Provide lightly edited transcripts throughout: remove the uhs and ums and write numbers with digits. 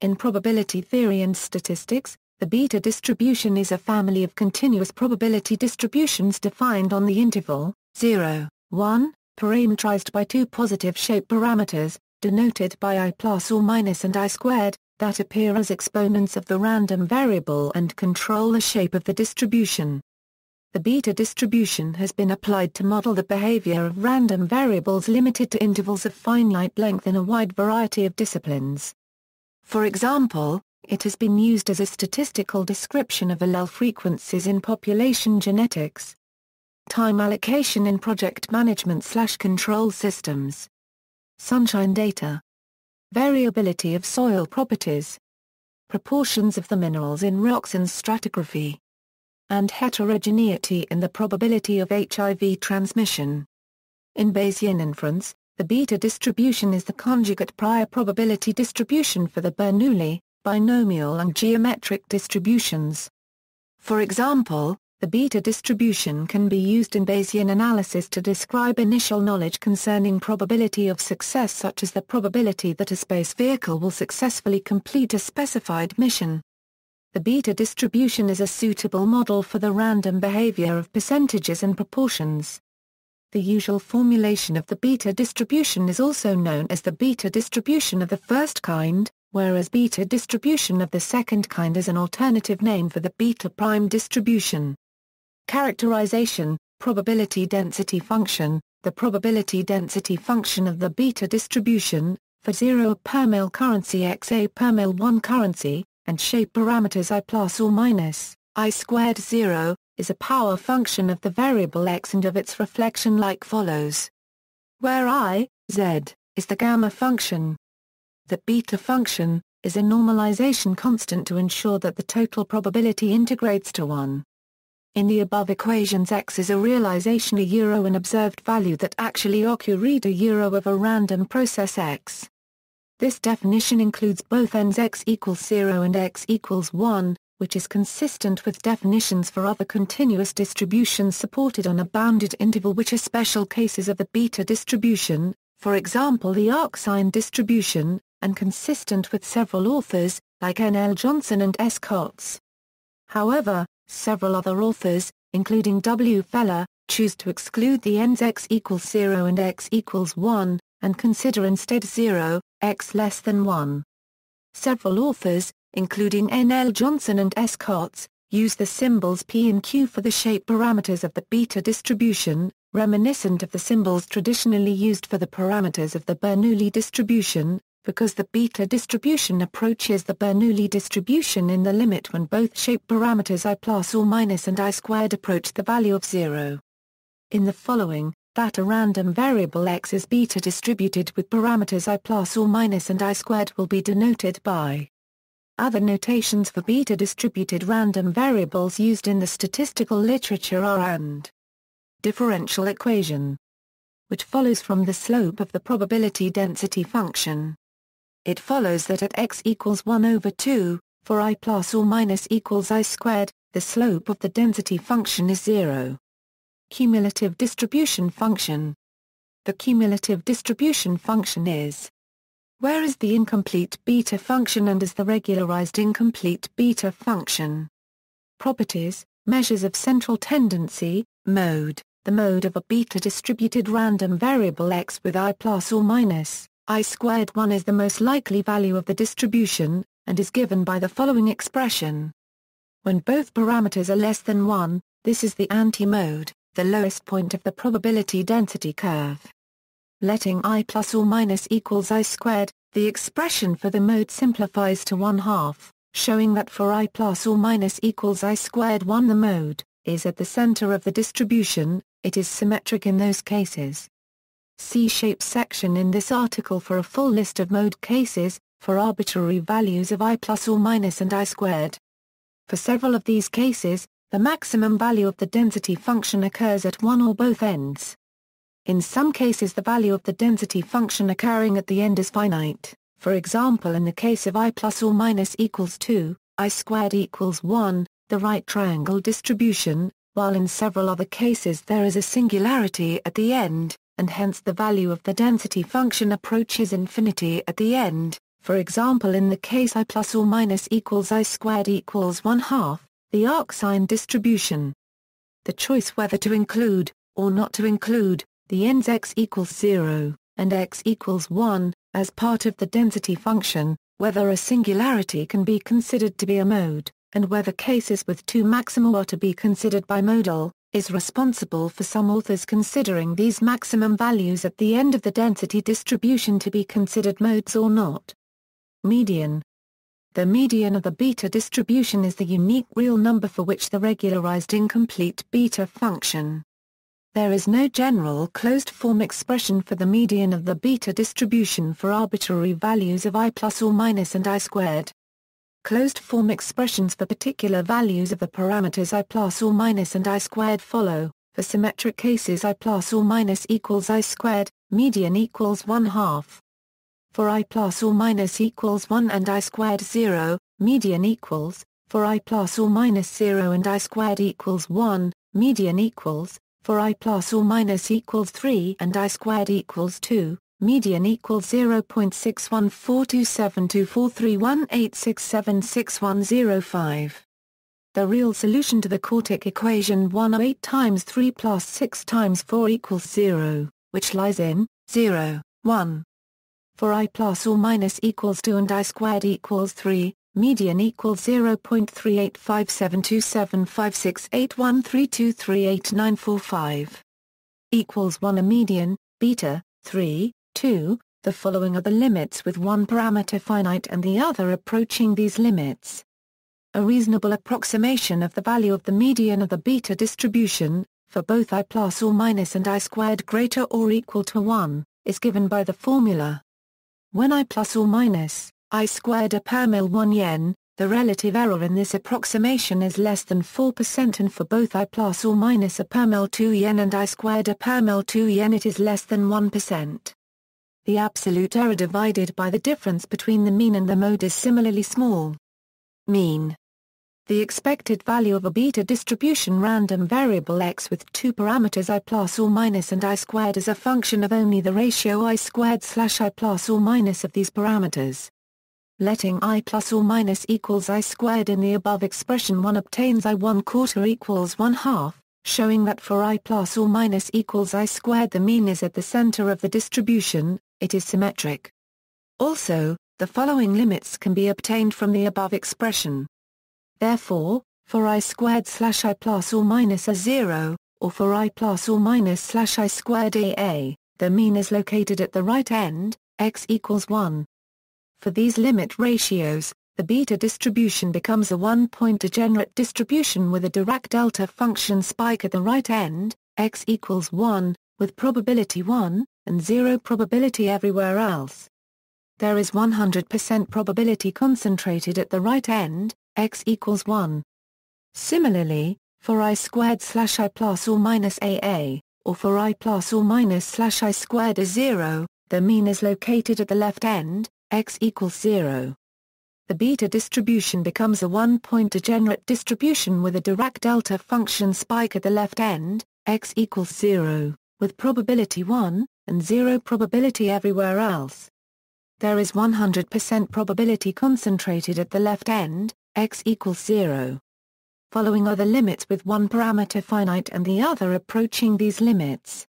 In probability theory and statistics, the beta distribution is a family of continuous probability distributions defined on the interval 0, 1, parametrized by two positive shape parameters, denoted by I plus or minus and I squared, that appear as exponents of the random variable and control the shape of the distribution. The beta distribution has been applied to model the behavior of random variables limited to intervals of finite length in a wide variety of disciplines. For example, it has been used as a statistical description of allele frequencies in population genetics. Time allocation in project management/control systems. Sunshine data. Variability of soil properties. Proportions of the minerals in rocks in stratigraphy. And heterogeneity in the probability of HIV transmission. In Bayesian inference, the beta distribution is the conjugate prior probability distribution for the Bernoulli, binomial and geometric distributions. For example, the beta distribution can be used in Bayesian analysis to describe initial knowledge concerning probability of success, such as the probability that a space vehicle will successfully complete a specified mission. The beta distribution is a suitable model for the random behavior of percentages and proportions. The usual formulation of the beta distribution is also known as the beta distribution of the first kind, whereas beta distribution of the second kind is an alternative name for the beta prime distribution. Characterization, probability density function. The probability density function of the beta distribution, for 0 per mole currency xa per mole 1 currency, and shape parameters I plus or minus, I squared 0, is a power function of the variable x and of its reflection like follows. Where I, z, is the gamma function. The beta function is a normalization constant to ensure that the total probability integrates to 1. In the above equations, x is a realization an observed value that actually occurred of a random process x. This definition includes both ends x equals 0 and x equals 1, which is consistent with definitions for other continuous distributions supported on a bounded interval, which are special cases of the beta distribution, for example the arcsine distribution, and consistent with several authors, like N.L. Johnson and S. Kotz. However, several other authors, including W. Feller, choose to exclude the ends x equals 0 and x equals 1, and consider instead 0, x less than 1. Several authors, including N.L. Johnson and S. Kotz, use the symbols p and q for the shape parameters of the beta distribution, reminiscent of the symbols traditionally used for the parameters of the Bernoulli distribution, because the beta distribution approaches the Bernoulli distribution in the limit when both shape parameters I plus or minus and I squared approach the value of 0. In the following, that a random variable x is beta distributed with parameters I plus or minus and I squared will be denoted by. Other notations for beta distributed random variables used in the statistical literature are and differential equation, which follows from the slope of the probability density function. It follows that at x equals 1 over 2, for I plus or minus equals I squared, the slope of the density function is 0. Cumulative distribution function. The cumulative distribution function is where is the incomplete beta function and is the regularized incomplete beta function. Properties, measures of central tendency, mode. The mode of a beta distributed random variable x with I plus or minus I squared 1 is the most likely value of the distribution, and is given by the following expression. When both parameters are less than 1, this is the anti-mode, the lowest point of the probability density curve. Letting I plus or minus equals I squared, the expression for the mode simplifies to 1/2, showing that for I plus or minus equals I squared 1 the mode is at the center of the distribution. It is symmetric in those cases. See shape section in this article for a full list of mode cases, for arbitrary values of I plus or minus and I squared. For several of these cases, the maximum value of the density function occurs at one or both ends. In some cases the value of the density function occurring at the end is finite, for example in the case of I plus or minus equals 2, I squared equals 1, the right triangle distribution, while in several other cases there is a singularity at the end, and hence the value of the density function approaches infinity at the end, For example, in the case I plus or minus equals I squared equals 1/2, the arc-sign distribution. The choice whether to include, or not to include, the ends x equals 0, and x equals 1, as part of the density function, whether a singularity can be considered to be a mode, and whether cases with two maxima are to be considered bimodal, is responsible for some authors considering these maximum values at the end of the density distribution to be considered modes or not. Median. The median of the beta distribution is the unique real number for which the regularized incomplete beta function. There is no general closed-form expression for the median of the beta distribution for arbitrary values of I plus or minus and I squared. Closed-form expressions for particular values of the parameters I plus or minus and I squared follow. For symmetric cases I plus or minus equals I squared, median equals 1/2. For I plus or minus equals 1 and I squared 0, median equals. For I plus or minus 0 and I squared equals 1, median equals. For I plus or minus equals 3 and I squared equals 2, median equals 0.61427318676105. The real solution to the quartic equation 108 times 3 plus 6 times 4 equals 0, which lies in 0, 1. For I plus or minus equals 2 and I squared equals 3, median equals 0.3857275681323388945. Equals 1 a median, beta, 3, 2, the following are the limits with one parameter finite and the other approaching these limits. A reasonable approximation of the value of the median of the beta distribution, for both I plus or minus and I squared greater or equal to 1, is given by the formula. When I plus or minus, I squared a per mil 1 yen, the relative error in this approximation is less than 4%, and for both I plus or minus a per mil 2 yen and I squared a per mil 2 yen it is less than 1%. The absolute error divided by the difference between the mean and the mode is similarly small. Mean. The expected value of a beta distribution random variable x with two parameters I plus or minus and I squared is a function of only the ratio I squared / I plus or minus of these parameters. Letting I plus or minus equals I squared in the above expression, one obtains I 1/4 equals 1/2, showing that for I plus or minus equals I squared the mean is at the center of the distribution, it is symmetric. Also, the following limits can be obtained from the above expression. Therefore, for I squared / I plus or minus a 0, or for I plus or minus / I squared a, the mean is located at the right end, x equals 1. For these limit ratios, the beta distribution becomes a one-point degenerate distribution with a Dirac delta function spike at the right end, x equals 1, with probability 1, and 0 probability everywhere else. There is 100% probability concentrated at the right end, x equals 1. Similarly, for I squared / I plus or minus a, or for I plus or minus / I squared a 0, the mean is located at the left end, x equals 0. The beta distribution becomes a one-point degenerate distribution with a Dirac delta function spike at the left end, x equals 0, with probability 1, and 0 probability everywhere else. There is 100% probability concentrated at the left end, x equals 0. Following are the limits with one parameter finite and the other approaching these limits.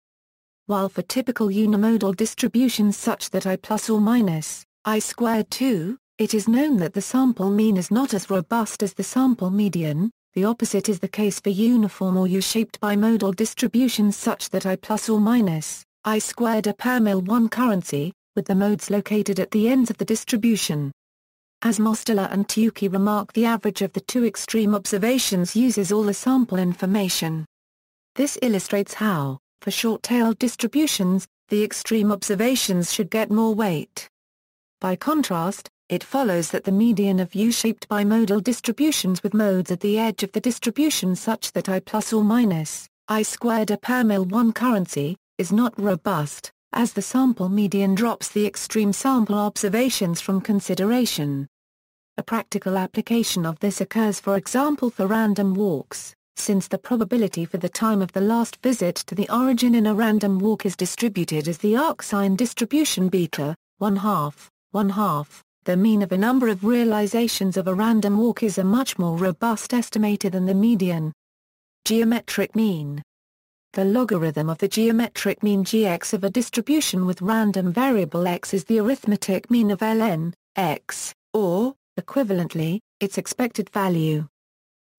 While for typical unimodal distributions such that I plus or minus, I squared 2, it is known that the sample mean is not as robust as the sample median. The opposite is the case for uniform or U-shaped bimodal distributions such that I plus or minus, I squared a per mil 1 currency, with the modes located at the ends of the distribution. As Mosteller and Tukey remark, the average of the two extreme observations uses all the sample information. This illustrates how, for short-tailed distributions, the extreme observations should get more weight. By contrast, it follows that the median of U-shaped bimodal distributions with modes at the edge of the distribution such that I plus or minus, I squared a per mil 1 currency, is not robust, as the sample median drops the extreme sample observations from consideration. A practical application of this occurs, for example, for random walks, since the probability for the time of the last visit to the origin in a random walk is distributed as the arc-sign distribution beta, 1/2, 1/2, The mean of a number of realizations of a random walk is a much more robust estimator than the median. Geometric mean. The logarithm of the geometric mean gx of a distribution with random variable x is the arithmetic mean of ln, x, or, equivalently, its expected value.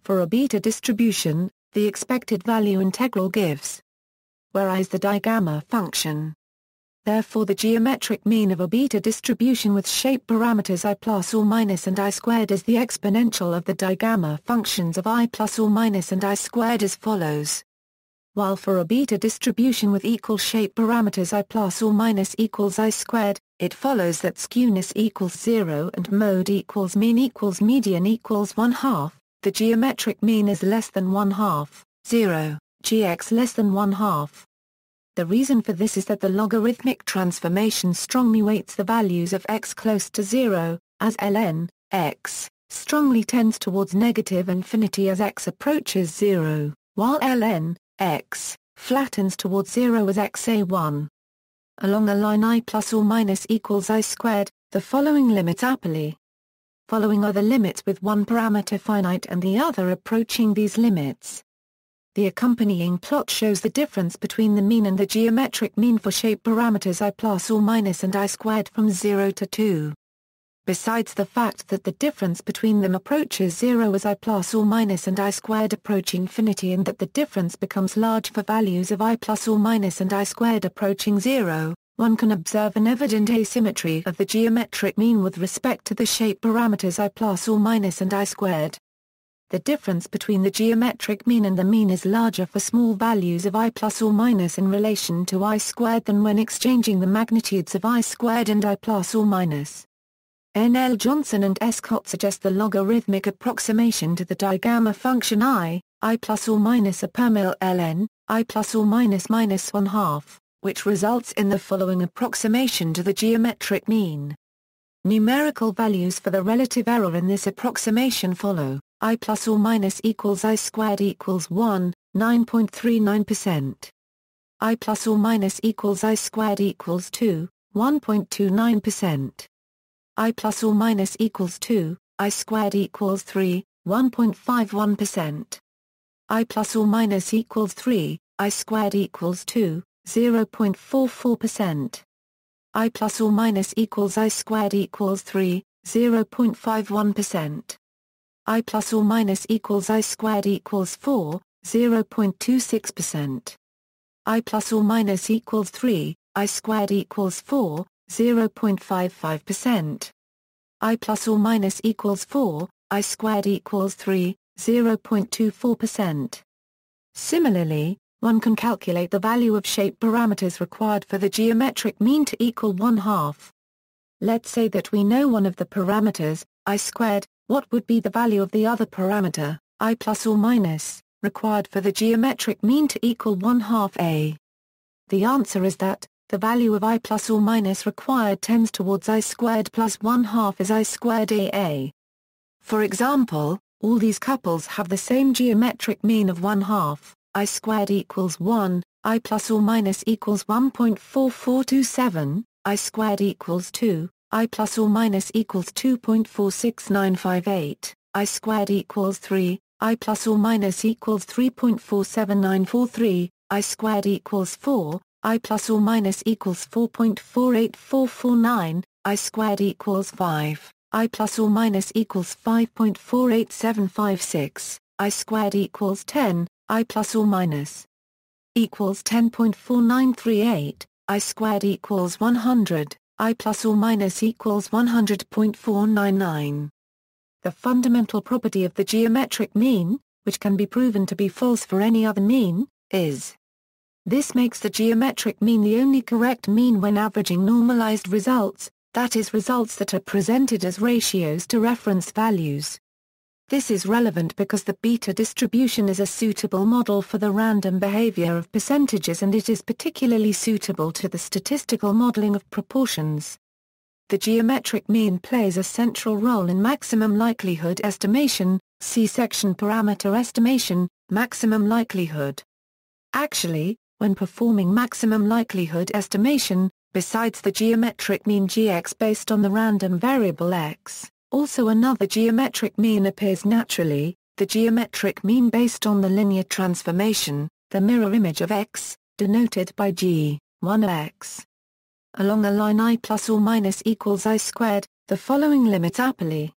For a beta distribution, the expected value integral gives whereas the digamma function. Therefore the geometric mean of a beta distribution with shape parameters I plus or minus and I squared is the exponential of the digamma functions of I plus or minus and I squared as follows. While for a beta distribution with equal shape parameters I plus or minus equals I squared, it follows that skewness equals 0 and mode equals mean equals median equals 1/2, the geometric mean is less than 1/2, 0, gx less than 1/2. The reason for this is that the logarithmic transformation strongly weights the values of x close to 0, as ln, x, strongly tends towards negative infinity as x approaches 0, while ln, x, flattens towards 0 as x a1. Along the line I plus or minus equals I squared, the following limits apply. Following are the limits with one parameter finite and the other approaching these limits. The accompanying plot shows the difference between the mean and the geometric mean for shape parameters I plus or minus and I squared from 0 to 2. Besides the fact that the difference between them approaches 0 as I plus or minus and I squared approach infinity and that the difference becomes large for values of I plus or minus and I squared approaching 0, one can observe an evident asymmetry of the geometric mean with respect to the shape parameters I plus or minus and I squared. The difference between the geometric mean and the mean is larger for small values of I plus or minus in relation to I squared than when exchanging the magnitudes of I squared and I plus or minus. N. L. Johnson and S. Cott suggest the logarithmic approximation to the digamma function I plus or minus a permil ln, I plus or minus minus 1/2, which results in the following approximation to the geometric mean. Numerical values for the relative error in this approximation follow. I plus or minus equals I squared equals 1, 9.39%. I plus or minus equals I squared equals 2, 1.29%. I plus or minus equals 2, I squared equals 3, 1.51%. I plus or minus equals 3, I squared equals 2, 0.44%. I plus or minus equals I squared equals 3, 0.51%. I plus or minus equals I squared equals 4, 0.26%. I plus or minus equals 3, I squared equals 4, 0.55%. I plus or minus equals 4, I squared equals 3, 0.24%. Similarly, one can calculate the value of shape parameters required for the geometric mean to equal 1/2. Let's say that we know one of the parameters, I squared. What would be the value of the other parameter, I plus or minus, required for the geometric mean to equal 1/2 a? The answer is that, the value of I plus or minus required tends towards I squared plus 1/2 as I squared a. For example, all these couples have the same geometric mean of 1/2, I squared equals 1, I plus or minus equals 1.4427, I squared equals 2. I plus or minus equals 2.46958, I squared equals 3, I plus or minus equals 3.47943, I squared equals 4, I plus or minus equals 4.48449, I squared equals 5, I plus or minus equals 5.48756, I squared equals 10, I plus or minus equals 10.4938, I squared equals 100. I plus or minus equals 100.499. The fundamental property of the geometric mean, which can be proven to be false for any other mean, is. This makes the geometric mean the only correct mean when averaging normalized results, that is results that are presented as ratios to reference values. This is relevant because the beta distribution is a suitable model for the random behavior of percentages and it is particularly suitable to the statistical modeling of proportions. The geometric mean plays a central role in maximum likelihood estimation, see section parameter estimation, maximum likelihood. Actually, when performing maximum likelihood estimation, besides the geometric mean gx based on the random variable x, also another geometric mean appears naturally, the geometric mean based on the linear transformation, the mirror image of x, denoted by g, 1x. Along a line I plus or minus equals I squared, the following limits apply.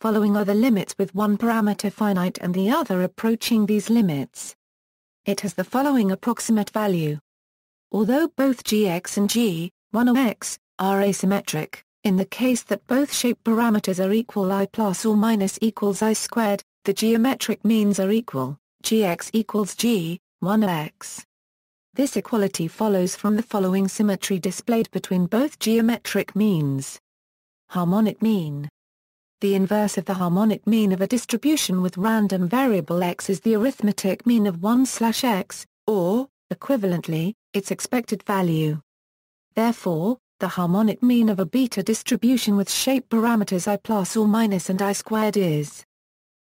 Following are the limits with one parameter finite and the other approaching these limits. It has the following approximate value. Although both gx and g(1x) are asymmetric, in the case that both shape parameters are equal I plus or minus equals I squared, the geometric means are equal, gx equals g(1x). This equality follows from the following symmetry displayed between both geometric means. Harmonic mean. The inverse of the harmonic mean of a distribution with random variable x is the arithmetic mean of 1/x, or, equivalently, its expected value. Therefore, the harmonic mean of a beta distribution with shape parameters I plus or minus and I squared is.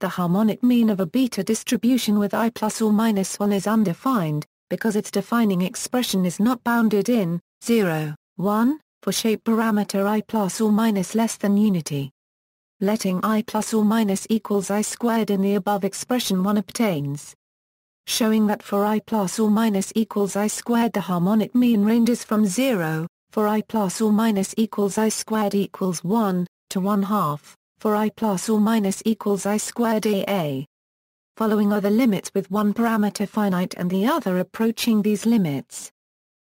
The harmonic mean of a beta distribution with I plus or minus 1 is undefined, because its defining expression is not bounded in 0, 1, for shape parameter I plus or minus less than unity. Letting I plus or minus equals I squared in the above expression one obtains. Showing that for I plus or minus equals I squared the harmonic mean ranges from 0, for I plus or minus equals I squared equals 1, to 1/2, for I plus or minus equals I squared AA. Following are the limits with one parameter finite and the other approaching these limits.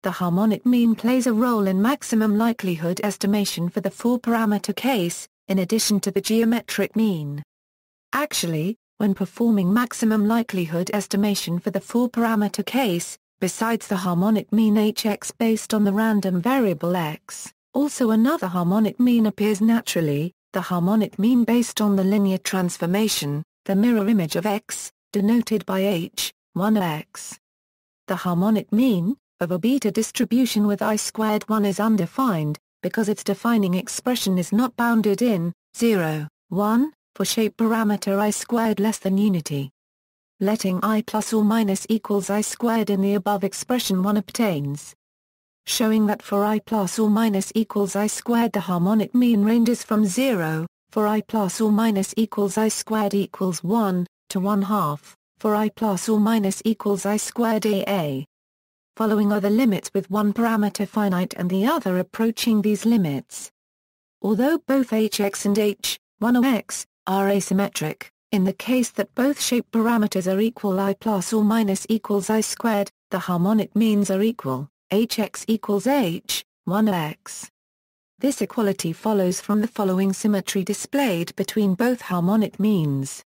The harmonic mean plays a role in maximum likelihood estimation for the four-parameter case, in addition to the geometric mean. Actually, when performing maximum likelihood estimation for the four-parameter case, besides the harmonic mean hx based on the random variable x, also another harmonic mean appears naturally, the harmonic mean based on the linear transformation, the mirror image of x, denoted by h, 1x. The harmonic mean of a beta distribution with I squared 1 is undefined, because its defining expression is not bounded in 0, 1, for shape parameter I squared less than unity. Letting I plus or minus equals I squared in the above expression one obtains. Showing that for I plus or minus equals I squared the harmonic mean ranges from 0, for I plus or minus equals I squared equals 1, to 1/2, for I plus or minus equals I squared AA. Following are the limits with one parameter finite and the other approaching these limits. Although both hx and h(1x) are asymmetric, in the case that both shape parameters are equal I plus or minus equals I squared, the harmonic means are equal, hx equals h(1x). This equality follows from the following symmetry displayed between both harmonic means.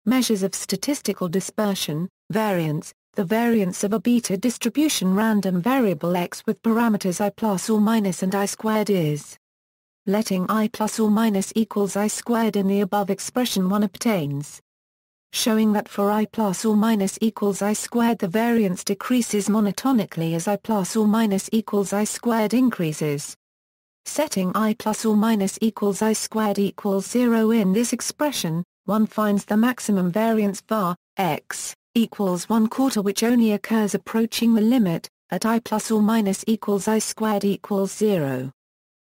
Measures of statistical dispersion, variance. The variance of a beta distribution random variable x with parameters I plus or minus and I squared is. Letting I plus or minus equals I squared in the above expression one obtains. Showing that for I plus or minus equals I squared the variance decreases monotonically as I plus or minus equals I squared increases. Setting I plus or minus equals I squared equals 0 in this expression, one finds the maximum variance var, x, equals 1/4 which only occurs approaching the limit, at I plus or minus equals I squared equals 0.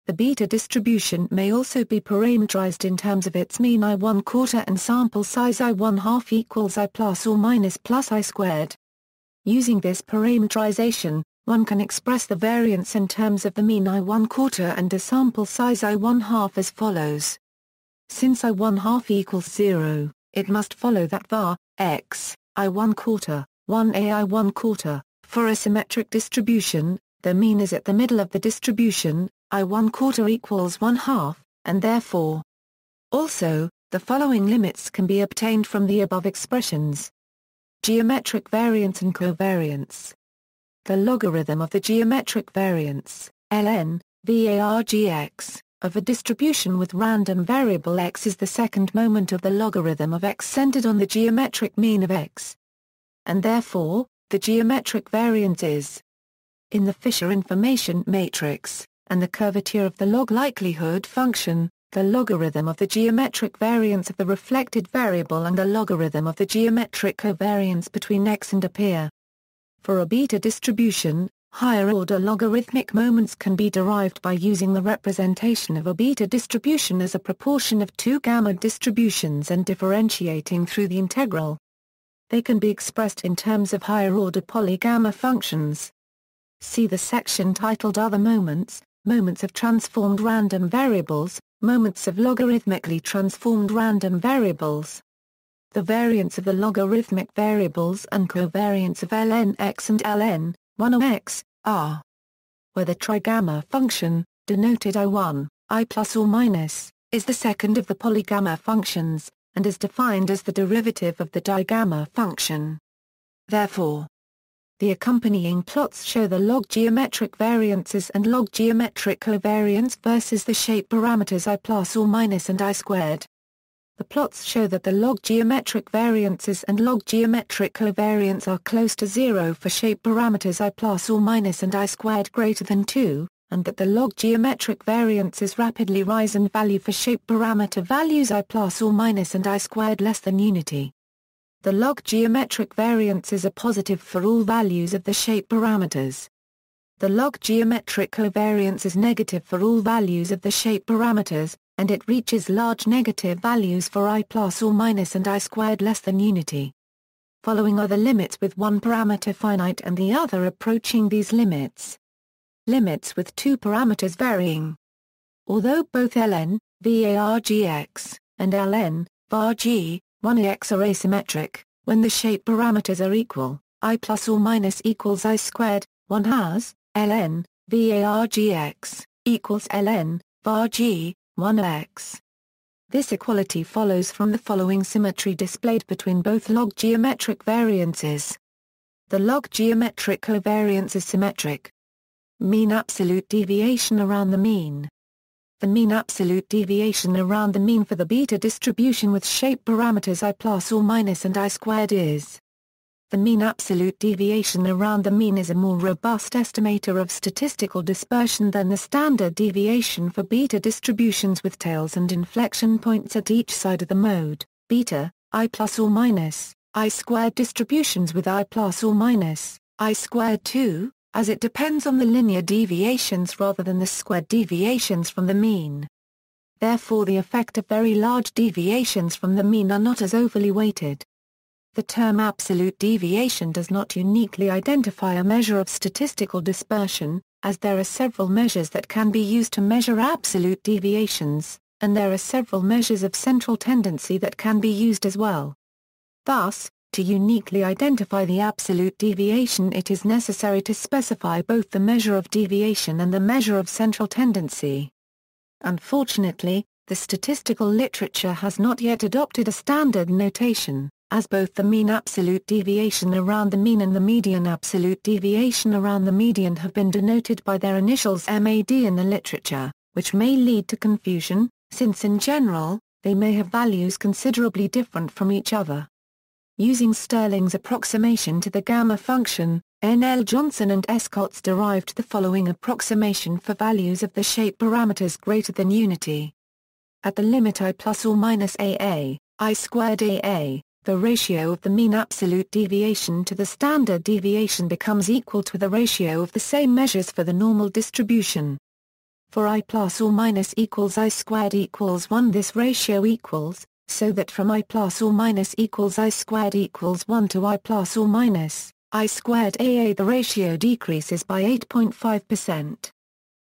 The beta distribution may also be parametrized in terms of its mean I 1/4 and sample size I 1/2 equals I plus or minus plus I squared. Using this parametrization, one can express the variance in terms of the mean I 1/4 and the sample size I 1/2 as follows. Since I 1/2 equals 0, it must follow that var, x, I 1/4, 1a I 1/4, for a symmetric distribution, the mean is at the middle of the distribution, I 1/4 equals 1/2, and therefore. Also, the following limits can be obtained from the above expressions. Geometric variance and covariance. The logarithm of the geometric variance, ln, vargx, of a distribution with random variable x is the second moment of the logarithm of x centered on the geometric mean of x. And therefore, the geometric variance is in the Fisher information matrix, and the curvature of the log likelihood function, the logarithm of the geometric variance of the reflected variable and the logarithm of the geometric covariance between x and a pair. For a beta distribution, Higher-order logarithmic moments can be derived by using the representation of a beta distribution as a proportion of two gamma distributions and differentiating through the integral. They can be expressed in terms of higher-order polygamma functions. See the section titled Other Moments, Moments of Transformed Random Variables, Moments of Logarithmically Transformed Random Variables. The variance of the logarithmic variables and covariance of ln x and ln 1 of x, are, where the trigamma function, denoted I1, I plus or minus, is the second of the polygamma functions, and is defined as the derivative of the digamma function. Therefore, the accompanying plots show the log geometric variances and log geometric covariance versus the shape parameters I plus or minus and I squared. The plots show that the log geometric variances and log geometric covariance are close to zero for shape parameters I plus or minus and I squared greater than 2, and that the log geometric variances rapidly rise in value for shape parameter values I plus or minus and I squared less than unity. The log geometric variances are positive for all values of the shape parameters. The log geometric covariance is negative for all values of the shape parameters, and it reaches large negative values for I plus or minus and I squared less than unity. Following are the limits with one parameter finite and the other approaching these limits. Limits with two parameters varying. Although both ln, vargx, and ln, varg, 1x are asymmetric, when the shape parameters are equal, I plus or minus equals I squared, one has, ln, vargx, equals ln, varg, 1x. This equality follows from the following symmetry displayed between both log geometric variances. The log geometric covariance is symmetric. Mean absolute deviation around the mean. The mean absolute deviation around the mean for the beta distribution with shape parameters I plus or minus and I squared is. The mean absolute deviation around the mean is a more robust estimator of statistical dispersion than the standard deviation for beta distributions with tails and inflection points at each side of the mode, beta, I plus or minus, I squared distributions with I plus or minus, I squared 2, as it depends on the linear deviations rather than the squared deviations from the mean. Therefore the effect of very large deviations from the mean are not as overly weighted. The term absolute deviation does not uniquely identify a measure of statistical dispersion, as there are several measures that can be used to measure absolute deviations, and there are several measures of central tendency that can be used as well. Thus, to uniquely identify the absolute deviation it is necessary to specify both the measure of deviation and the measure of central tendency. Unfortunately, the statistical literature has not yet adopted a standard notation, as both the mean absolute deviation around the mean and the median absolute deviation around the median have been denoted by their initials MAD in the literature, which may lead to confusion, since in general, they may have values considerably different from each other. Using Stirling's approximation to the gamma function, N.L. Johnson and Escotts derived the following approximation for values of the shape parameters greater than unity. At the limit I plus or minus AA, I squared AA, the ratio of the mean absolute deviation to the standard deviation becomes equal to the ratio of the same measures for the normal distribution. For I plus or minus equals I squared equals 1 this ratio equals, so that from I plus or minus equals I squared equals 1 to I plus or minus, I squared AA the ratio decreases by 8.5%.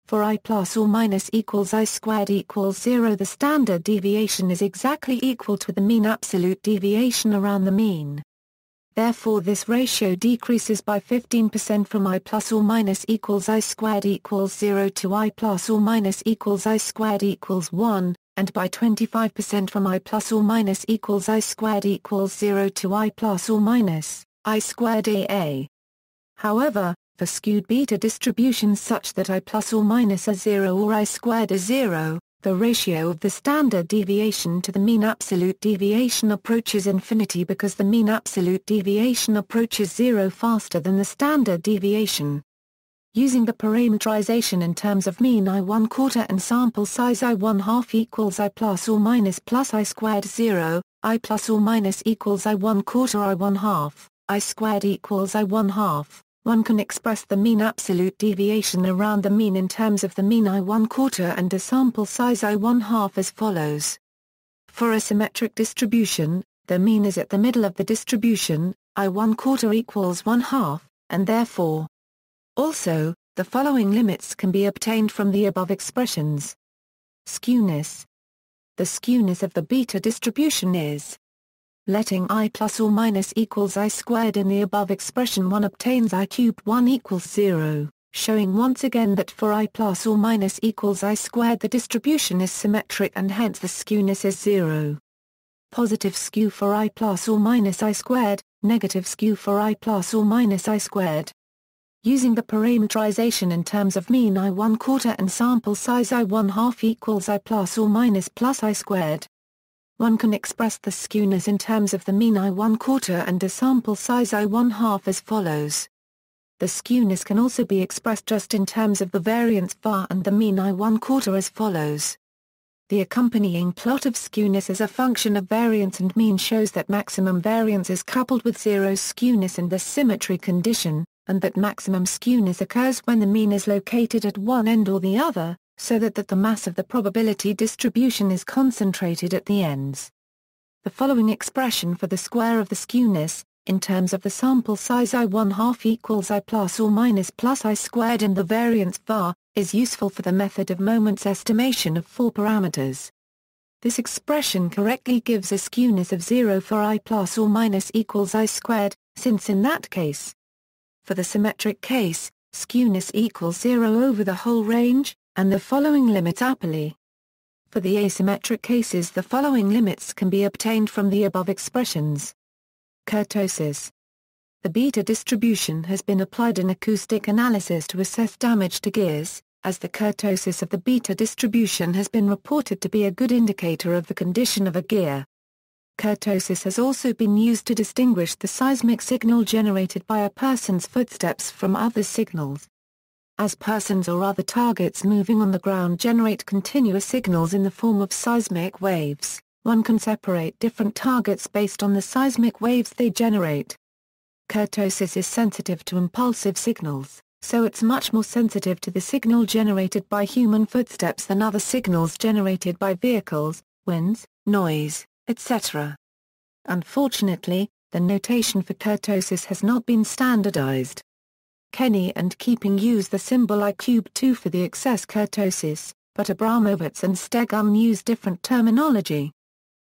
For I plus or minus equals I squared equals 0 the standard deviation is exactly equal to the mean absolute deviation around the mean. Therefore this ratio decreases by 15% from I plus or minus equals I squared equals 0 to I plus or minus equals I squared equals 1, and by 25% from I plus or minus equals I squared equals 0 to I plus or minus, I squared AA. However, for skewed beta distributions such that I plus or minus are 0 or I squared is 0, the ratio of the standard deviation to the mean absolute deviation approaches infinity because the mean absolute deviation approaches 0 faster than the standard deviation. Using the parameterization in terms of mean I1/4 and sample size I1/2 equals I plus or minus plus I squared 0, I plus or minus equals I1/4 I1/2, I squared equals I1/2. One can express the mean absolute deviation around the mean in terms of the mean I1/4 and a sample size I1/2 as follows. For a symmetric distribution, the mean is at the middle of the distribution, I1/4 equals 1/2, and therefore. Also, the following limits can be obtained from the above expressions. Skewness. The skewness of the beta distribution is. Letting I plus or minus equals I squared in the above expression, one obtains I cubed 1 equals 0, showing once again that for I plus or minus equals I squared the distribution is symmetric and hence the skewness is 0. Positive skew for I plus or minus I squared, negative skew for I plus or minus I squared. Using the parameterization in terms of mean I1/4 and sample size I1/2 equals I plus or minus plus I squared. One can express the skewness in terms of the mean I1/4 and a sample size I1/2 as follows. The skewness can also be expressed just in terms of the variance var and the mean I1/4 as follows. The accompanying plot of skewness as a function of variance and mean shows that maximum variance is coupled with zero skewness in the symmetry condition, and that maximum skewness occurs when the mean is located at one end or the other, so that the mass of the probability distribution is concentrated at the ends. The following expression for the square of the skewness, in terms of the sample size I1/2 equals I plus or minus plus I squared and the variance var, is useful for the method of moments estimation of 4 parameters. This expression correctly gives a skewness of 0 for I plus or minus equals I squared, since in that case. For the symmetric case, skewness equals 0 over the whole range, and the following limit apply. For the asymmetric cases, the following limits can be obtained from the above expressions. Kurtosis. The beta distribution has been applied in acoustic analysis to assess damage to gears, as the kurtosis of the beta distribution has been reported to be a good indicator of the condition of a gear. Kurtosis has also been used to distinguish the seismic signal generated by a person's footsteps from other signals. As persons or other targets moving on the ground generate continuous signals in the form of seismic waves, one can separate different targets based on the seismic waves they generate. Kurtosis is sensitive to impulsive signals, so it's much more sensitive to the signal generated by human footsteps than other signals generated by vehicles, winds, noise, etc. Unfortunately, the notation for kurtosis has not been standardized. Kenny and Keeping use the symbol I^2 for the excess kurtosis, but Abramovitz and Stegum use different terminology.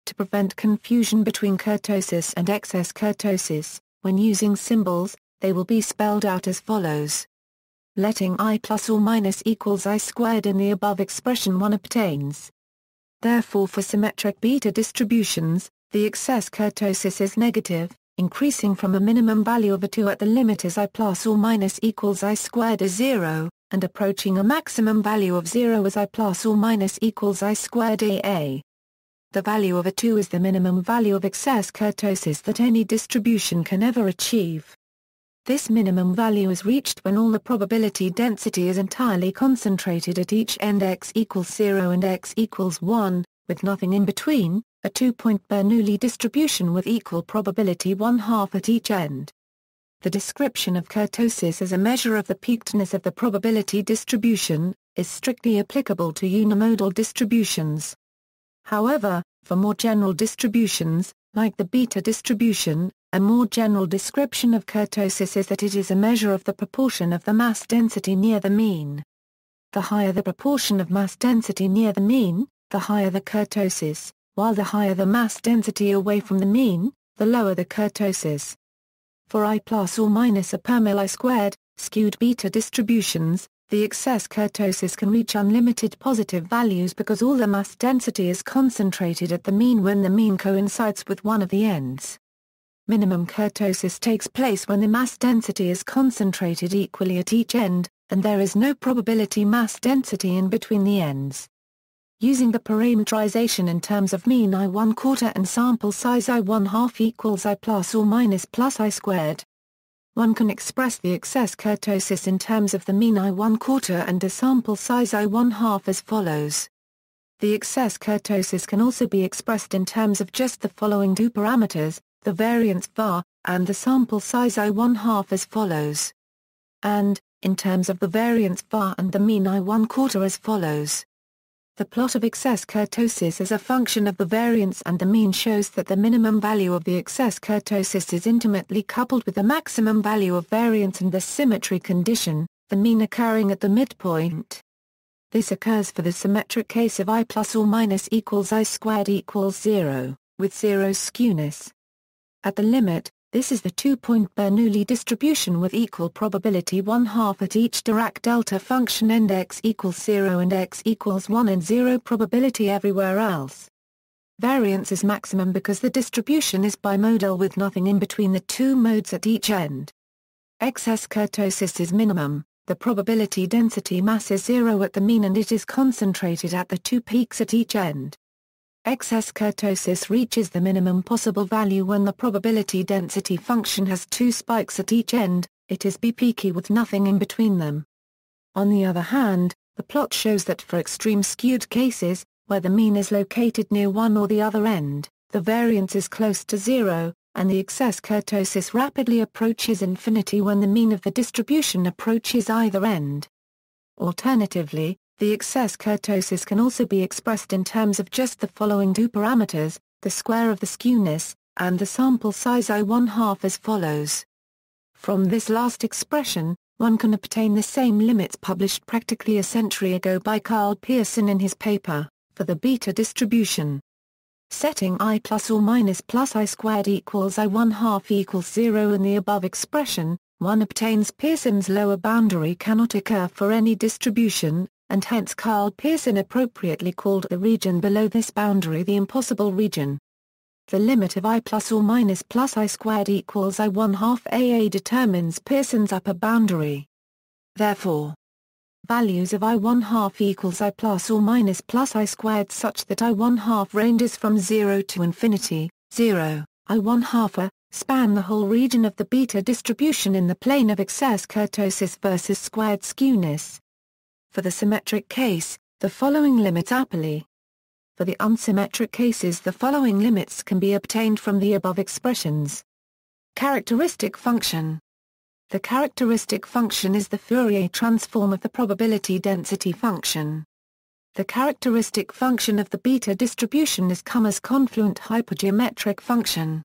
To prevent confusion between kurtosis and excess kurtosis, when using symbols, they will be spelled out as follows. Letting I plus or minus equals I squared in the above expression, one obtains. Therefore, for symmetric beta distributions, the excess kurtosis is negative, increasing from a minimum value of a 2 at the limit as I plus or minus equals I squared is 0, and approaching a maximum value of 0 as I plus or minus equals I squared AA. The value of a 2 is the minimum value of excess kurtosis that any distribution can ever achieve. This minimum value is reached when all the probability density is entirely concentrated at each end x equals 0 and x equals 1, with nothing in between, a 2-point Bernoulli distribution with equal probability 1/2 at each end. The description of kurtosis as a measure of the peakedness of the probability distribution is strictly applicable to unimodal distributions. However, for more general distributions, like the beta distribution, a more general description of kurtosis is that it is a measure of the proportion of the mass density near the mean. The higher the proportion of mass density near the mean, the higher the kurtosis, while the higher the mass density away from the mean, the lower the kurtosis. For I plus or minus a per mil I squared, skewed beta distributions, the excess kurtosis can reach unlimited positive values because all the mass density is concentrated at the mean when the mean coincides with one of the ends. Minimum kurtosis takes place when the mass density is concentrated equally at each end, and there is no probability mass density in between the ends. Using the parameterization in terms of mean I1/4 and sample size I1/2 equals I plus or minus plus I squared. One can express the excess kurtosis in terms of the mean I1/4 and a sample size I1/2 as follows. The excess kurtosis can also be expressed in terms of just the following two parameters, the variance var, and the sample size I1/2 as follows. and, in terms of the variance var and the mean I1/4 as follows. The plot of excess kurtosis as a function of the variance and the mean shows that the minimum value of the excess kurtosis is intimately coupled with the maximum value of variance and the symmetry condition, the mean occurring at the midpoint. This occurs for the symmetric case of I plus or minus equals I squared equals 0, with 0 skewness. At the limit, this is the two-point Bernoulli distribution with equal probability 1/2 at each Dirac delta function and x equals 0 and x equals 1 and 0 probability everywhere else. Variance is maximum because the distribution is bimodal with nothing in between the two modes at each end. Excess kurtosis is minimum, the probability density mass is 0 at the mean and it is concentrated at the two peaks at each end. Excess kurtosis reaches the minimum possible value when the probability density function has two spikes at each end, it is b-peaky with nothing in between them. On the other hand, the plot shows that for extreme skewed cases, where the mean is located near one or the other end, the variance is close to 0, and the excess kurtosis rapidly approaches infinity when the mean of the distribution approaches either end. Alternatively, the excess kurtosis can also be expressed in terms of just the following two parameters, the square of the skewness, and the sample size I1/2 as follows. From this last expression, one can obtain the same limits published practically a century ago by Karl Pearson in his paper, for the beta distribution. Setting I plus or minus plus I squared equals I1/2 equals 0 in the above expression, one obtains Pearson's lower boundary cannot occur for any distribution, and hence Karl Pearson appropriately called the region below this boundary the impossible region. The limit of I plus or minus plus I squared equals I1/2 AA determines Pearson's upper boundary. Therefore, values of I1/2 equals I plus or minus plus I squared such that I1/2 ranges from 0 to infinity, 0, I1/2 span the whole region of the beta distribution in the plane of excess kurtosis versus squared skewness. For the symmetric case, the following limits apply. For the unsymmetric cases the following limits can be obtained from the above expressions. Characteristic function. The characteristic function is the Fourier transform of the probability density function. The characteristic function of the beta distribution is Kummer's confluent hypergeometric function,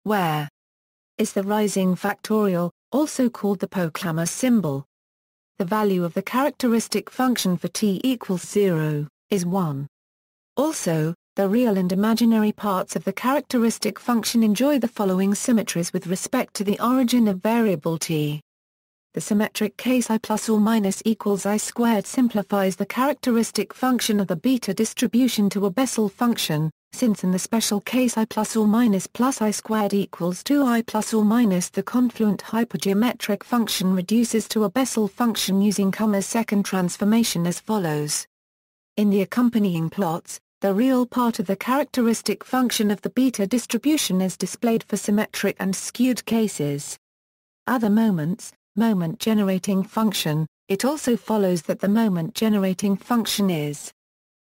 where is the rising factorial, also called the Poe-Kummer symbol. The value of the characteristic function for t equals 0, is 1. Also, the real and imaginary parts of the characteristic function enjoy the following symmetries with respect to the origin of variable t. The symmetric case I plus or minus equals I squared simplifies the characteristic function of the beta distribution to a Bessel function, since in the special case I plus or minus plus I squared equals 2I plus or minus the confluent hypergeometric function reduces to a Bessel function using Kummer's second transformation as follows. In the accompanying plots, the real part of the characteristic function of the beta distribution is displayed for symmetric and skewed cases. Other moments, moment-generating function, it also follows that the moment-generating function is,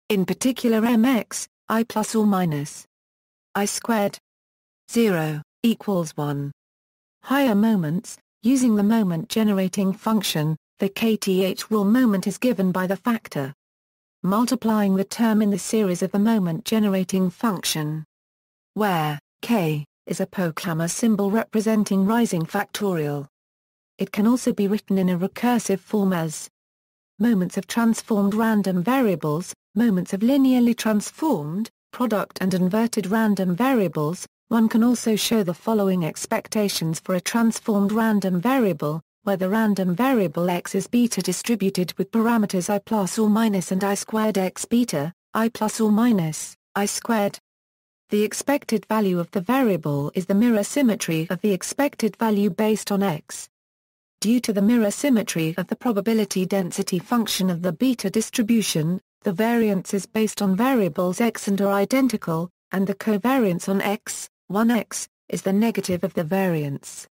in particular mx, I plus or minus I squared 0 equals 1. Higher moments, using the moment-generating function, the kth real moment is given by the factor multiplying the term in the series of the moment-generating function, where k is a Poe-Kummer symbol representing rising factorial. It can also be written in a recursive form as moments of transformed random variables, moments of linearly transformed, product and inverted random variables. One can also show the following expectations for a transformed random variable, where the random variable x is beta distributed with parameters I plus or minus and I squared x beta, I plus or minus, I squared. The expected value of the variable is the mirror symmetry of the expected value based on x. Due to the mirror symmetry of the probability density function of the beta distribution, the variance is based on variables x and are identical, and the covariance on x, 1x, is the negative of the variance.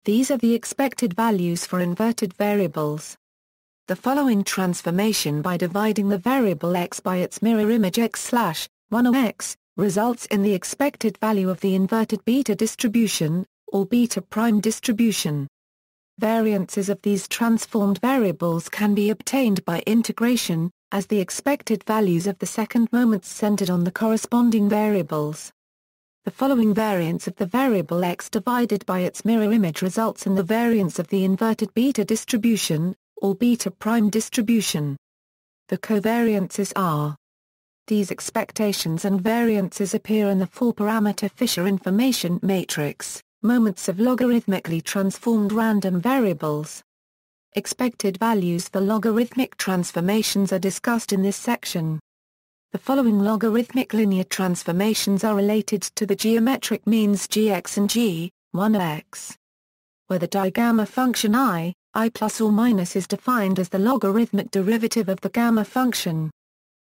These are the expected values for inverted variables. The following transformation by dividing the variable x by its mirror image x/1 of x, results in the expected value of the inverted beta distribution, or beta prime distribution. variances of these transformed variables can be obtained by integration, as the expected values of the second moments centered on the corresponding variables. The following variance of the variable x divided by its mirror image results in the variance of the inverted beta distribution, or beta prime distribution. The covariances are. These expectations and variances appear in the four-parameter Fisher information matrix, moments of logarithmically transformed random variables. Expected values for logarithmic transformations are discussed in this section. The following logarithmic linear transformations are related to the geometric means gx and g(1x). Where the digamma function I plus or minus is defined as the logarithmic derivative of the gamma function.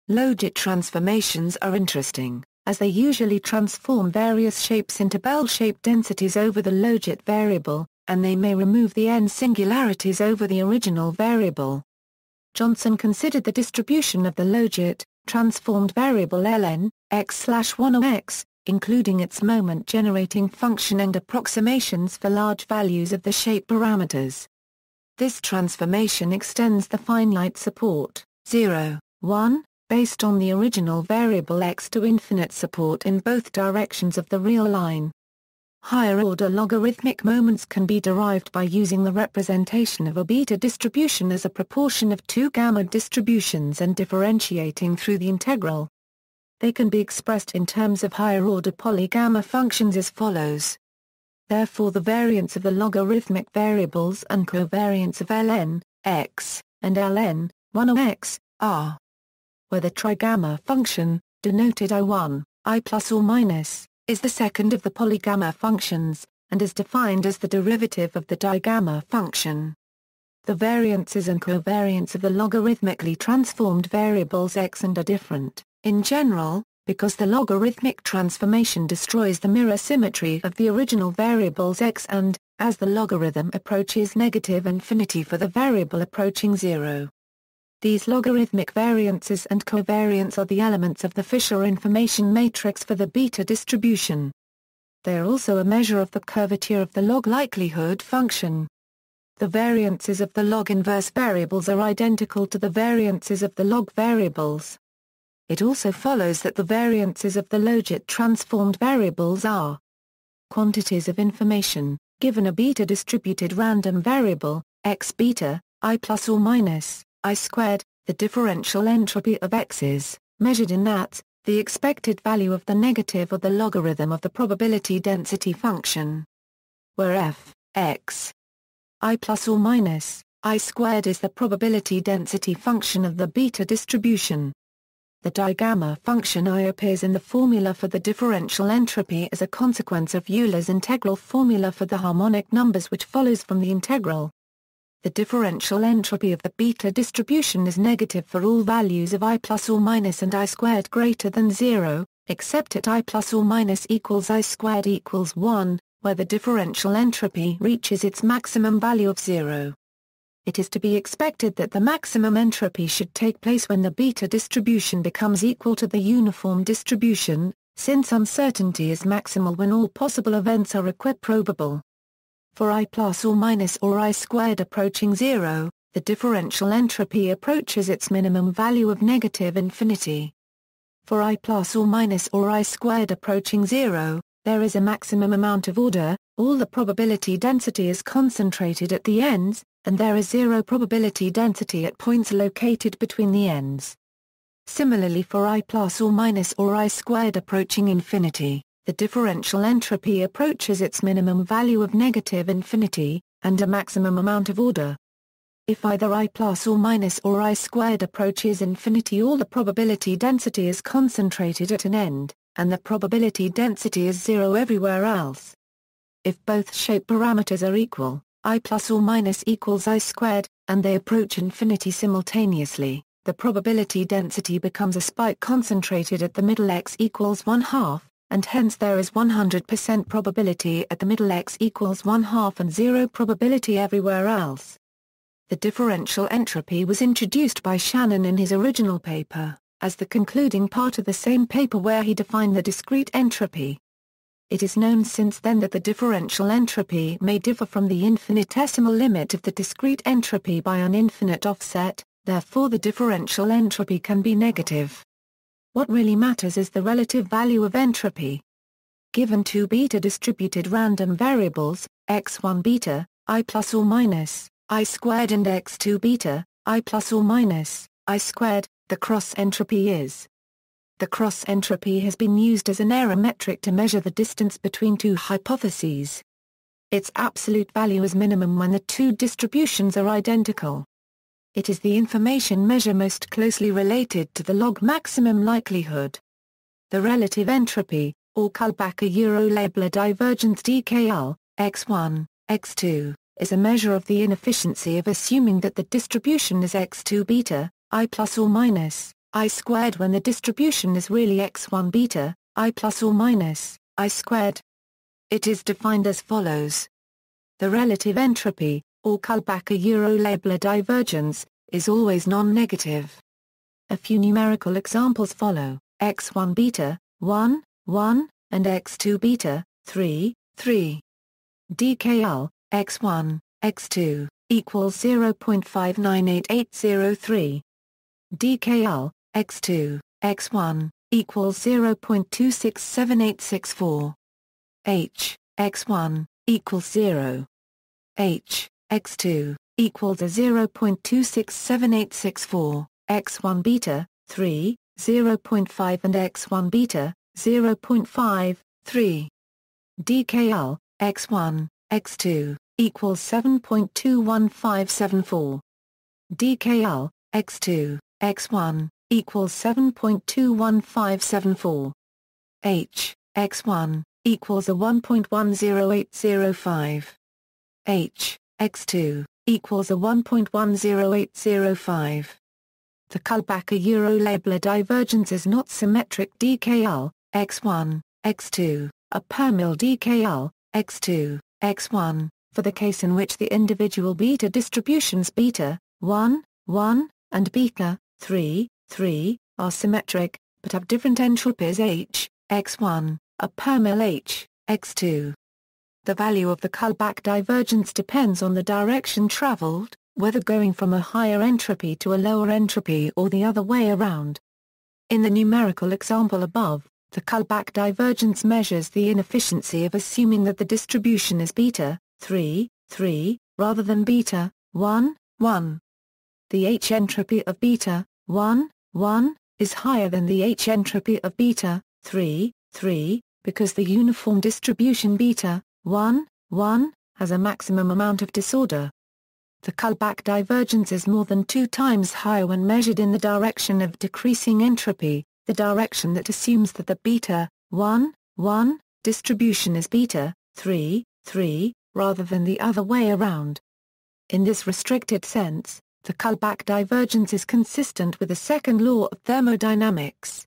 Logit transformations are interesting, as they usually transform various shapes into bell-shaped densities over the logit variable, and they may remove the n singularities over the original variable. Johnson considered the distribution of the logit, transformed variable ln, x/1x, including its moment-generating function and approximations for large values of the shape parameters. This transformation extends the finite support, 0, 1, based on the original variable x to infinite support in both directions of the real line. Higher-order logarithmic moments can be derived by using the representation of a beta distribution as a proportion of two gamma distributions and differentiating through the integral. They can be expressed in terms of higher-order polygamma functions as follows. Therefore the variance of the logarithmic variables and covariance of ln, x, and ln, 1x, are. Where the trigamma function, denoted I1, I plus or minus, is the second of the polygamma functions, and is defined as the derivative of the digamma function. The variances and covariance of the logarithmically transformed variables x and are different, in general, because the logarithmic transformation destroys the mirror symmetry of the original variables x and, as the logarithm approaches negative infinity for the variable approaching 0. These logarithmic variances and covariance are the elements of the Fisher information matrix for the beta distribution. They are also a measure of the curvature of the log likelihood function. The variances of the log inverse variables are identical to the variances of the log variables. It also follows that the variances of the logit transformed variables are quantities of information, given a beta distributed random variable, x beta, I plus or minus, I squared, the differential entropy of x is, measured in that, the expected value of the negative or the logarithm of the probability density function. Where f, x, I plus or minus, I squared is the probability density function of the beta distribution. The digamma function I appears in the formula for the differential entropy as a consequence of Euler's integral formula for the harmonic numbers which follows from the integral. The differential entropy of the beta distribution is negative for all values of I plus or minus and I squared greater than 0, except at I plus or minus equals I squared equals 1, where the differential entropy reaches its maximum value of 0. It is to be expected that the maximum entropy should take place when the beta distribution becomes equal to the uniform distribution, since uncertainty is maximal when all possible events are equiprobable. For I plus or minus or I squared approaching 0, the differential entropy approaches its minimum value of negative infinity. For I plus or minus or I squared approaching 0, there is a maximum amount of order, all the probability density is concentrated at the ends, and there is zero probability density at points located between the ends. Similarly for I plus or minus or I squared approaching infinity, the differential entropy approaches its minimum value of negative infinity, and a maximum amount of order. If either I plus or minus or I squared approaches infinity, all the probability density is concentrated at an end, and the probability density is 0 everywhere else. If both shape parameters are equal, I plus or minus equals I squared, and they approach infinity simultaneously, the probability density becomes a spike concentrated at the middle x equals 1/2, and hence there is 100% probability at the middle x equals 1/2 and 0 probability everywhere else. The differential entropy was introduced by Shannon in his original paper, as the concluding part of the same paper where he defined the discrete entropy. It is known since then that the differential entropy may differ from the infinitesimal limit of the discrete entropy by an infinite offset, therefore the differential entropy can be negative. What really matters is the relative value of entropy. Given two beta-distributed random variables, x1 beta, I plus or minus, I squared and x2 beta, I plus or minus, I squared, the cross entropy is. The cross entropy has been used as an error metric to measure the distance between two hypotheses. Its absolute value is minimum when the two distributions are identical. It is the information measure most closely related to the log maximum likelihood. The relative entropy, or Kullbacher-Eurolabler divergence DKL, x1, x2, is a measure of the inefficiency of assuming that the distribution is x2 beta, I plus or minus, I squared when the distribution is really x1 beta, I plus or minus, I squared. It is defined as follows. The relative entropy, or Kullbacher-Eurolabler divergence, is always non-negative. A few numerical examples follow: x1 beta, 1, 1, and x2 beta, 3, 3. DKL, x1, x2, equals 0.598803. DKL, x2, x1, equals 0.267864. H, x1, equals 0. H, x2, equals a 0.267864, x1 beta, 3, 0.5 and x1 beta, 0.5, 3. DKL, x1, x2, equals 7.21574. DKL, x2, x1, equals 7.21574. H, x1, equals a 1.10805. H, x2, equals a 1.10805. The Kullbacher-Eurolabler divergence is not symmetric DKL, x1, x2, a permil DKL, x2, x1, for the case in which the individual beta distributions beta, 1, 1, and beta, 3, 3, are symmetric, but have different entropies H, x1, a permil H, x2. The value of the Kullbacher divergence depends on the direction traveled, whether going from a higher entropy to a lower entropy or the other way around. In the numerical example above, the Kullbacher divergence measures the inefficiency of assuming that the distribution is beta, 3, 3, rather than beta, 1, 1. The H entropy of beta, 1, 1, is higher than the H entropy of beta, 3, 3, because the uniform distribution beta, 1, 1, has a maximum amount of disorder. The Kullbacher divergence is more than 2 times higher when measured in the direction of decreasing entropy, the direction that assumes that the beta, 1, 1, distribution is beta, 3, 3, rather than the other way around. In this restricted sense, the Kullbacher divergence is consistent with the second law of thermodynamics.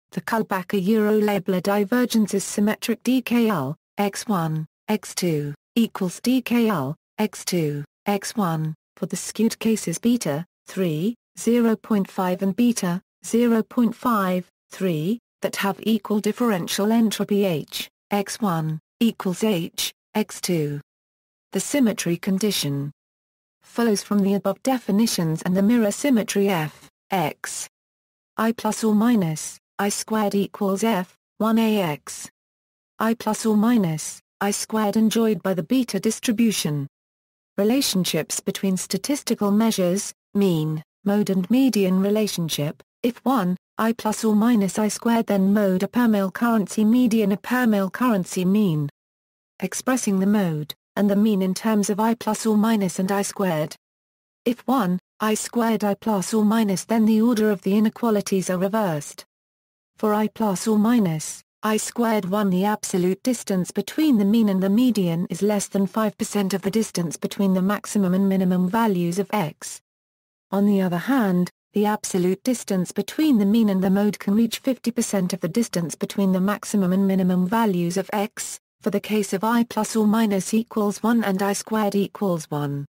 The Kullbacher-Eurolabler divergence is symmetric DKL, x1, x2, equals DKL, x2, x1, for the skewed cases beta, 3, 0.5 and beta, 0.5, 3, that have equal differential entropy H, x1, equals H, x2. The symmetry condition follows from the above definitions and the mirror symmetry F, x. I plus or minus, I squared equals F, 1ax. I plus or minus, I squared enjoyed by the beta distribution. Relationships between statistical measures, mean, mode and median relationship, if 1, I plus or minus I squared then mode a permil currency median a permil currency mean. Expressing the mode, and the mean in terms of I plus or minus and I squared. If 1, I squared I plus or minus then the order of the inequalities are reversed. For I plus or minus, I squared 1 the absolute distance between the mean and the median is less than 5% of the distance between the maximum and minimum values of x. On the other hand, the absolute distance between the mean and the mode can reach 50% of the distance between the maximum and minimum values of x, for the case of I plus or minus equals 1 and I squared equals 1.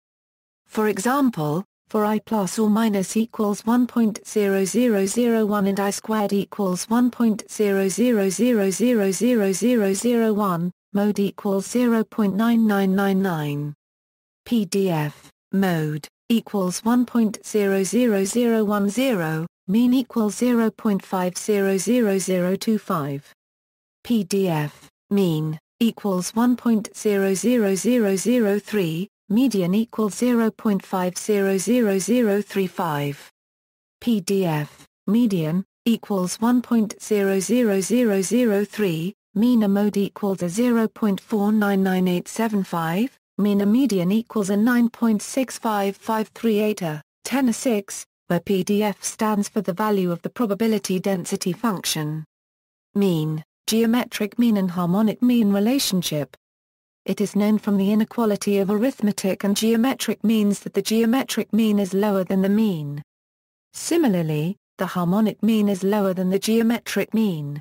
For example, for I plus or minus equals 1.00001 and I squared equals 1.00000001, mode equals 0.9999. PDF, mode, equals 1.00010, mean equals 0.500025. PDF, mean, equals 1.00003, median equals 0.500035. PDF, median, equals 1.00003, mean a mode equals a 0.499875, mean a median equals a 9.65538 a 10 a 6, where PDF stands for the value of the probability density function. Mean, geometric mean and harmonic mean relationship. It is known from the inequality of arithmetic and geometric means that the geometric mean is lower than the mean. Similarly, the harmonic mean is lower than the geometric mean.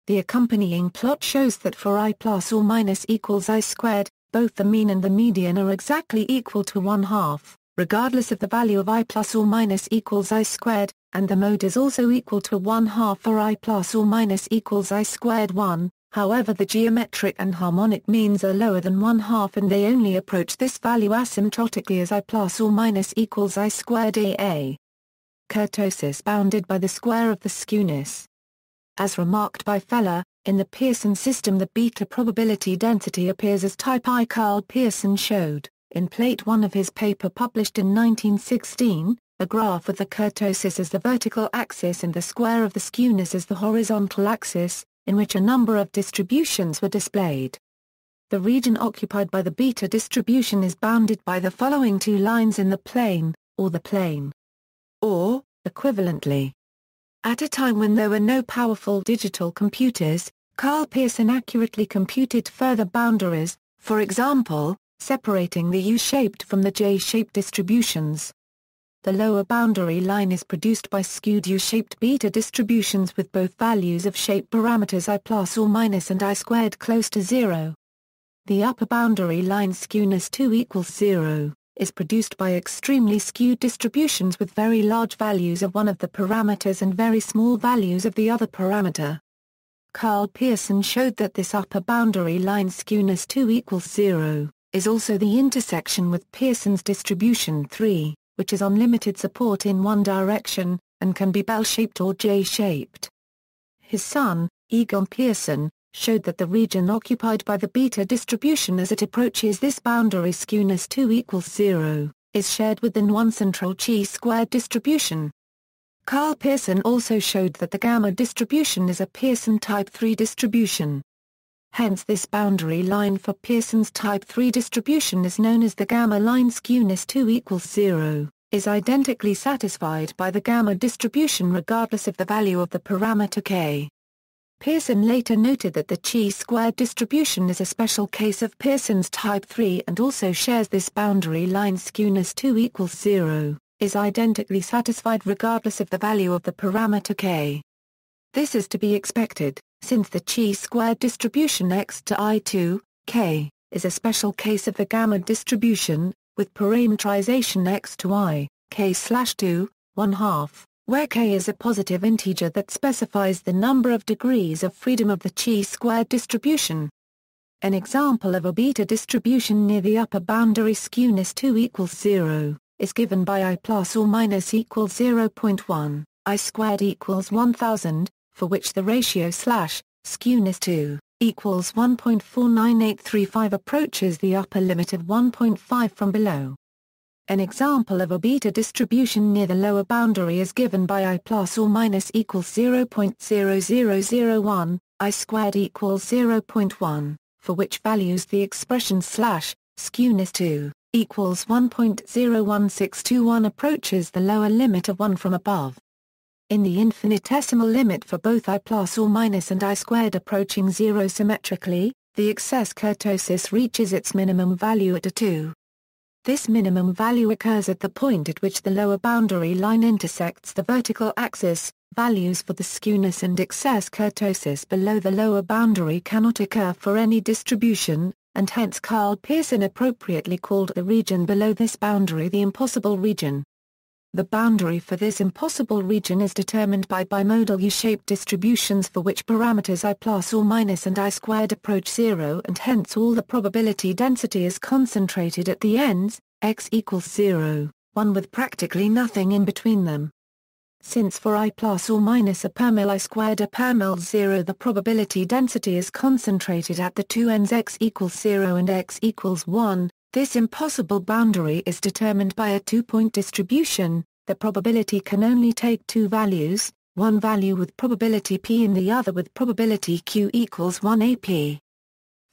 The accompanying plot shows that for I plus or minus equals I squared, both the mean and the median are exactly equal to 1/2, regardless of the value of I plus or minus equals I squared, and the mode is also equal to 1/2 for I plus or minus equals I squared 1. However, the geometric and harmonic means are lower than 1/2 and they only approach this value asymptotically as I plus or minus equals I squared AA. Kurtosis bounded by the square of the skewness. As remarked by Feller, in the Pearson system the beta probability density appears as type I. Carl Pearson showed, in Plate 1 of his paper published in 1916, a graph with the kurtosis as the vertical axis and the square of the skewness as the horizontal axis, in which a number of distributions were displayed. The region occupied by the beta distribution is bounded by the following two lines in the plane, or the plane. Or, equivalently. At a time when there were no powerful digital computers, Carl Pearson accurately computed further boundaries, for example, separating the U-shaped from the J-shaped distributions. The lower boundary line is produced by skewed U-shaped beta distributions with both values of shape parameters I plus or minus and I squared close to 0. The upper boundary line skewness 2 equals 0, is produced by extremely skewed distributions with very large values of one of the parameters and very small values of the other parameter. Carl Pearson showed that this upper boundary line skewness 2 equals 0, is also the intersection with Pearson's distribution 3. Which is on limited support in one direction, and can be bell-shaped or J-shaped. His son, Egon Pearson, showed that the region occupied by the beta distribution as it approaches this boundary skewness 2 equals 0, is shared within one central chi-squared distribution. Carl Pearson also showed that the gamma distribution is a Pearson type 3 distribution. Hence this boundary line for Pearson's type 3 distribution is known as the gamma line skewness 2 equals 0, is identically satisfied by the gamma distribution regardless of the value of the parameter k. Pearson later noted that the chi-squared distribution is a special case of Pearson's type 3 and also shares this boundary line skewness 2 equals 0, is identically satisfied regardless of the value of the parameter k. This is to be expected, since the chi-squared distribution x to I2, k, is a special case of the gamma distribution, with parametrization x to I, k/2, 1/2, where k is a positive integer that specifies the number of degrees of freedom of the chi-squared distribution. An example of a beta distribution near the upper boundary skewness 2 equals 0, is given by I plus or minus equals 0.1, I squared equals 1000, for which the ratio skewness 2 equals 1.49835 approaches the upper limit of 1.5 from below. An example of a beta distribution near the lower boundary is given by I plus or minus equals 0.0001, I squared equals 0.1, for which values the expression skewness 2 equals 1.01621 approaches the lower limit of 1 from above. In the infinitesimal limit for both I plus or minus and I squared approaching 0 symmetrically, the excess kurtosis reaches its minimum value at A2. This minimum value occurs at the point at which the lower boundary line intersects the vertical axis. Values for the skewness and excess kurtosis below the lower boundary cannot occur for any distribution, and hence Carl Pearson appropriately called the region below this boundary the impossible region. The boundary for this impossible region is determined by bimodal U-shaped distributions for which parameters I plus or minus and I squared approach zero, and hence all the probability density is concentrated at the ends, x equals 0, 1 with practically nothing in between them. Since for I plus or minus a permil I squared a permil 0, the probability density is concentrated at the two ends x equals 0 and x equals 1, this impossible boundary is determined by a two-point distribution. The probability can only take two values, one value with probability p and the other with probability q equals 1 AP.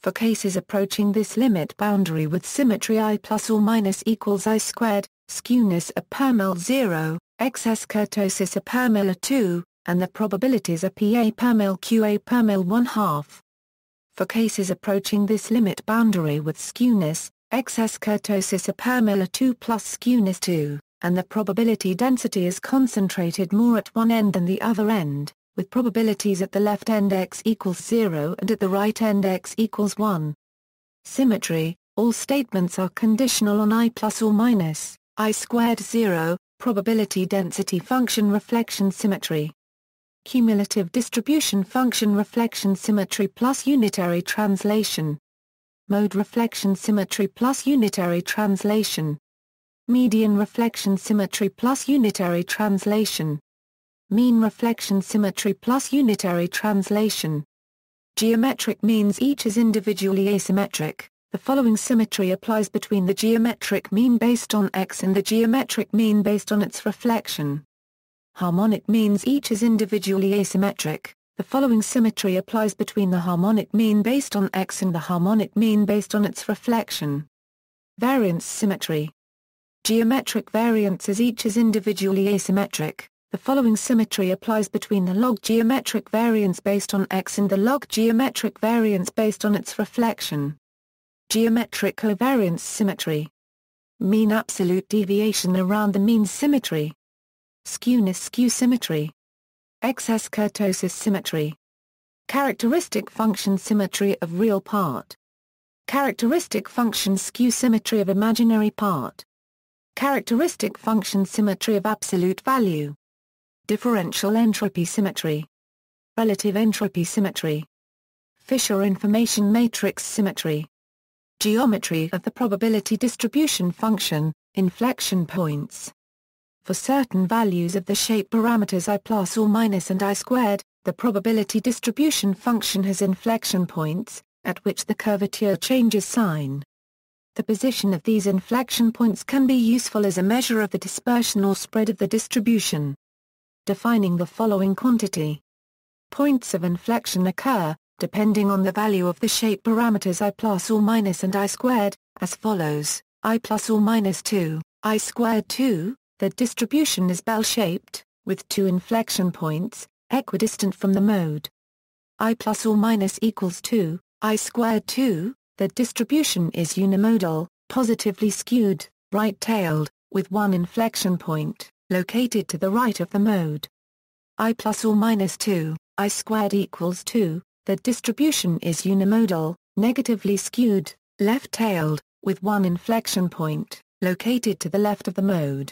For cases approaching this limit boundary with symmetry I plus or minus equals I squared, skewness a permil 0, excess kurtosis a permil a 2, and the probabilities are pa permil q a permil 1/2. For cases approaching this limit boundary with skewness, excess kurtosis a permil a 2 plus skewness 2, and the probability density is concentrated more at one end than the other end, with probabilities at the left end x equals 0 and at the right end x equals 1. Symmetry, all statements are conditional on I plus or minus, I squared 0, probability density function reflection symmetry. Cumulative distribution function reflection symmetry plus unitary translation. Mode reflection symmetry plus unitary translation. Median reflection symmetry plus unitary translation. Mean reflection symmetry plus unitary translation. Geometric means each is individually asymmetric. The following symmetry applies between the geometric mean based on x and the geometric mean based on its reflection. Harmonic means each is individually asymmetric. The following symmetry applies between the harmonic mean based on x and the harmonic mean based on its reflection. Variance symmetry. Geometric variance as each is individually asymmetric. The following symmetry applies between the log geometric variance based on x and the log geometric variance based on its reflection. Geometric covariance symmetry. Mean absolute deviation around the mean symmetry. Skewness skew symmetry. Excess kurtosis symmetry. Characteristic function symmetry of real part. Characteristic function skew symmetry of imaginary part. Characteristic function symmetry of absolute value. Differential entropy symmetry. Relative entropy symmetry. Fisher information matrix symmetry. Geometry of the probability distribution function, inflection points. For certain values of the shape parameters I plus or minus and I squared, the probability distribution function has inflection points, at which the curvature changes sign. The position of these inflection points can be useful as a measure of the dispersion or spread of the distribution. Defining the following quantity. Points of inflection occur, depending on the value of the shape parameters I plus or minus and I squared, as follows: I plus or minus 2, I squared 2. The distribution is bell-shaped, with two inflection points, equidistant from the mode. I plus or minus equals 2, I squared 2, the distribution is unimodal, positively skewed, right-tailed, with one inflection point, located to the right of the mode. I plus or minus 2, I squared equals 2, the distribution is unimodal, negatively skewed, left-tailed, with one inflection point, located to the left of the mode.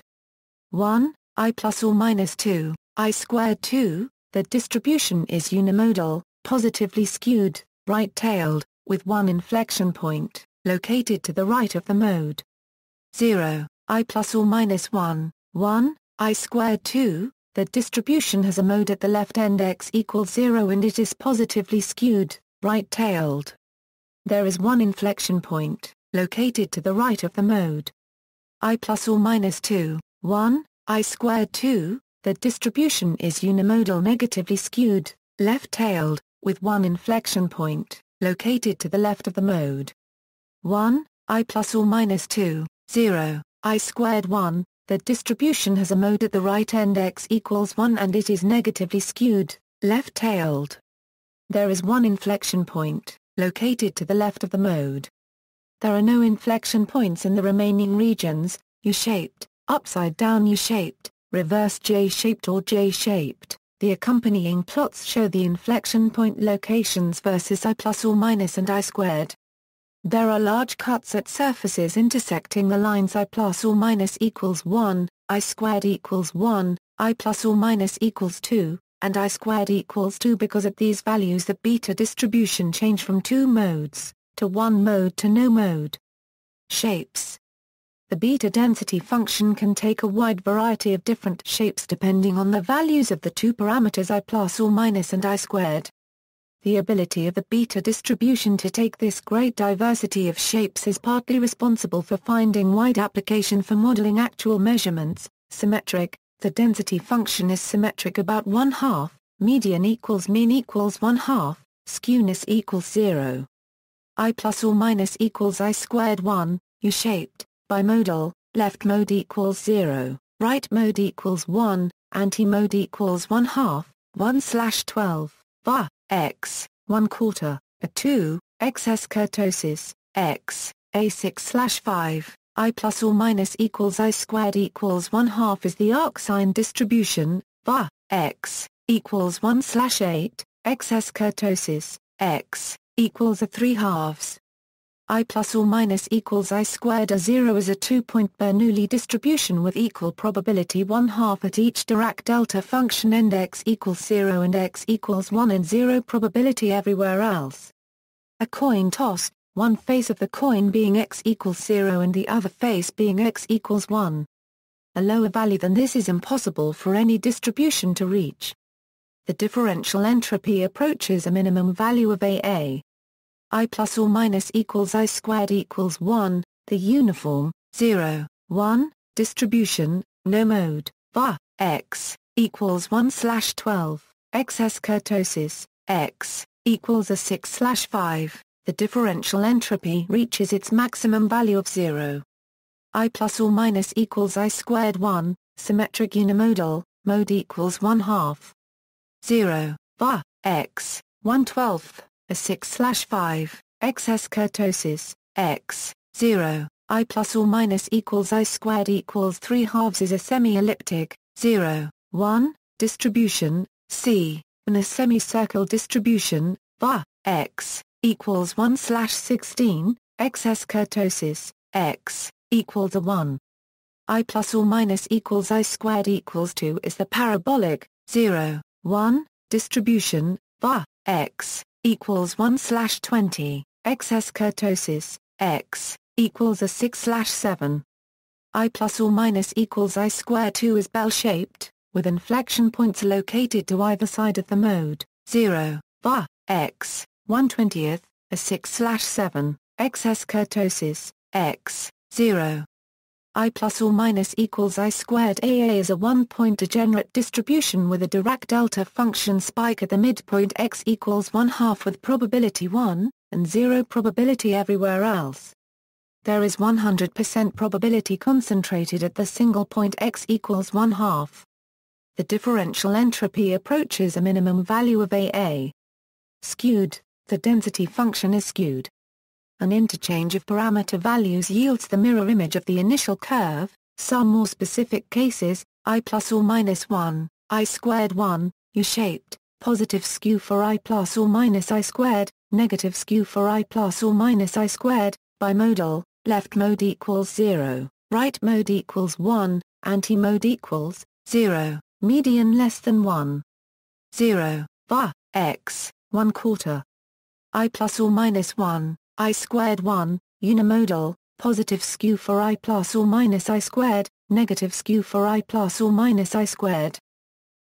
1, I plus or minus 2, I squared 2, the distribution is unimodal, positively skewed, right-tailed, with one inflection point, located to the right of the mode. 0, I plus or minus 1, 1, I squared 2, the distribution has a mode at the left end x equals 0 and it is positively skewed, right-tailed. There is one inflection point, located to the right of the mode. I plus or minus 2, 1, I squared 2, the distribution is unimodal negatively skewed, left-tailed, with one inflection point, located to the left of the mode. 1, I plus or minus 2, 0, I squared 1, the distribution has a mode at the right end x equals 1 and it is negatively skewed, left-tailed. There is one inflection point, located to the left of the mode. There are no inflection points in the remaining regions, U-shaped, upside-down U-shaped, reverse J-shaped or J-shaped. The accompanying plots show the inflection point locations versus I plus or minus and I squared. There are large cuts at surfaces intersecting the lines I plus or minus equals 1, I squared equals 1, I plus or minus equals 2, and I squared equals 2 because at these values the beta distribution change from 2 modes, to 1 mode to no mode. Shapes. The beta density function can take a wide variety of different shapes depending on the values of the two parameters I plus or minus and I squared. The ability of the beta distribution to take this great diversity of shapes is partly responsible for finding wide application for modeling actual measurements. Symmetric, the density function is symmetric about 1/2, median equals mean equals 1/2, skewness equals 0. I plus or minus equals I squared 1, U-shaped, bimodal, left mode equals 0, right mode equals 1, anti-mode equals 1/2, 1/12, var. X, 1/4, a 2, XS kurtosis, X, a 6/5, I plus or minus equals I squared equals 1/2 is the arcsine distribution, var. X, equals 1/8, XS kurtosis, X, equals a 3/2. I plus or minus equals I squared a 0 is a 2-point Bernoulli distribution with equal probability 1/2 at each Dirac delta function end x equals 0 and x equals 1 and 0 probability everywhere else. A coin toss, one face of the coin being x equals 0 and the other face being x equals 1. A lower value than this is impossible for any distribution to reach. The differential entropy approaches a minimum value of AA. I plus or minus equals I squared equals 1, the uniform, 0, 1, distribution, no mode, var. X, equals 1/12, XS kurtosis, X, equals a 6/5, the differential entropy reaches its maximum value of 0. I plus or minus equals I squared 1, symmetric unimodal, mode equals 1/2. 0, var. X, 1/12. A 6/5, XS kurtosis, X, 0, I plus or minus equals I squared equals 3/2 is a semi-elliptic, 0, 1, distribution, C, in a semicircle distribution, var. X, equals 1/16, XS kurtosis, X, equals a 1. I plus or minus equals I squared equals 2 is the parabolic, 0, 1, distribution, var. X, equals 1/20, XS kurtosis, X, equals a 6/7. I plus or minus equals I squared 2 is bell-shaped, with inflection points located to either side of the mode, 0, var. X, 1/20, a 6/7, XS kurtosis, X, 0. I plus or minus equals I squared AA is a one-point degenerate distribution with a Dirac delta function spike at the midpoint x equals 1/2 with probability 1, and 0 probability everywhere else. There is 100% probability concentrated at the single point x equals 1/2. The differential entropy approaches a minimum value of AA. Skewed, the density function is skewed. An interchange of parameter values yields the mirror image of the initial curve. Some more specific cases, I plus or minus 1, I squared 1, U-shaped, positive skew for I plus or minus I squared, negative skew for I plus or minus I squared, bimodal, left mode equals 0, right mode equals 1, anti-mode equals 0, median less than 1. 0, var. X, 1/4. I plus or minus 1. I squared 1, unimodal, positive skew for I plus or minus I squared, negative skew for I plus or minus I squared.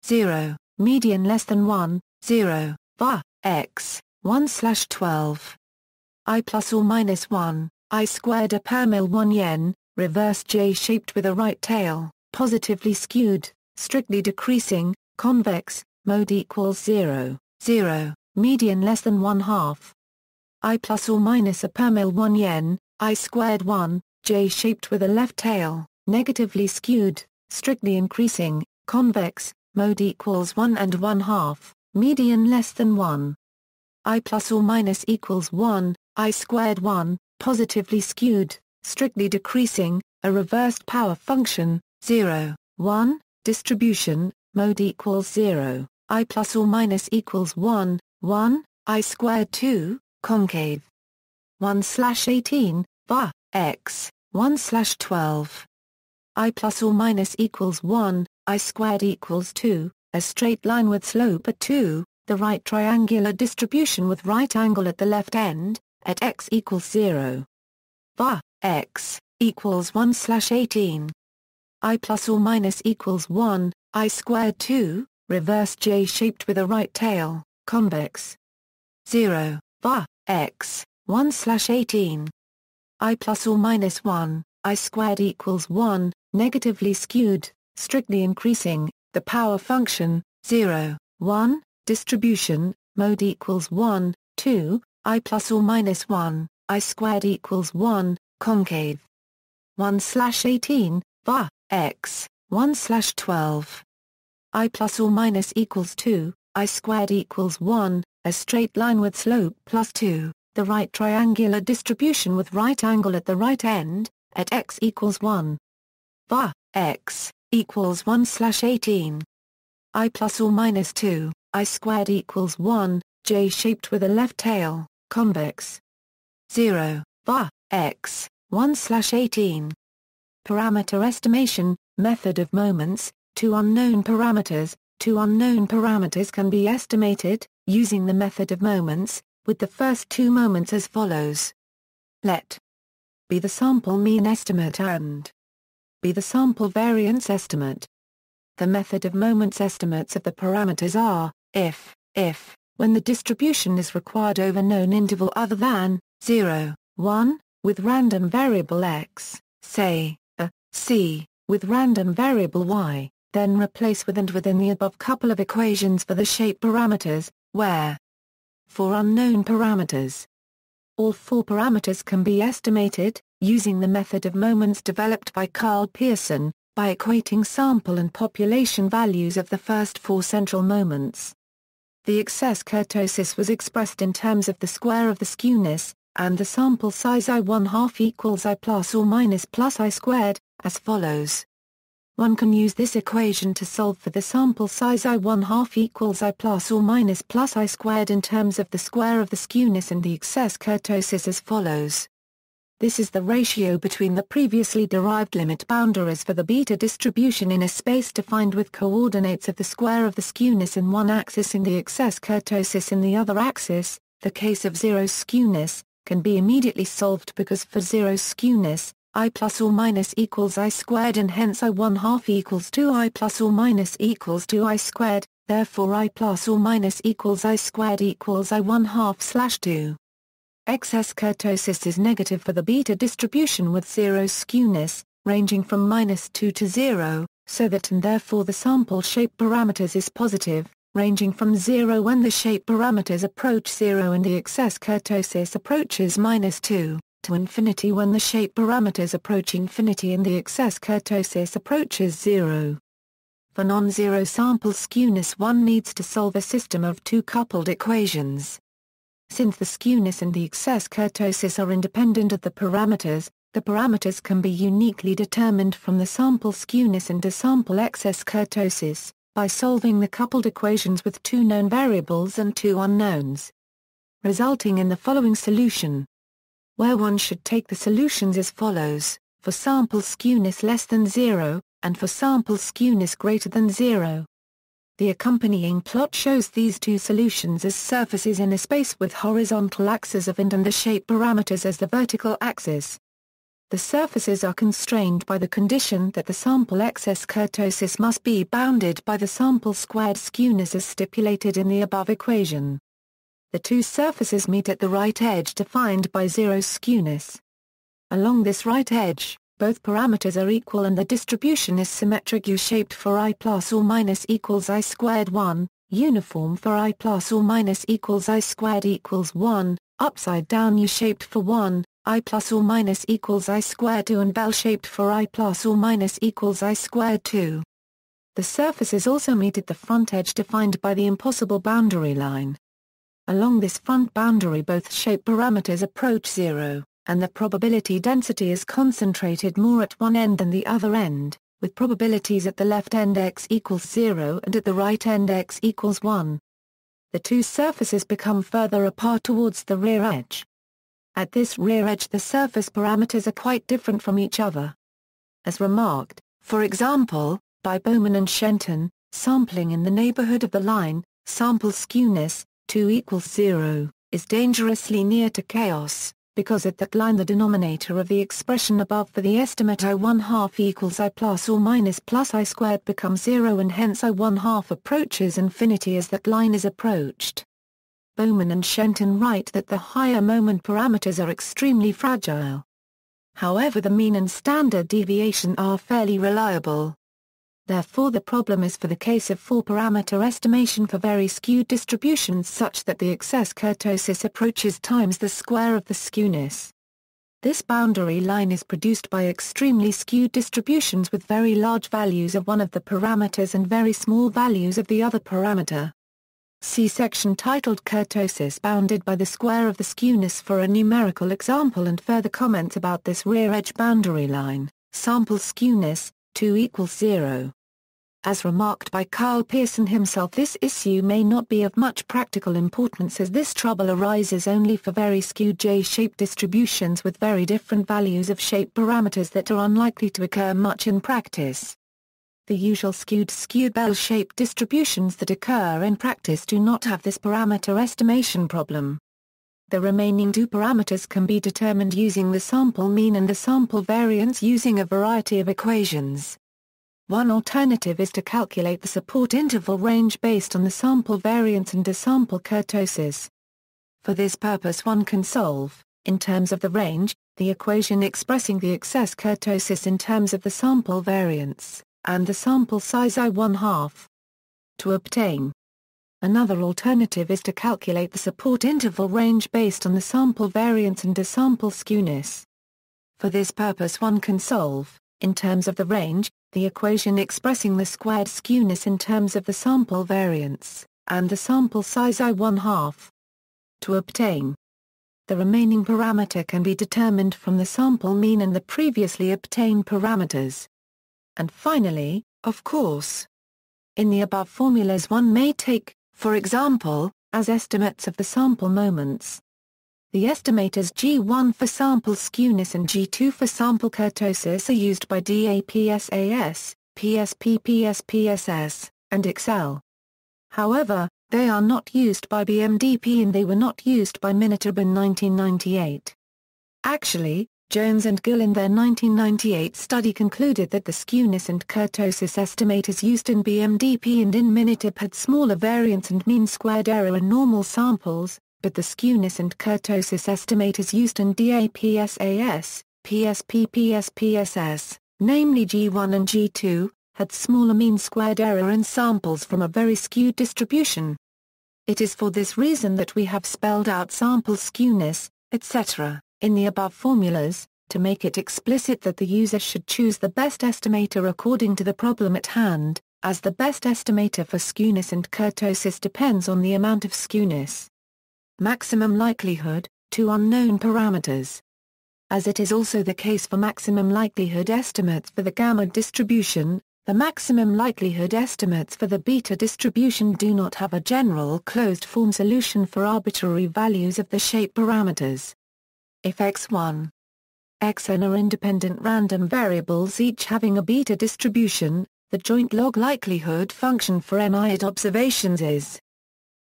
0, median less than 1, 0, var. X, 1/12. I plus or minus 1, I squared a permil 1 yen, reverse J-shaped with a right tail, positively skewed, strictly decreasing, convex, mode equals 0, 0, median less than 1/2. I plus or minus a permil 1 yen, I squared 1, J-shaped with a left tail, negatively skewed, strictly increasing, convex, mode equals 1 and 1/2, median less than 1. I plus or minus equals 1, I squared 1, positively skewed, strictly decreasing, a reversed power function, 0, 1, distribution, mode equals 0, I plus or minus equals 1, 1, I squared 2, concave. 1/18, var. X, 1/12. I plus or minus equals 1, I squared equals 2, a straight line with slope at 2, the right triangular distribution with right angle at the left end, at x equals 0. var x equals 1/18. I plus or minus equals 1, I squared 2, reverse J-shaped with a right tail, convex. 0, var x 1/18. I plus or minus 1, I squared equals 1, negatively skewed, strictly increasing, the power function, 0, 1, distribution, mode equals 1, 2, I plus or minus 1, I squared equals 1, concave. 1/18, var x 1/12. I plus or minus equals 2, I squared equals 1, a straight line with slope plus 2, the right triangular distribution with right angle at the right end, at x equals 1. var x equals 1/18. I plus or minus 2, I squared equals 1, J-shaped with a left tail, convex. 0, var x 1/18. Parameter estimation, method of moments, two unknown parameters. Two unknown parameters can be estimated, using the method of moments, with the first two moments as follows. Let be the sample mean estimate and be the sample variance estimate. The method of moments estimates of the parameters are, if, when the distribution is required over known interval other than 0, 1, with random variable x, say, c, with random variable y, then replace with and within the above couple of equations for the shape parameters, where for unknown parameters, all four parameters can be estimated, using the method of moments developed by Carl Pearson, by equating sample and population values of the first four central moments. The excess kurtosis was expressed in terms of the square of the skewness, and the sample size I1/2 equals I plus or minus plus I squared, as follows. One can use this equation to solve for the sample size I1/2 equals I plus or minus plus I squared in terms of the square of the skewness and the excess kurtosis as follows. This is the ratio between the previously derived limit boundaries for the beta distribution in a space defined with coordinates of the square of the skewness in one axis and the excess kurtosis in the other axis. The case of zero skewness can be immediately solved because for zero skewness, I plus or minus equals I squared and hence I1/2 equals 2 I plus or minus equals 2 I squared, therefore I plus or minus equals I squared equals I1/2/2. Excess kurtosis is negative for the beta distribution with zero skewness, ranging from -2 to 0, so that and therefore the sample shape parameters is positive, ranging from 0 when the shape parameters approach 0 and the excess kurtosis approaches -2, to infinity when the shape parameters approach infinity and the excess kurtosis approaches 0. For non-zero sample skewness one needs to solve a system of two coupled equations. Since the skewness and the excess kurtosis are independent of the parameters can be uniquely determined from the sample skewness and the sample excess kurtosis, by solving the coupled equations with two known variables and two unknowns, resulting in the following solution, where one should take the solutions as follows, for sample skewness less than 0, and for sample skewness greater than 0. The accompanying plot shows these two solutions as surfaces in a space with horizontal axes of and the shape parameters as the vertical axis. The surfaces are constrained by the condition that the sample excess kurtosis must be bounded by the sample squared skewness as stipulated in the above equation. The two surfaces meet at the right edge defined by zero skewness. Along this right edge, both parameters are equal and the distribution is symmetric U-shaped for I plus or minus equals I squared 1, uniform for I plus or minus equals I squared equals 1, upside down U-shaped for 1, I plus or minus equals I squared 2 and bell-shaped for I plus or minus equals I squared 2. The surfaces also meet at the front edge defined by the impossible boundary line. Along this front boundary both shape parameters approach 0, and the probability density is concentrated more at one end than the other end, with probabilities at the left end x equals 0 and at the right end x equals 1. The two surfaces become further apart towards the rear edge. At this rear edge the surface parameters are quite different from each other. As remarked, for example, by Bowman and Shenton, sampling in the neighborhood of the line, sample skewness, 2 equals 0, is dangerously near to chaos, because at that line the denominator of the expression above for the estimate I1/2 equals I plus or minus plus I squared becomes 0 and hence I1/2 approaches infinity as that line is approached. Bowman and Shenton write that the higher moment parameters are extremely fragile. However, the mean and standard deviation are fairly reliable. Therefore, the problem is for the case of 4-parameter estimation for very skewed distributions such that the excess kurtosis approaches times the square of the skewness. This boundary line is produced by extremely skewed distributions with very large values of one of the parameters and very small values of the other parameter. See section titled Kurtosis bounded by the square of the skewness for a numerical example and further comments about this rear edge boundary line. Sample skewness, 2 equals 0. As remarked by Carl Pearson himself, this issue may not be of much practical importance as this trouble arises only for very skewed J-shaped distributions with very different values of shape parameters that are unlikely to occur much in practice. The usual skewed bell-shaped distributions that occur in practice do not have this parameter estimation problem. The remaining 2 parameters can be determined using the sample mean and the sample variance using a variety of equations. One alternative is to calculate the support interval range based on the sample variance and the sample kurtosis. For this purpose one can solve, in terms of the range, the equation expressing the excess kurtosis in terms of the sample variance, and the sample size I1/2. To obtain another alternative is to calculate the support interval range based on the sample variance and the sample skewness. For this purpose one can solve, in terms of the range, the equation expressing the squared skewness in terms of the sample variance, and the sample size I1/2. To obtain the remaining parameter can be determined from the sample mean and the previously obtained parameters. And finally, of course, in the above formulas one may take, for example, as estimates of the sample moments. The estimators G1 for sample skewness and G2 for sample kurtosis are used by DAPSAS, PSPPSPSS, and Excel. However, they are not used by BMDP and they were not used by Minitab in 1998. Actually, Jones and Gill in their 1998 study concluded that the skewness and kurtosis estimators used in BMDP and in Minitab had smaller variance and mean squared error in normal samples, but the skewness and kurtosis estimators used in DAPSAS, PSPPSPSS, namely G1 and G2, had smaller mean squared error in samples from a very skewed distribution. It is for this reason that we have spelled out sample skewness, etc., in the above formulas, to make it explicit that the user should choose the best estimator according to the problem at hand, as the best estimator for skewness and kurtosis depends on the amount of skewness. Maximum likelihood, 2 unknown parameters. As it is also the case for maximum likelihood estimates for the gamma distribution, the maximum likelihood estimates for the beta distribution do not have a general closed-form solution for arbitrary values of the shape parameters. If x1, xn are independent random variables each having a beta distribution, the joint log likelihood function for nth observations is.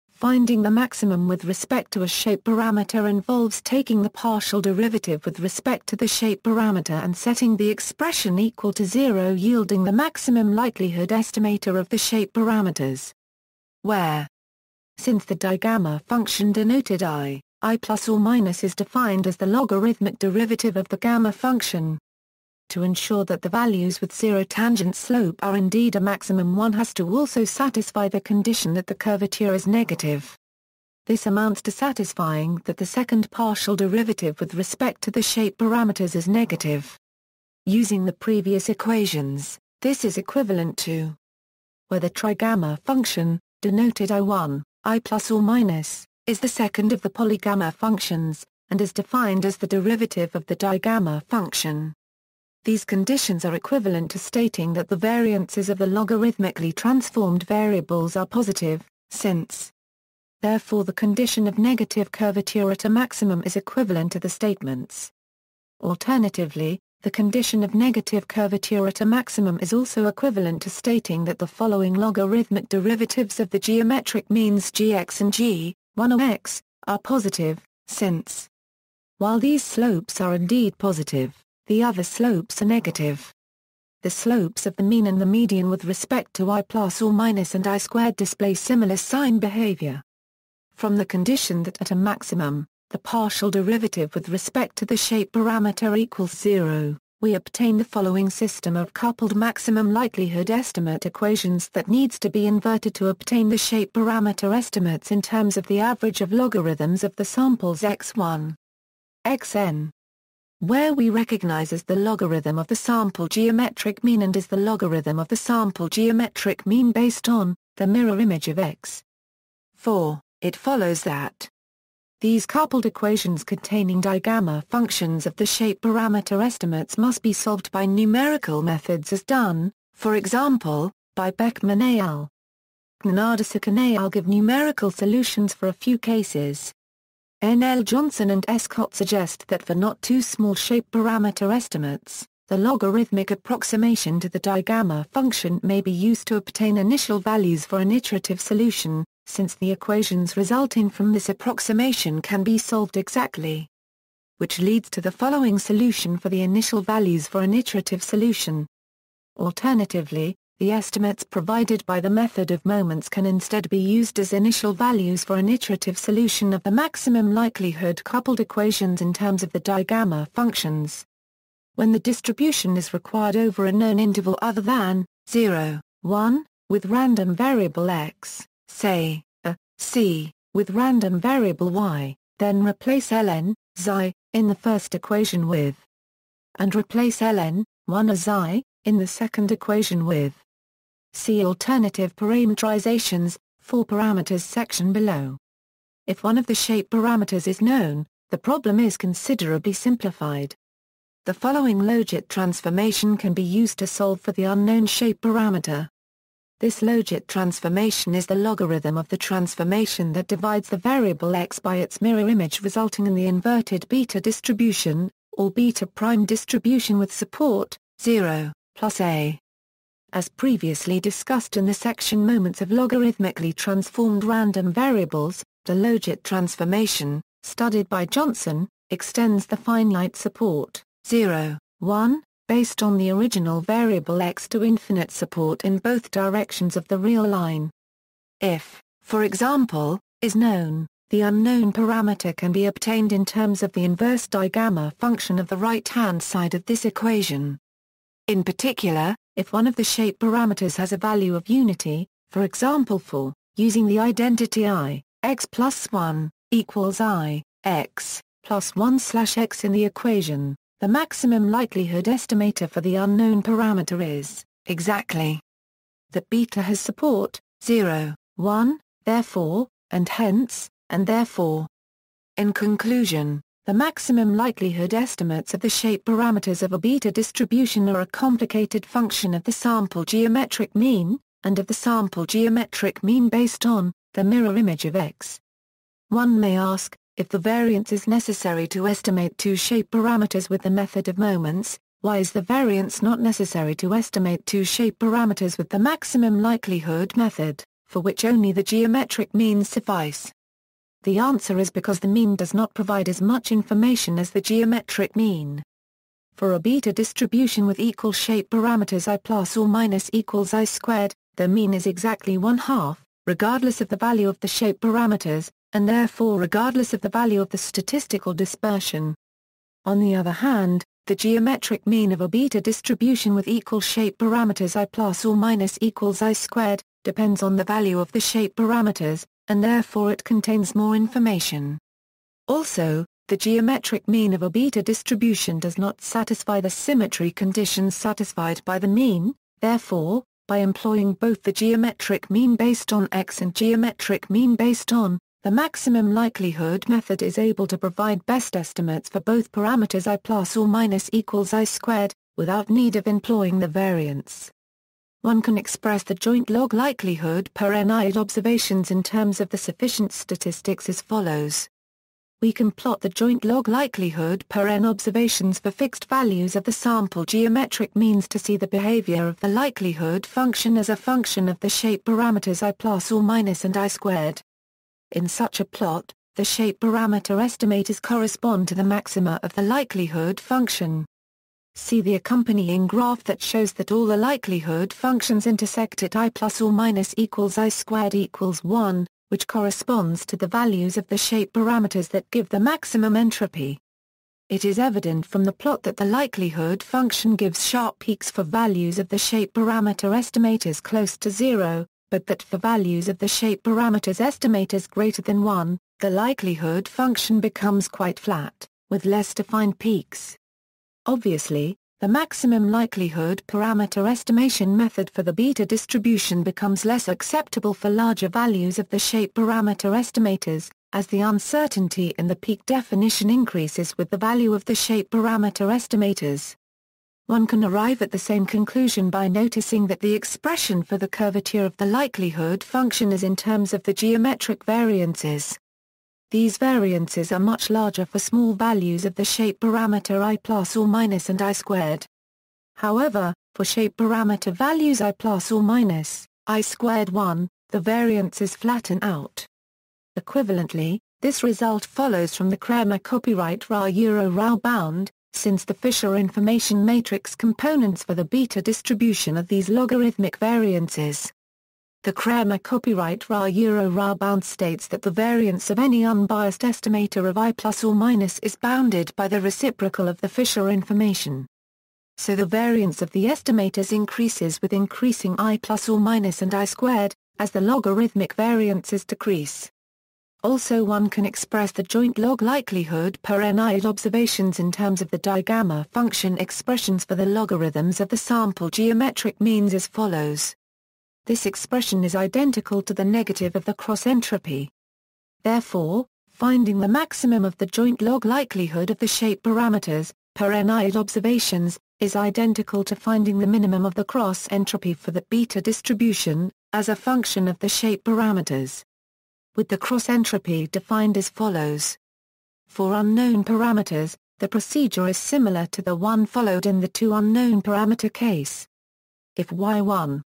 Finding the maximum with respect to a shape parameter involves taking the partial derivative with respect to the shape parameter and setting the expression equal to 0, yielding the maximum likelihood estimator of the shape parameters. Where, since the digamma function denoted I plus or minus is defined as the logarithmic derivative of the gamma function. To ensure that the values with zero tangent slope are indeed a maximum, one has to also satisfy the condition that the curvature is negative. This amounts to satisfying that the second partial derivative with respect to the shape parameters is negative. Using the previous equations, this is equivalent to where the trigamma function, denoted I1, I plus or minus, is the second of the polygamma functions, and is defined as the derivative of the digamma function. These conditions are equivalent to stating that the variances of the logarithmically transformed variables are positive, since therefore the condition of negative curvature at a maximum is equivalent to the statements. Alternatively, The condition of negative curvature at a maximum is also equivalent to stating that the following logarithmic derivatives of the geometric means gx and g(1) of x are positive, since while these slopes are indeed positive, the other slopes are negative. The slopes of the mean and the median with respect to I plus or minus and I squared display similar sign behavior. From the condition that at a maximum, the partial derivative with respect to the shape parameter equals 0, we obtain the following system of coupled maximum likelihood estimate equations that needs to be inverted to obtain the shape parameter estimates in terms of the average of logarithms of the samples x1, xn, where we recognize as the logarithm of the sample geometric mean and as the logarithm of the sample geometric mean based on the mirror image of x. 4. It follows that these coupled equations containing digamma functions of the shape parameter estimates must be solved by numerical methods as done, for example, by Beckman al. Gnadisek and al. Give numerical solutions for a few cases. N. L. Johnson and Escott suggest that for not too small shape parameter estimates, the logarithmic approximation to the digamma function may be used to obtain initial values for an iterative solution, since the equations resulting from this approximation can be solved exactly. Which leads to the following solution for the initial values for an iterative solution. Alternatively, the estimates provided by the method of moments can instead be used as initial values for an iterative solution of the maximum likelihood coupled equations in terms of the digamma functions. When the distribution is required over a known interval other than 0, 1, with random variable x, say, c, with random variable y, then replace ln, xi, in the first equation with, and replace ln, 1 as xi, in the second equation with. See alternative parameterizations, 4 parameters section below. If one of the shape parameters is known, the problem is considerably simplified. The following logit transformation can be used to solve for the unknown shape parameter. This logit transformation is the logarithm of the transformation that divides the variable x by its mirror image, resulting in the inverted beta distribution, or beta prime distribution with support, 0, plus a. As previously discussed in the section Moments of Logarithmically Transformed Random Variables, the logit transformation, studied by Johnson, extends the finite support, 0, 1, based on the original variable x to infinite support in both directions of the real line. If, for example, is known, the unknown parameter can be obtained in terms of the inverse digamma function of the right-hand side of this equation. In particular, if one of the shape parameters has a value of unity, for example for, using the identity I, x plus 1, equals I, x, plus 1 slash x in the equation, the maximum likelihood estimator for the unknown parameter is, exactly, that beta has support, 0, 1, therefore, and hence, and therefore. In conclusion, the maximum likelihood estimates of the shape parameters of a beta distribution are a complicated function of the sample geometric mean, and of the sample geometric mean based on the mirror image of x. One may ask, if the variance is necessary to estimate two shape parameters with the method of moments, why is the variance not necessary to estimate two shape parameters with the maximum likelihood method, for which only the geometric means suffice? The answer is because the mean does not provide as much information as the geometric mean. For a beta distribution with equal shape parameters I plus or minus equals I squared, the mean is exactly 1/2, regardless of the value of the shape parameters, and therefore regardless of the value of the statistical dispersion. On the other hand, the geometric mean of a beta distribution with equal shape parameters I plus or minus equals I squared, depends on the value of the shape parameters, and therefore it contains more information. Also, the geometric mean of a beta distribution does not satisfy the symmetry conditions satisfied by the mean, therefore, by employing both the geometric mean based on x and geometric mean based on, the maximum likelihood method is able to provide best estimates for both parameters I plus or minus equals I squared, without need of employing the variance. One can express the joint log likelihood per n-id observations in terms of the sufficient statistics as follows. we can plot the joint log likelihood per n observations for fixed values of the sample geometric means to see the behavior of the likelihood function as a function of the shape parameters I plus or minus and I squared. In such a plot, the shape parameter estimators correspond to the maxima of the likelihood function. See the accompanying graph that shows that all the likelihood functions intersect at I plus or minus equals I squared equals 1, which corresponds to the values of the shape parameters that give the maximum entropy. It is evident from the plot that the likelihood function gives sharp peaks for values of the shape parameter estimators close to 0, but that for values of the shape parameters estimators greater than 1, the likelihood function becomes quite flat, with less defined peaks. Obviously, the maximum likelihood parameter estimation method for the beta distribution becomes less acceptable for larger values of the shape parameter estimators, as the uncertainty in the peak definition increases with the value of the shape parameter estimators. One can arrive at the same conclusion by noticing that the expression for the curvature of the likelihood function is in terms of the geometric variances. These variances are much larger for small values of the shape parameter I plus or minus and I squared. However, for shape parameter values I plus or minus, I squared 1, the variances flatten out. Equivalently, this result follows from the Kramer copyright Ra bound, since the Fisher information matrix components for the beta distribution are these logarithmic variances. The Kramer copyright Ra bound states that the variance of any unbiased estimator of I plus or minus is bounded by the reciprocal of the Fisher information. So the variance of the estimators increases with increasing I plus or minus and I squared, as the logarithmic variances decrease. Also one can express the joint log likelihood per n-id observations in terms of the digamma function expressions for the logarithms of the sample geometric means as follows. This expression is identical to the negative of the cross-entropy. Therefore, finding the maximum of the joint log likelihood of the shape parameters, per n-id observations, is identical to finding the minimum of the cross-entropy for the beta distribution, as a function of the shape parameters. With the cross-entropy defined as follows. For unknown parameters, the procedure is similar to the one followed in the two unknown parameter case. If y1,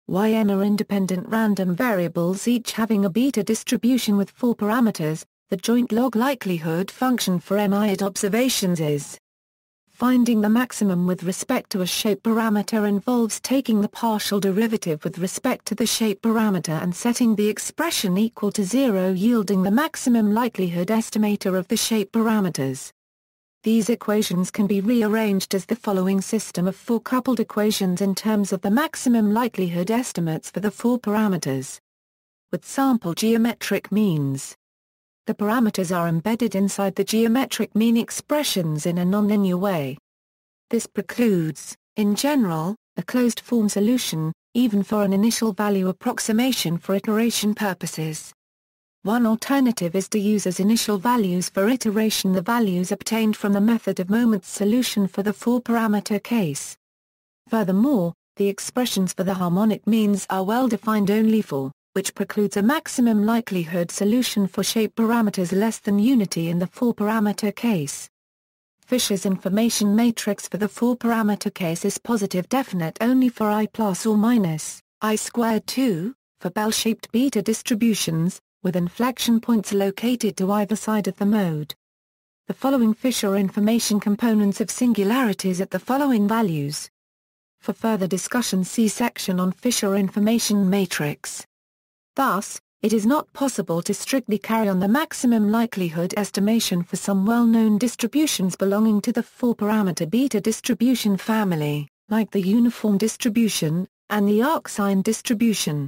yn are independent random variables each having a beta distribution with 4 parameters, the joint log likelihood function for n-id observations is. Finding the maximum with respect to a shape parameter involves taking the partial derivative with respect to the shape parameter and setting the expression equal to 0 yielding the maximum likelihood estimator of the shape parameters. These equations can be rearranged as the following system of 4 coupled equations in terms of the maximum likelihood estimates for the 4 parameters. With sample geometric means. The parameters are embedded inside the geometric mean expressions in a nonlinear way. This precludes, in general, a closed-form solution, even for an initial value approximation for iteration purposes. One alternative is to use as initial values for iteration the values obtained from the method of moments solution for the 4-parameter case. Furthermore, the expressions for the harmonic means are well defined only for, which precludes a maximum likelihood solution for shape parameters less than unity in the 4-parameter case. Fisher's information matrix for the 4-parameter case is positive definite only for I plus or minus, I squared 2, for bell-shaped beta distributions, with inflection points located to either side of the mode. The following Fisher information components have singularities at the following values. For further discussion see section on Fisher information matrix. Thus, it is not possible to strictly carry on the maximum likelihood estimation for some well-known distributions belonging to the 4-parameter beta distribution family, like the uniform distribution, and the arcsine distribution.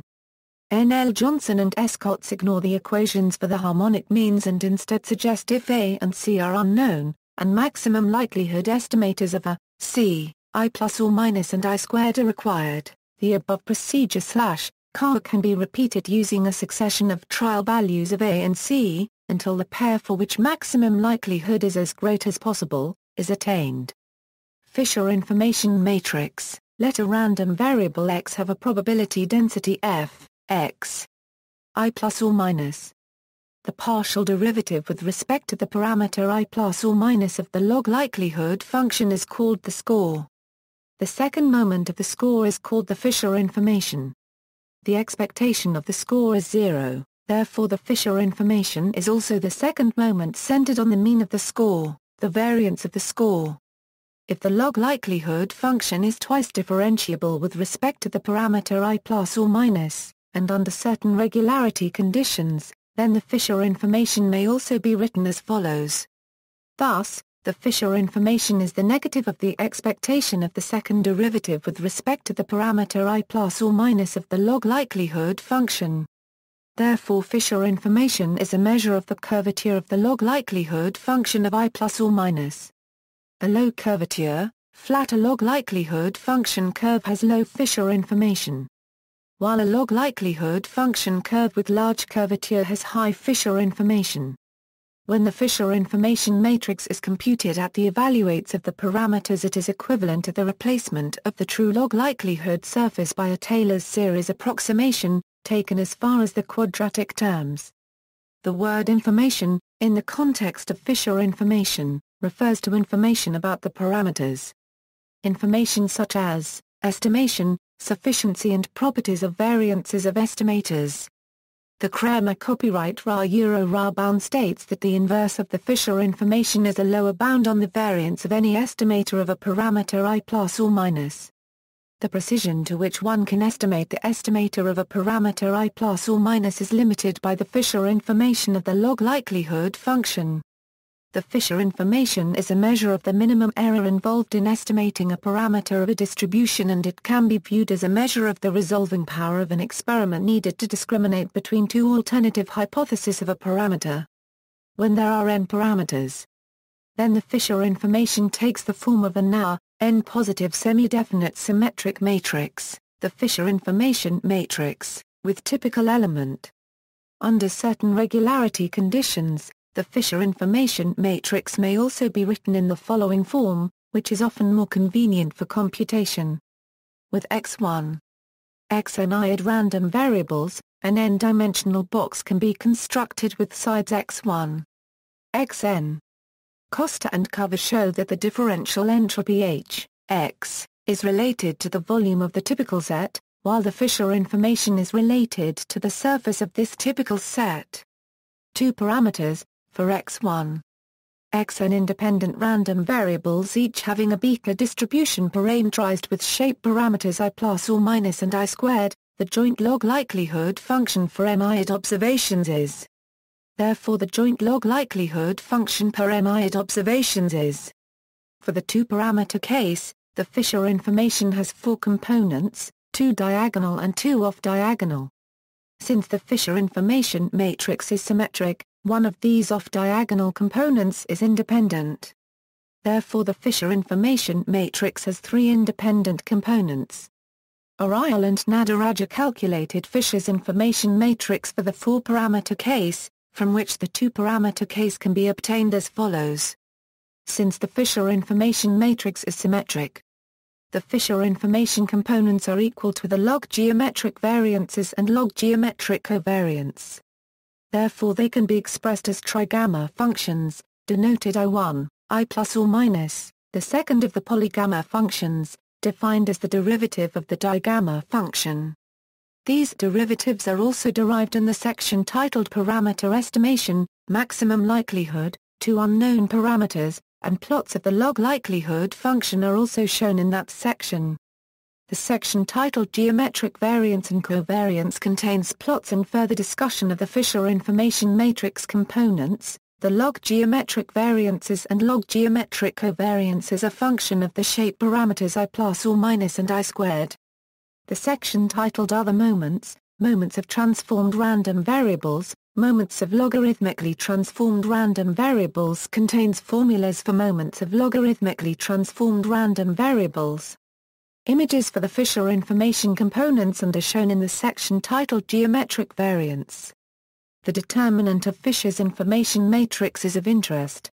N. L. Johnson and Escotts ignore the equations for the harmonic means and instead suggest if A and C are unknown, and maximum likelihood estimators of A, C, I plus or minus and I squared are required, the above procedure /CAR can be repeated using a succession of trial values of A and C, until the pair for which maximum likelihood is as great as possible, is attained. Fisher information matrix, let a random variable x have a probability density f, x, I plus or minus. The partial derivative with respect to the parameter I plus or minus of the log likelihood function is called the score. The second moment of the score is called the Fisher information. The expectation of the score is 0, therefore the Fisher information is also the second moment centered on the mean of the score, the variance of the score. If the log likelihood function is twice differentiable with respect to the parameter I plus or minus, and under certain regularity conditions, then the Fisher information may also be written as follows. Thus, the Fisher information is the negative of the expectation of the second derivative with respect to the parameter I plus or minus of the log likelihood function. Therefore Fisher information is a measure of the curvature of the log likelihood function of I plus or minus. A low curvature, flatter log likelihood function curve has low Fisher information, while a log likelihood function curve with large curvature has high Fisher information. When the Fisher information matrix is computed at the evaluates of the parameters, it is equivalent to the replacement of the true log likelihood surface by a Taylor's series approximation, taken as far as the quadratic terms. The word information, in the context of Fisher information, refers to information about the parameters. Information such as estimation, sufficiency and properties of variances of estimators. The Kramer copyright Ra bound states that the inverse of the Fisher information is a lower bound on the variance of any estimator of a parameter I plus or minus. The precision to which one can estimate the estimator of a parameter I plus or minus is limited by the Fisher information of the log likelihood function. The Fisher information is a measure of the minimum error involved in estimating a parameter of a distribution, and it can be viewed as a measure of the resolving power of an experiment needed to discriminate between two alternative hypotheses of a parameter. When there are n parameters, then the Fisher information takes the form of a n-positive semi-definite symmetric matrix, the Fisher information matrix, with typical element. Under certain regularity conditions, the Fisher information matrix may also be written in the following form, which is often more convenient for computation. With x1, xn-iad random variables, an n-dimensional box can be constructed with sides x1, xn. Costa and Cover show that the differential entropy H, x, is related to the volume of the typical set, while the Fisher information is related to the surface of this typical set. Two parameters, for x1, xn independent random variables each having a beta distribution parametrized with shape parameters I plus or minus and I squared, the joint log likelihood function for n-iad observations is. Therefore the joint log likelihood function per n-iad observations is. For the two-parameter case, the Fisher information has four components, two diagonal and two off-diagonal. Since the Fisher information matrix is symmetric, one of these off-diagonal components is independent. Therefore the Fisher information matrix has three independent components. Ariel and Nadaraja calculated Fisher's information matrix for the four-parameter case, from which the two-parameter case can be obtained as follows. Since the Fisher information matrix is symmetric, the Fisher information components are equal to the log geometric variances and log geometric covariance. Therefore they can be expressed as trigamma functions, denoted I1, I plus or minus, the second of the polygamma functions, defined as the derivative of the digamma function. These derivatives are also derived in the section titled Parameter Estimation, Maximum Likelihood, two unknown parameters, and plots of the log likelihood function are also shown in that section. The section titled Geometric Variance and Covariance contains plots and further discussion of the Fisher information matrix components. The log geometric variances and log geometric covariances are function of the shape parameters I plus or minus and I squared. The section titled Other Moments, Moments of Transformed Random Variables, Moments of Logarithmically Transformed Random Variables contains formulas for moments of logarithmically transformed random variables. Images for the Fisher information components are shown in the section titled Geometric Variance. The determinant of Fisher's information matrix is of interest.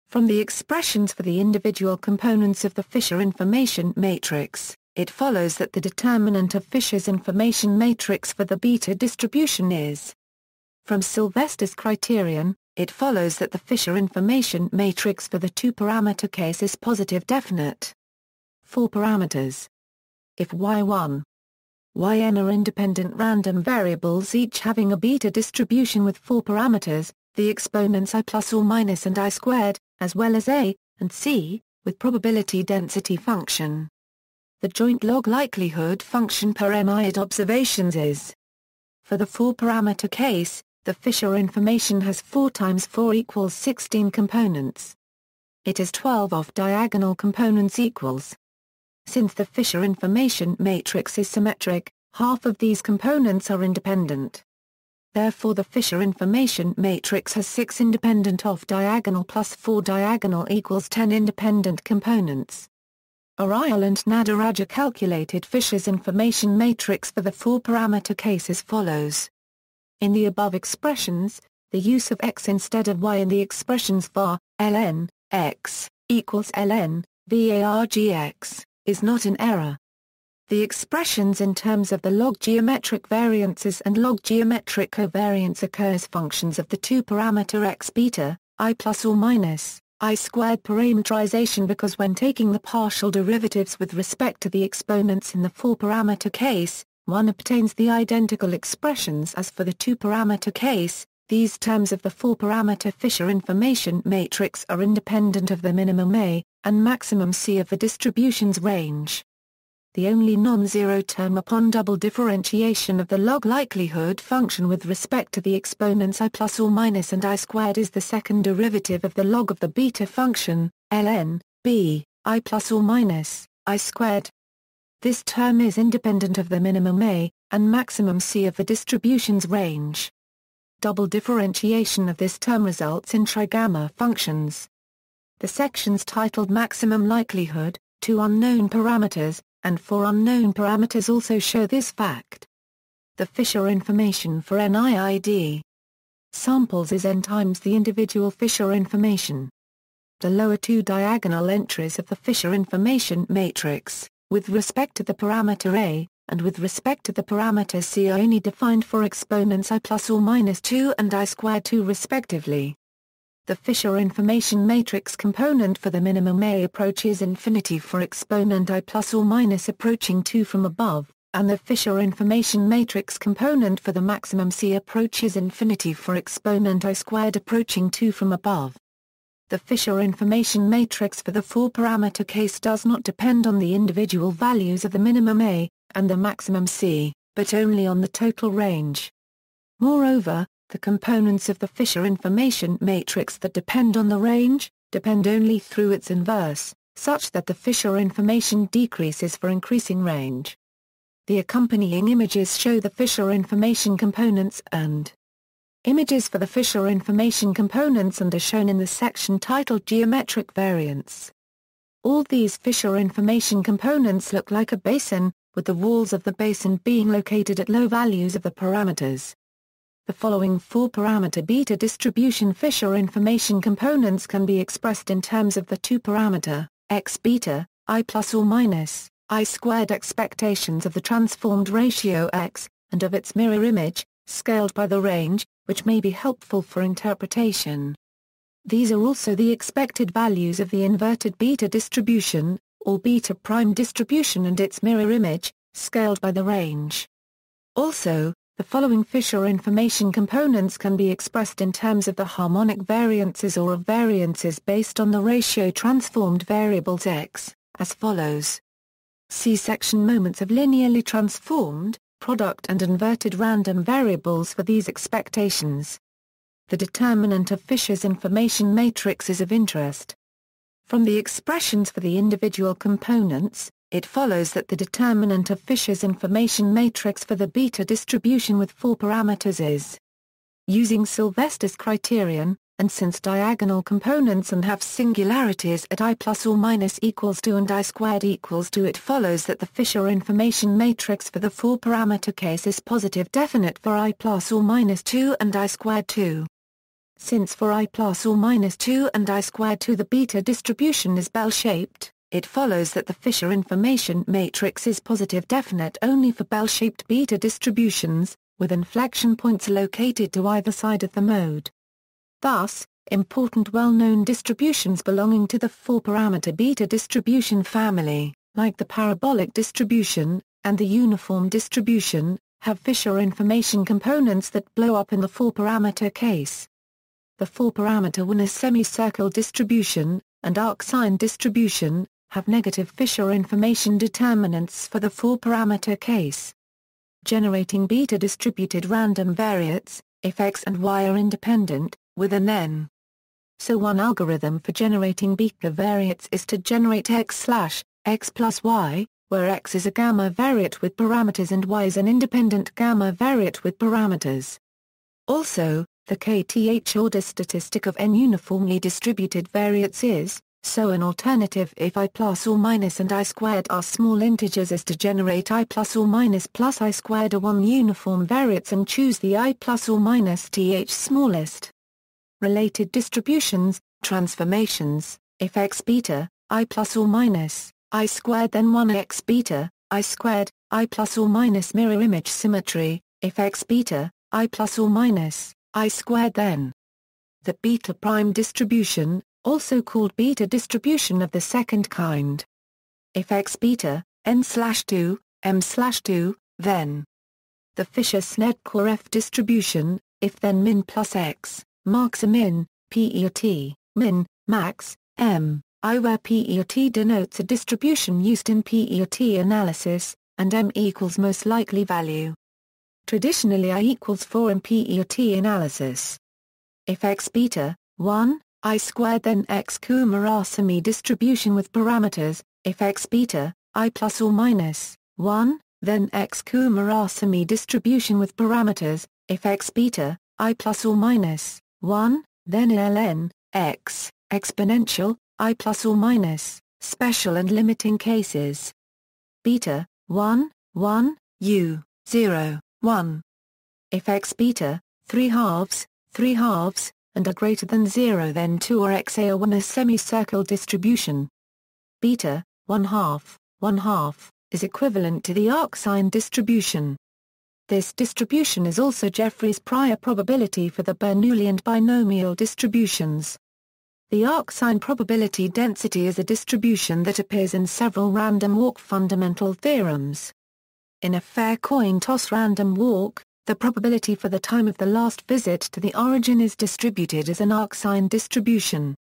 From the expressions for the individual components of the Fisher information matrix, it follows that the determinant of Fisher's information matrix for the beta distribution is From Sylvester's criterion, it follows that the Fisher information matrix for the two-parameter case is positive definite. 4 parameters. If y1, yn are independent random variables each having a beta distribution with 4 parameters, the exponents I plus or minus and I squared, as well as a and c, with probability density function. The joint log likelihood function per mid observations is. For the 4-parameter case, the Fisher information has 4 times 4 equals 16 components. It has 12 off-diagonal components equals. Since the Fisher information matrix is symmetric, half of these components are independent. Therefore the Fisher information matrix has 6 independent off-diagonal plus 4 diagonal equals 10 independent components. Ariel and Nadaraja calculated Fisher's information matrix for the 4-parameter case as follows. In the above expressions, the use of x instead of y in the expressions var, ln, x, equals ln, vargx, is not in error. The expressions in terms of the log geometric variances and log geometric covariance occur as functions of the two-parameter x beta, I plus or minus, I squared parametrization because when taking the partial derivatives with respect to the exponents in the 4-parameter case, one obtains the identical expressions as for the 2-parameter case. These terms of the 4-parameter Fisher information matrix are independent of the minimum A and maximum C of the distribution's range. The only non-zero term upon double differentiation of the log likelihood function with respect to the exponents I plus or minus and I squared is the second derivative of the log of the beta function, ln, b, I plus or minus, I squared. This term is independent of the minimum A and maximum C of the distribution's range. Double differentiation of this term results in trigamma functions. The sections titled Maximum Likelihood, 2 unknown parameters, and 4 unknown parameters also show this fact. The Fisher information for NIID samples is n times the individual Fisher information. The lower 2 diagonal entries of the Fisher information matrix, with respect to the parameter A, and with respect to the parameter C are only defined for exponents I plus or minus 2 and I squared 2 respectively. The Fisher information matrix component for the minimum A approaches infinity for exponent I plus or minus approaching 2 from above, and the Fisher information matrix component for the maximum C approaches infinity for exponent I squared approaching 2 from above. The Fisher information matrix for the 4-parameter case does not depend on the individual values of the minimum A and the maximum C, but only on the total range. Moreover, the components of the Fisher information matrix that depend on the range, depend only through its inverse, such that the Fisher information decreases for increasing range. The accompanying images show the Fisher information components and images for the Fisher information components and are shown in the section titled Geometric Variance. All these Fisher information components look like a basin, with the walls of the basin being located at low values of the parameters. The following 4-parameter beta distribution Fisher information components can be expressed in terms of the 2-parameter, x beta, I plus or minus, I squared expectations of the transformed ratio x, and of its mirror image, scaled by the range, which may be helpful for interpretation. These are also the expected values of the inverted beta distribution, or beta prime distribution and its mirror image, scaled by the range. Also, the following Fisher information components can be expressed in terms of the harmonic variances or of variances based on the ratio transformed variables x, as follows. See section moments of linearly transformed, product and inverted random variables for these expectations. The determinant of Fisher's information matrix is of interest. From the expressions for the individual components, it follows that the determinant of Fisher's information matrix for the beta distribution with 4 parameters is. Using Sylvester's criterion, and since diagonal components and have singularities at I plus or minus equals 2 and I squared equals 2, it follows that the Fisher information matrix for the 4-parameter case is positive definite for I plus or minus 2 and I squared 2. Since for I plus or minus 2 and I squared 2 the beta distribution is bell-shaped, it follows that the Fisher information matrix is positive definite only for bell-shaped beta distributions, with inflection points located to either side of the mode. Thus, important well-known distributions belonging to the four-parameter beta distribution family, like the parabolic distribution, and the uniform distribution, have Fisher information components that blow up in the four-parameter case. The four-parameter Wiener semicircle distribution, and arc-sine distribution, have negative Fisher information determinants for the four-parameter case. Generating beta-distributed random variates, if x and y are independent, with an n. So one algorithm for generating beta variates is to generate x plus y, where x is a gamma variate with parameters and y is an independent gamma variate with parameters. Also, the kth order statistic of n uniformly distributed variates is, so an alternative if I plus or minus and I squared are small integers is to generate I plus or minus plus I squared are one uniform variates and choose the I plus or minus th smallest. Related distributions, transformations, if x beta, I plus or minus, I squared then 1x beta, I squared, I plus or minus mirror image symmetry, if x beta, I plus or minus, I squared then. The beta prime distribution, also called beta distribution of the second kind. If x beta, n/2, m/2, then. The Fisher-Snedker F distribution, if then min plus x, marks a min, p or t, min, max, m, I where p or t denotes a distribution used in p or t analysis, and m equals most likely value. Traditionally I equals 4 in p or t analysis. If x beta, 1, I squared then x Kumara-Semi distribution with parameters, if x beta, I plus or minus, 1, then x Kumara-Semi distribution with parameters, if x beta, I plus or minus, 1, then ln, x, exponential, I plus or minus, special and limiting cases. Beta, 1, 1, u, 0, 1. If x beta, 3 halves, and are greater than 0 then 2 or xa are 1 a semicircle distribution. Beta, 1/2, is equivalent to the arc-sine distribution. This distribution is also Jeffreys' prior probability for the Bernoulli and binomial distributions. The arc-sine probability density is a distribution that appears in several random walk fundamental theorems. In a fair coin toss random walk, the probability for the time of the last visit to the origin is distributed as an arc-sine distribution.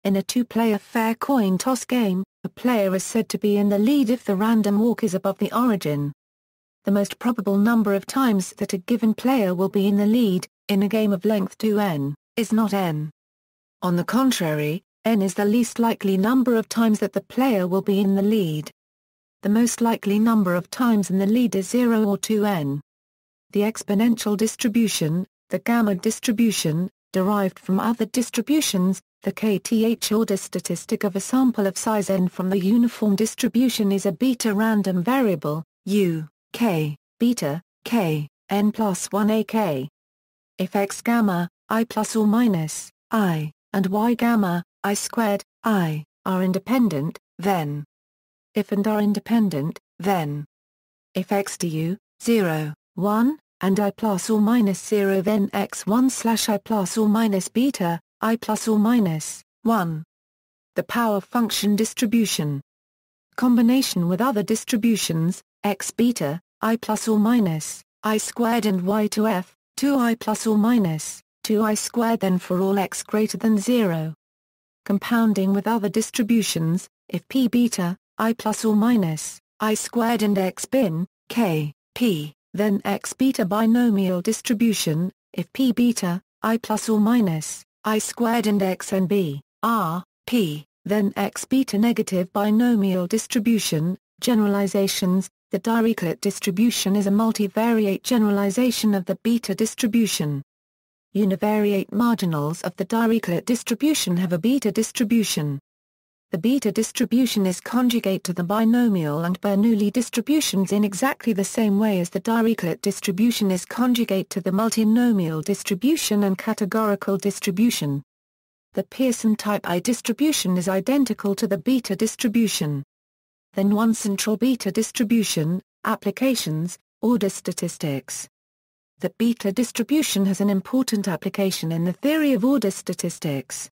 In a two-player fair coin toss game, a player is said to be in the lead if the random walk is above the origin. The most probable number of times that a given player will be in the lead, in a game of length 2n, is not n. On the contrary, n is the least likely number of times that the player will be in the lead. The most likely number of times in the lead is 0 or 2n. The exponential distribution, the gamma distribution, derived from other distributions, the kth order statistic of a sample of size n from the uniform distribution is a beta random variable, u, k, beta, k, n plus 1 ak. If x gamma, I plus or minus, I, and y gamma, I squared, I, are independent, then. If and are independent, then. If x du, 0, 1, and I plus or minus 0 then x1/I plus or minus beta, I plus or minus, 1. The power function distribution. Combination with other distributions, x beta, I plus or minus, I squared and y to f, 2i plus or minus, 2i squared then for all x greater than 0. Compounding with other distributions, if p beta, I plus or minus, I squared and x bin, k, p, then x beta binomial distribution, if p beta, I plus or minus, I squared and x and b, r, p, then x beta negative binomial distribution, generalizations. The Dirichlet distribution is a multivariate generalization of the beta distribution. Univariate marginals of the Dirichlet distribution have a beta distribution. The beta distribution is conjugate to the binomial and Bernoulli distributions in exactly the same way as the Dirichlet distribution is conjugate to the multinomial distribution and categorical distribution. The Pearson type I distribution is identical to the beta distribution. Then one central beta distribution, applications, order statistics. that beta distribution has an important application in the theory of order statistics.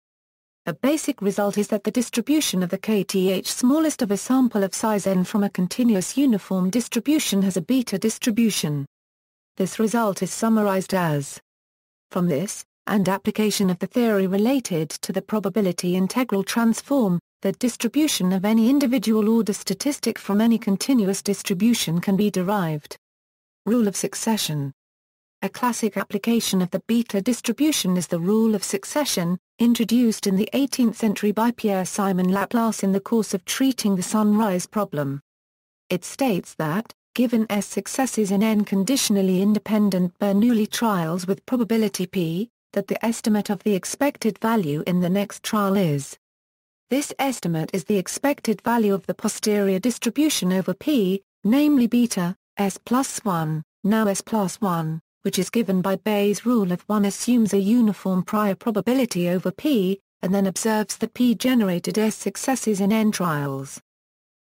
A basic result is that the distribution of the kth smallest of a sample of size n from a continuous uniform distribution has a beta distribution. This result is summarized as: from this, and application of the theory related to the probability integral transform, the distribution of any individual order statistic from any continuous distribution can be derived. Rule of succession. A classic application of the beta distribution is the rule of succession, introduced in the 18th century by Pierre-Simon Laplace in the course of treating the sunrise problem. It states that, given S successes in n conditionally independent Bernoulli trials with probability p, that the estimate of the expected value in the next trial is. This estimate is the expected value of the posterior distribution over p, namely beta, S plus 1, now S plus 1. Which is given by Bayes' rule if one assumes a uniform prior probability over p, and then observes that p generated S successes in n trials.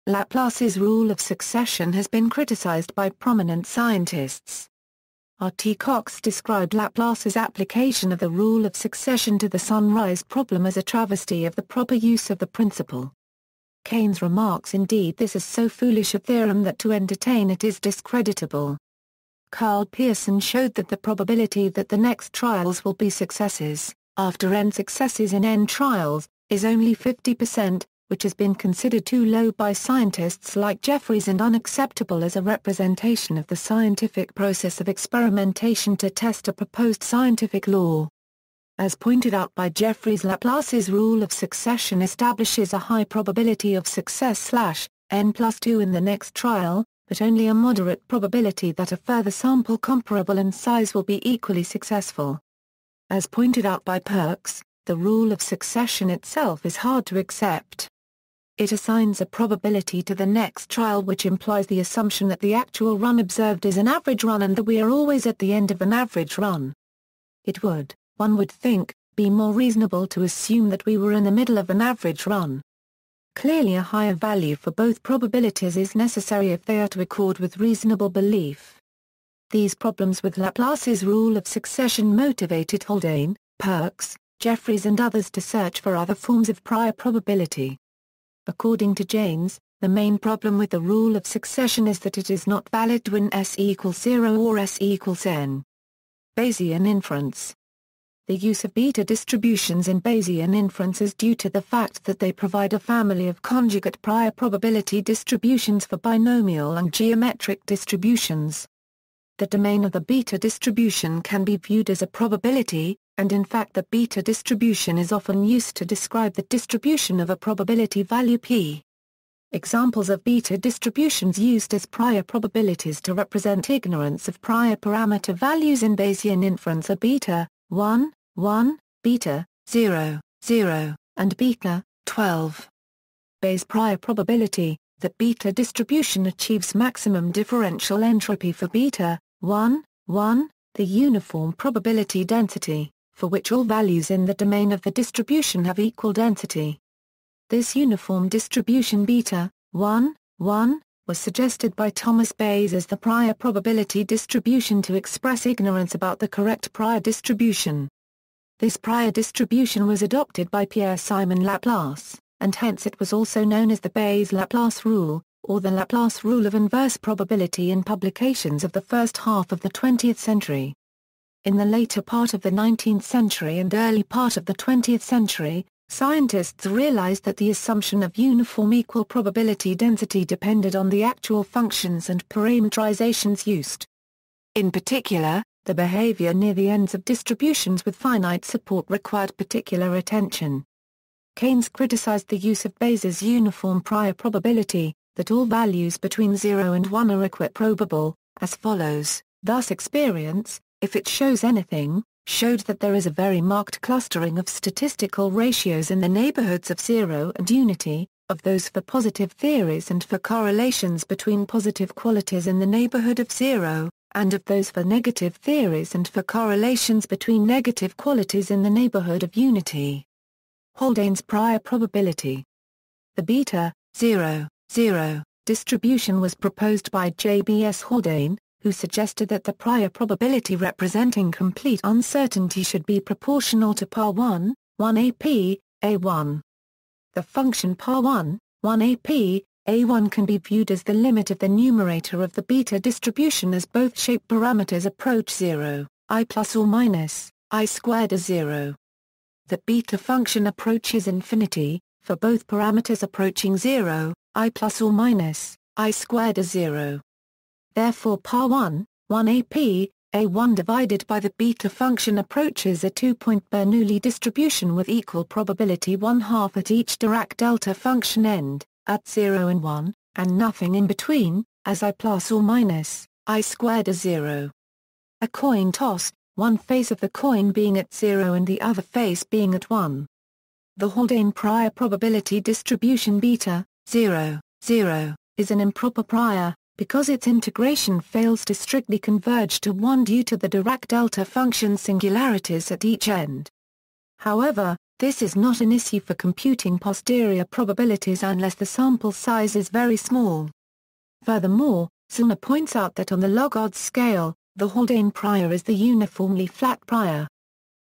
Laplace's rule of succession has been criticized by prominent scientists. R. T. Cox described Laplace's application of the rule of succession to the sunrise problem as a travesty of the proper use of the principle. Keynes remarks, indeed this is so foolish a theorem that to entertain it is discreditable. Carl Pearson showed that the probability that the next trials will be successes, after n successes in n trials, is only 50%, which has been considered too low by scientists like Jeffreys and unacceptable as a representation of the scientific process of experimentation to test a proposed scientific law. As pointed out by Jeffreys, Laplace's rule of succession establishes a high probability of success n plus 2 in the next trial, but only a moderate probability that a further sample comparable in size will be equally successful. As pointed out by Perks, the rule of succession itself is hard to accept. It assigns a probability to the next trial which implies the assumption that the actual run observed is an average run and that we are always at the end of an average run. It would, one would think, be more reasonable to assume that we were in the middle of an average run. Clearly a higher value for both probabilities is necessary if they are to accord with reasonable belief. These problems with Laplace's rule of succession motivated Haldane, Perks, Jeffreys and others to search for other forms of prior probability. According to Jaynes, the main problem with the rule of succession is that it is not valid when S equals 0 or S equals n. Bayesian inference. The use of beta distributions in Bayesian inference is due to the fact that they provide a family of conjugate prior probability distributions for binomial and geometric distributions. The domain of the beta distribution can be viewed as a probability, and in fact the beta distribution is often used to describe the distribution of a probability value p. Examples of beta distributions used as prior probabilities to represent ignorance of prior parameter values in Bayesian inference are beta 1, 1, beta 0, 0, and beta 12. Bayes' prior probability, that beta distribution achieves maximum differential entropy for beta 1, 1, the uniform probability density, for which all values in the domain of the distribution have equal density. This uniform distribution beta 1, 1, was suggested by Thomas Bayes as the prior probability distribution to express ignorance about the correct prior distribution. This prior distribution was adopted by Pierre-Simon Laplace, and hence it was also known as the Bayes-Laplace rule, or the Laplace rule of inverse probability in publications of the first half of the 20th century. In the later part of the 19th century and early part of the 20th century, scientists realized that the assumption of uniform equal probability density depended on the actual functions and parameterizations used. In particular, the behavior near the ends of distributions with finite support required particular attention. Keynes criticized the use of Bayes' uniform prior probability, that all values between 0 and 1 are equiprobable, as follows: thus experience, if it shows anything, showed that there is a very marked clustering of statistical ratios in the neighborhoods of 0 and unity, of those for positive theories and for correlations between positive qualities in the neighborhood of 0, and of those for negative theories and for correlations between negative qualities in the neighborhood of unity. Haldane's prior probability. The beta 0, 0 distribution was proposed by J.B.S. Haldane, who suggested that the prior probability representing complete uncertainty should be proportional to par1, 1AP, A1. The function par1, 1AP, A1 can be viewed as the limit of the numerator of the beta distribution as both shape parameters approach 0, I plus or minus, I squared is 0. The beta function approaches infinity, for both parameters approaching 0, I plus or minus, I squared is 0. Therefore par1, 1AP, A1 divided by the beta function approaches a two-point Bernoulli distribution with equal probability 1/2 at each Dirac delta function end, at 0 and 1, and nothing in between, as I plus or minus, I squared is 0. A coin toss, one face of the coin being at 0 and the other face being at 1. The Haldane prior probability distribution beta, 0, 0, is an improper prior, because its integration fails to strictly converge to 1 due to the Dirac delta function singularities at each end. However, this is not an issue for computing posterior probabilities unless the sample size is very small. Furthermore, Zellner points out that on the log odds scale, the Haldane prior is the uniformly flat prior.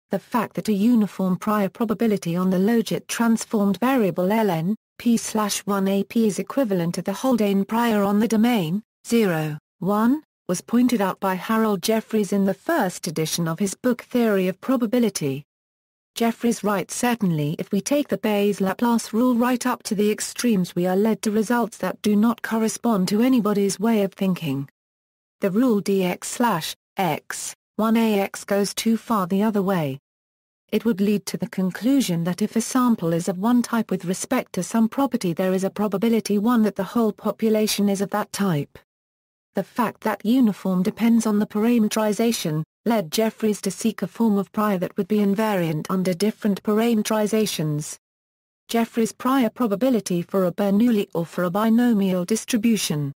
The fact that a uniform prior probability on the logit transformed variable ln, p/1ap is equivalent to the Haldane prior on the domain, 0, 1, was pointed out by Harold Jeffreys in the first edition of his book Theory of Probability. Jeffreys writes, certainly if we take the Bayes Laplace rule right up to the extremes we are led to results that do not correspond to anybody's way of thinking. The rule dx/x, 1ax goes too far the other way. It would lead to the conclusion that if a sample is of one type with respect to some property there is a probability 1 that the whole population is of that type. The fact that uniform depends on the parameterization, led Jeffreys to seek a form of prior that would be invariant under different parameterizations. Jeffreys' prior probability for a Bernoulli or for a binomial distribution.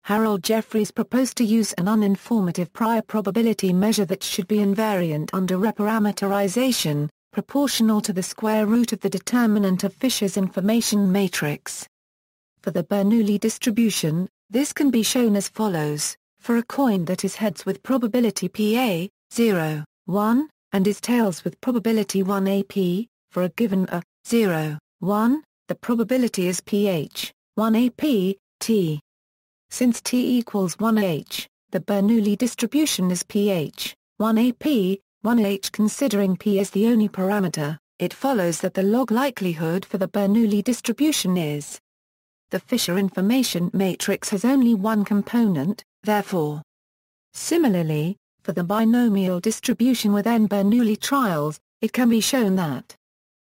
Harold Jeffreys proposed to use an uninformative prior probability measure that should be invariant under reparameterization, proportional to the square root of the determinant of Fisher's information matrix. For the Bernoulli distribution, this can be shown as follows: for a coin that is heads with probability PA, 0, 1, and is tails with probability 1AP, for a given A, 0, 1, the probability is PH, 1AP, T. Since T equals 1H, the Bernoulli distribution is PH, 1AP, 1H. Considering P as the only parameter, it follows that the log likelihood for the Bernoulli distribution is. The Fisher information matrix has only one component, therefore. Similarly, for the binomial distribution with n Bernoulli trials, it can be shown that.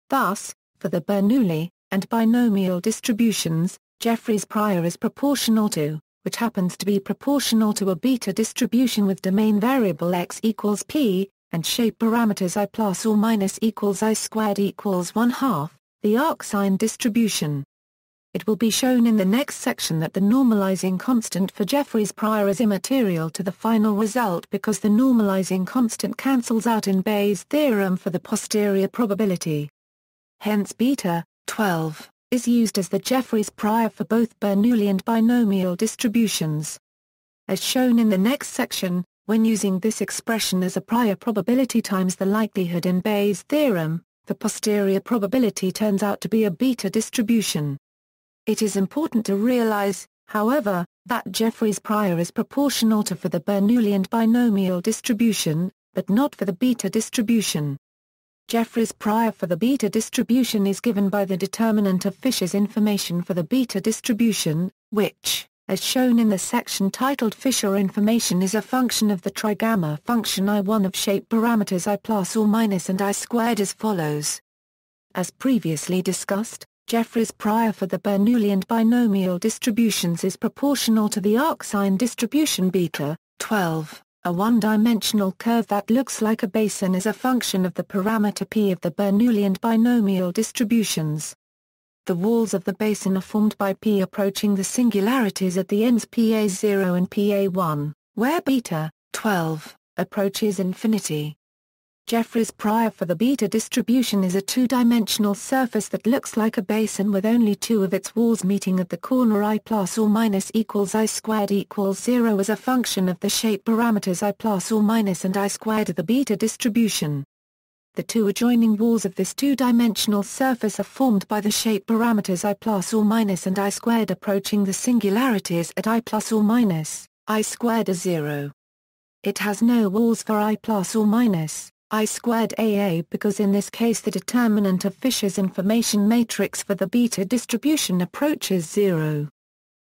Thus, for the Bernoulli and binomial distributions, Jeffreys' prior is proportional to, which happens to be proportional to a beta distribution with domain variable x equals p, and shape parameters I plus or minus equals I squared equals 1/2, the arcsine distribution. It will be shown in the next section that the normalizing constant for Jeffreys' prior is immaterial to the final result because the normalizing constant cancels out in Bayes' theorem for the posterior probability. Hence beta, 12, is used as the Jeffreys prior for both Bernoulli and binomial distributions. As shown in the next section, when using this expression as a prior probability times the likelihood in Bayes' theorem, the posterior probability turns out to be a beta distribution. It is important to realize, however, that Jeffreys' prior is proportional to for the Bernoulli and binomial distribution, but not for the beta distribution. Jeffreys' prior for the beta distribution is given by the determinant of Fisher's information for the beta distribution, which, as shown in the section titled Fisher information, is a function of the trigamma function I1 of shape parameters I plus or minus and I squared as follows. As previously discussed, Jeffreys' prior for the Bernoulli and binomial distributions is proportional to the arcsine distribution beta, 12. A one-dimensional curve that looks like a basin is a function of the parameter p of the Bernoulli and binomial distributions. The walls of the basin are formed by p approaching the singularities at the ends pa0 and pa1, where beta, 12, approaches infinity. Jeffreys prior for the beta distribution is a two-dimensional surface that looks like a basin with only two of its walls meeting at the corner I plus or minus equals I squared equals 0 as a function of the shape parameters I plus or minus and I squared of the beta distribution. The two adjoining walls of this two-dimensional surface are formed by the shape parameters I plus or minus and I squared approaching the singularities at I plus or minus, I squared is 0. It has no walls for I plus or minus I squared AA because in this case the determinant of Fisher's information matrix for the beta distribution approaches 0.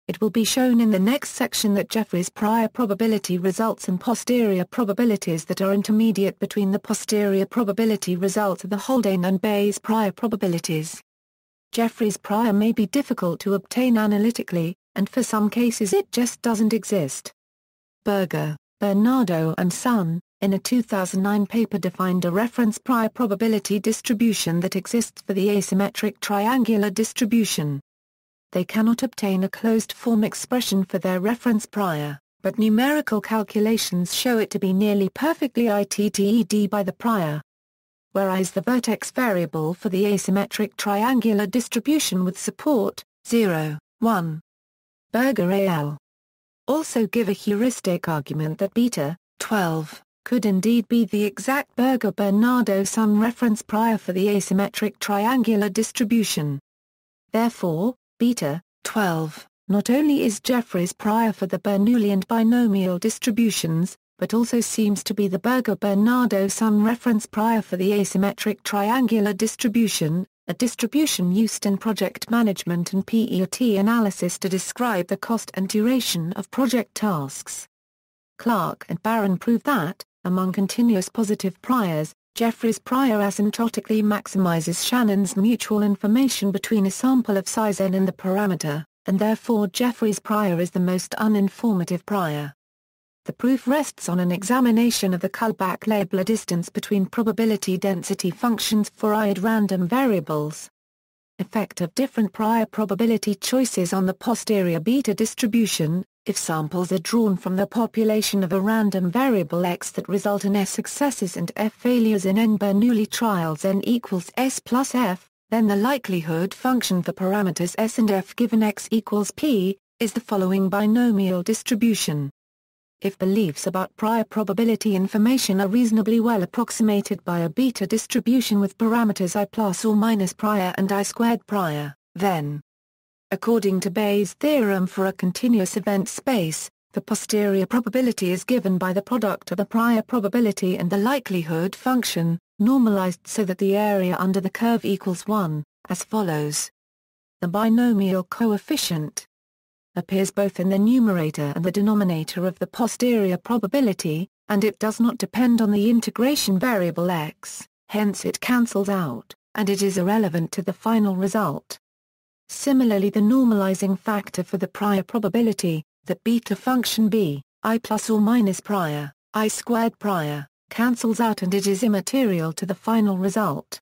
It will be shown in the next section that Jeffreys prior probability results and posterior probabilities that are intermediate between the posterior probability results of the Haldane and Bayes prior probabilities. Jeffreys prior may be difficult to obtain analytically, and for some cases it just doesn't exist. Berger, Bernardo and Son, in a 2009 paper defined a reference prior probability distribution that exists for the asymmetric triangular distribution. They cannot obtain a closed-form expression for their reference prior, but numerical calculations show it to be nearly perfectly itted by the prior. Whereas the vertex variable for the asymmetric triangular distribution with support, 0, 1. Berger al. Also give a heuristic argument that beta, 12, could indeed be the exact Berger-Bernardo-Son reference prior for the asymmetric triangular distribution. Therefore, beta, 12, not only is Jeffreys prior for the Bernoulli and binomial distributions, but also seems to be the Berger-Bernardo-Son reference prior for the asymmetric triangular distribution, a distribution used in project management and PERT analysis to describe the cost and duration of project tasks. Clark and Barron prove that, among continuous positive priors, Jeffreys prior asymptotically maximizes Shannon's mutual information between a sample of size n and the parameter, and therefore Jeffreys prior is the most uninformative prior. The proof rests on an examination of the Kullback-Leibler distance between probability density functions for IID random variables. Effect of different prior probability choices on the posterior beta distribution. If samples are drawn from the population of a random variable x that result in S successes and F failures in n Bernoulli trials n equals S plus F, then the likelihood function for parameters S and F given x equals P, is the following binomial distribution. If beliefs about prior probability information are reasonably well approximated by a beta distribution with parameters I plus or minus prior and I squared prior, then, according to Bayes' theorem for a continuous event space, the posterior probability is given by the product of the prior probability and the likelihood function, normalized so that the area under the curve equals 1, as follows. The binomial coefficient appears both in the numerator and the denominator of the posterior probability, and it does not depend on the integration variable x, hence it cancels out, and it is irrelevant to the final result. Similarly, the normalizing factor for the prior probability, the beta function b, I plus or minus prior, I squared prior, cancels out and it is immaterial to the final result.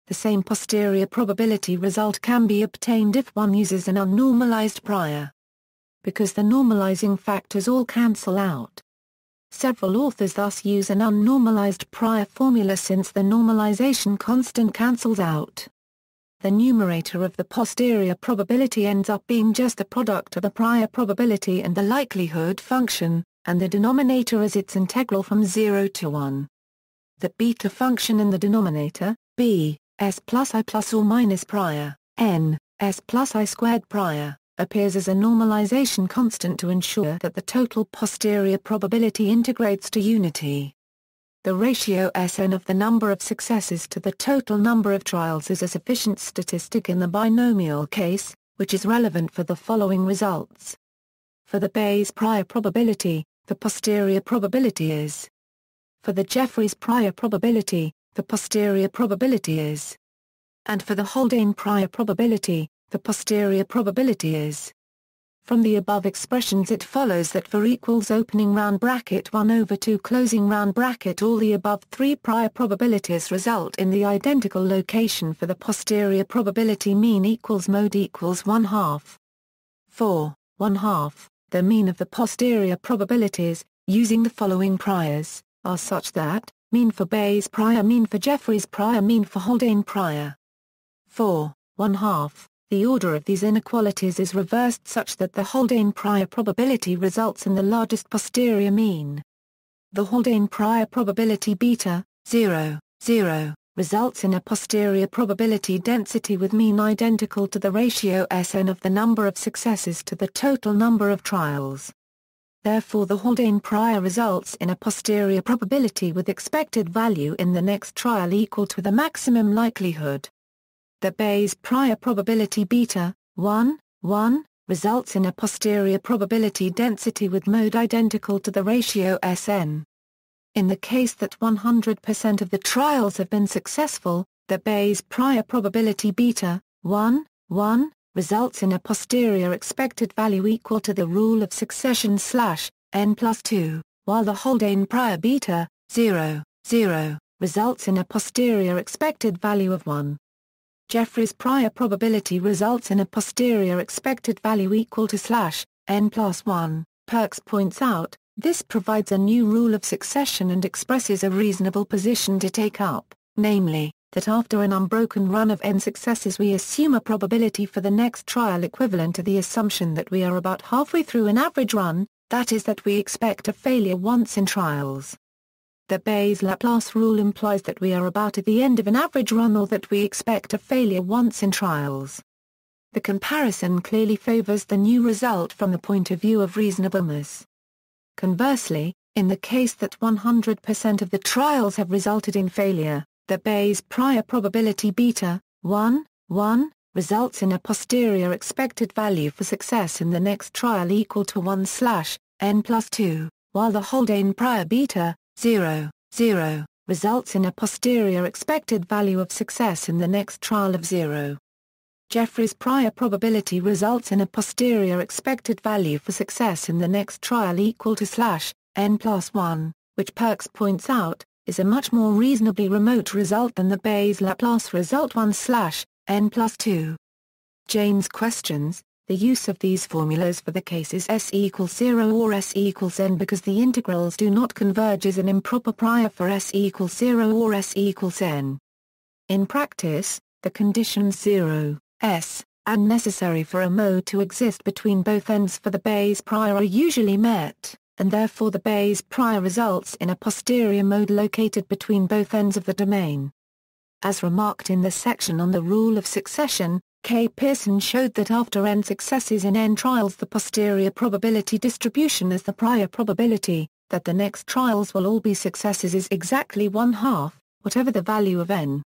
The same posterior probability result can be obtained if one uses an unnormalized prior. Because the normalizing factors all cancel out. Several authors thus use an unnormalized prior formula since the normalization constant cancels out. The numerator of the posterior probability ends up being just the product of the prior probability and the likelihood function, and the denominator is its integral from 0 to 1. The beta function in the denominator, b, s plus I plus or minus prior, n, s plus I squared prior, appears as a normalization constant to ensure that the total posterior probability integrates to unity. The ratio Sn of the number of successes to the total number of trials is a sufficient statistic in the binomial case, which is relevant for the following results. For the Bayes prior probability, the posterior probability is. For the Jeffreys prior probability, the posterior probability is. And for the Haldane prior probability, the posterior probability is. From the above expressions it follows that for equals opening round bracket 1 over 2 closing round bracket all the above three prior probabilities result in the identical location for the posterior probability mean equals mode equals 1/2. For 1/2, the mean of the posterior probabilities, using the following priors, are such that, mean for Bayes prior, mean for Jeffreys prior, mean for Haldane prior. 4. 1/2. The order of these inequalities is reversed such that the Haldane prior probability results in the largest posterior mean. The Haldane prior probability beta, 0, 0, results in a posterior probability density with mean identical to the ratio Sn of the number of successes to the total number of trials. Therefore the Haldane prior results in a posterior probability with expected value in the next trial equal to the maximum likelihood. The Bayes prior probability beta, 1, 1, results in a posterior probability density with mode identical to the ratio Sn. In the case that 100% of the trials have been successful, the Bayes prior probability beta, 1, 1, results in a posterior expected value equal to the rule of succession /n+2, while the Haldane prior beta, 0, 0, results in a posterior expected value of 1. Jeffreys prior probability results in a posterior expected value equal to /n+1. Perks points out, this provides a new rule of succession and expresses a reasonable position to take up, namely, that after an unbroken run of n successes we assume a probability for the next trial equivalent to the assumption that we are about halfway through an average run, that is that we expect a failure once in trials. The Bayes-Laplace rule implies that we are about at the end of an average run or that we expect a failure once in trials. The comparison clearly favors the new result from the point of view of reasonableness. Conversely, in the case that 100% of the trials have resulted in failure, the Bayes prior probability beta, 1, 1, results in a posterior expected value for success in the next trial equal to 1/n+2, while the Haldane prior beta, 0, 0, results in a posterior expected value of success in the next trial of 0. Jeffreys prior probability results in a posterior expected value for success in the next trial equal to /n+1, which Perks points out, is a much more reasonably remote result than the Bayes-Laplace result 1/n+2. Jane's questions, the use of these formulas for the cases s equals 0 or s equals n because the integrals do not converge is an improper prior for s equals 0 or s equals n. In practice, the conditions 0, s, and necessary for a mode to exist between both ends for the Bayes prior are usually met, and therefore the Bayes prior results in a posterior mode located between both ends of the domain. As remarked in the section on the rule of succession, K. Pearson showed that after n successes in n trials the posterior probability distribution as the prior probability, that the next trials will all be successes is exactly 1/2, whatever the value of n.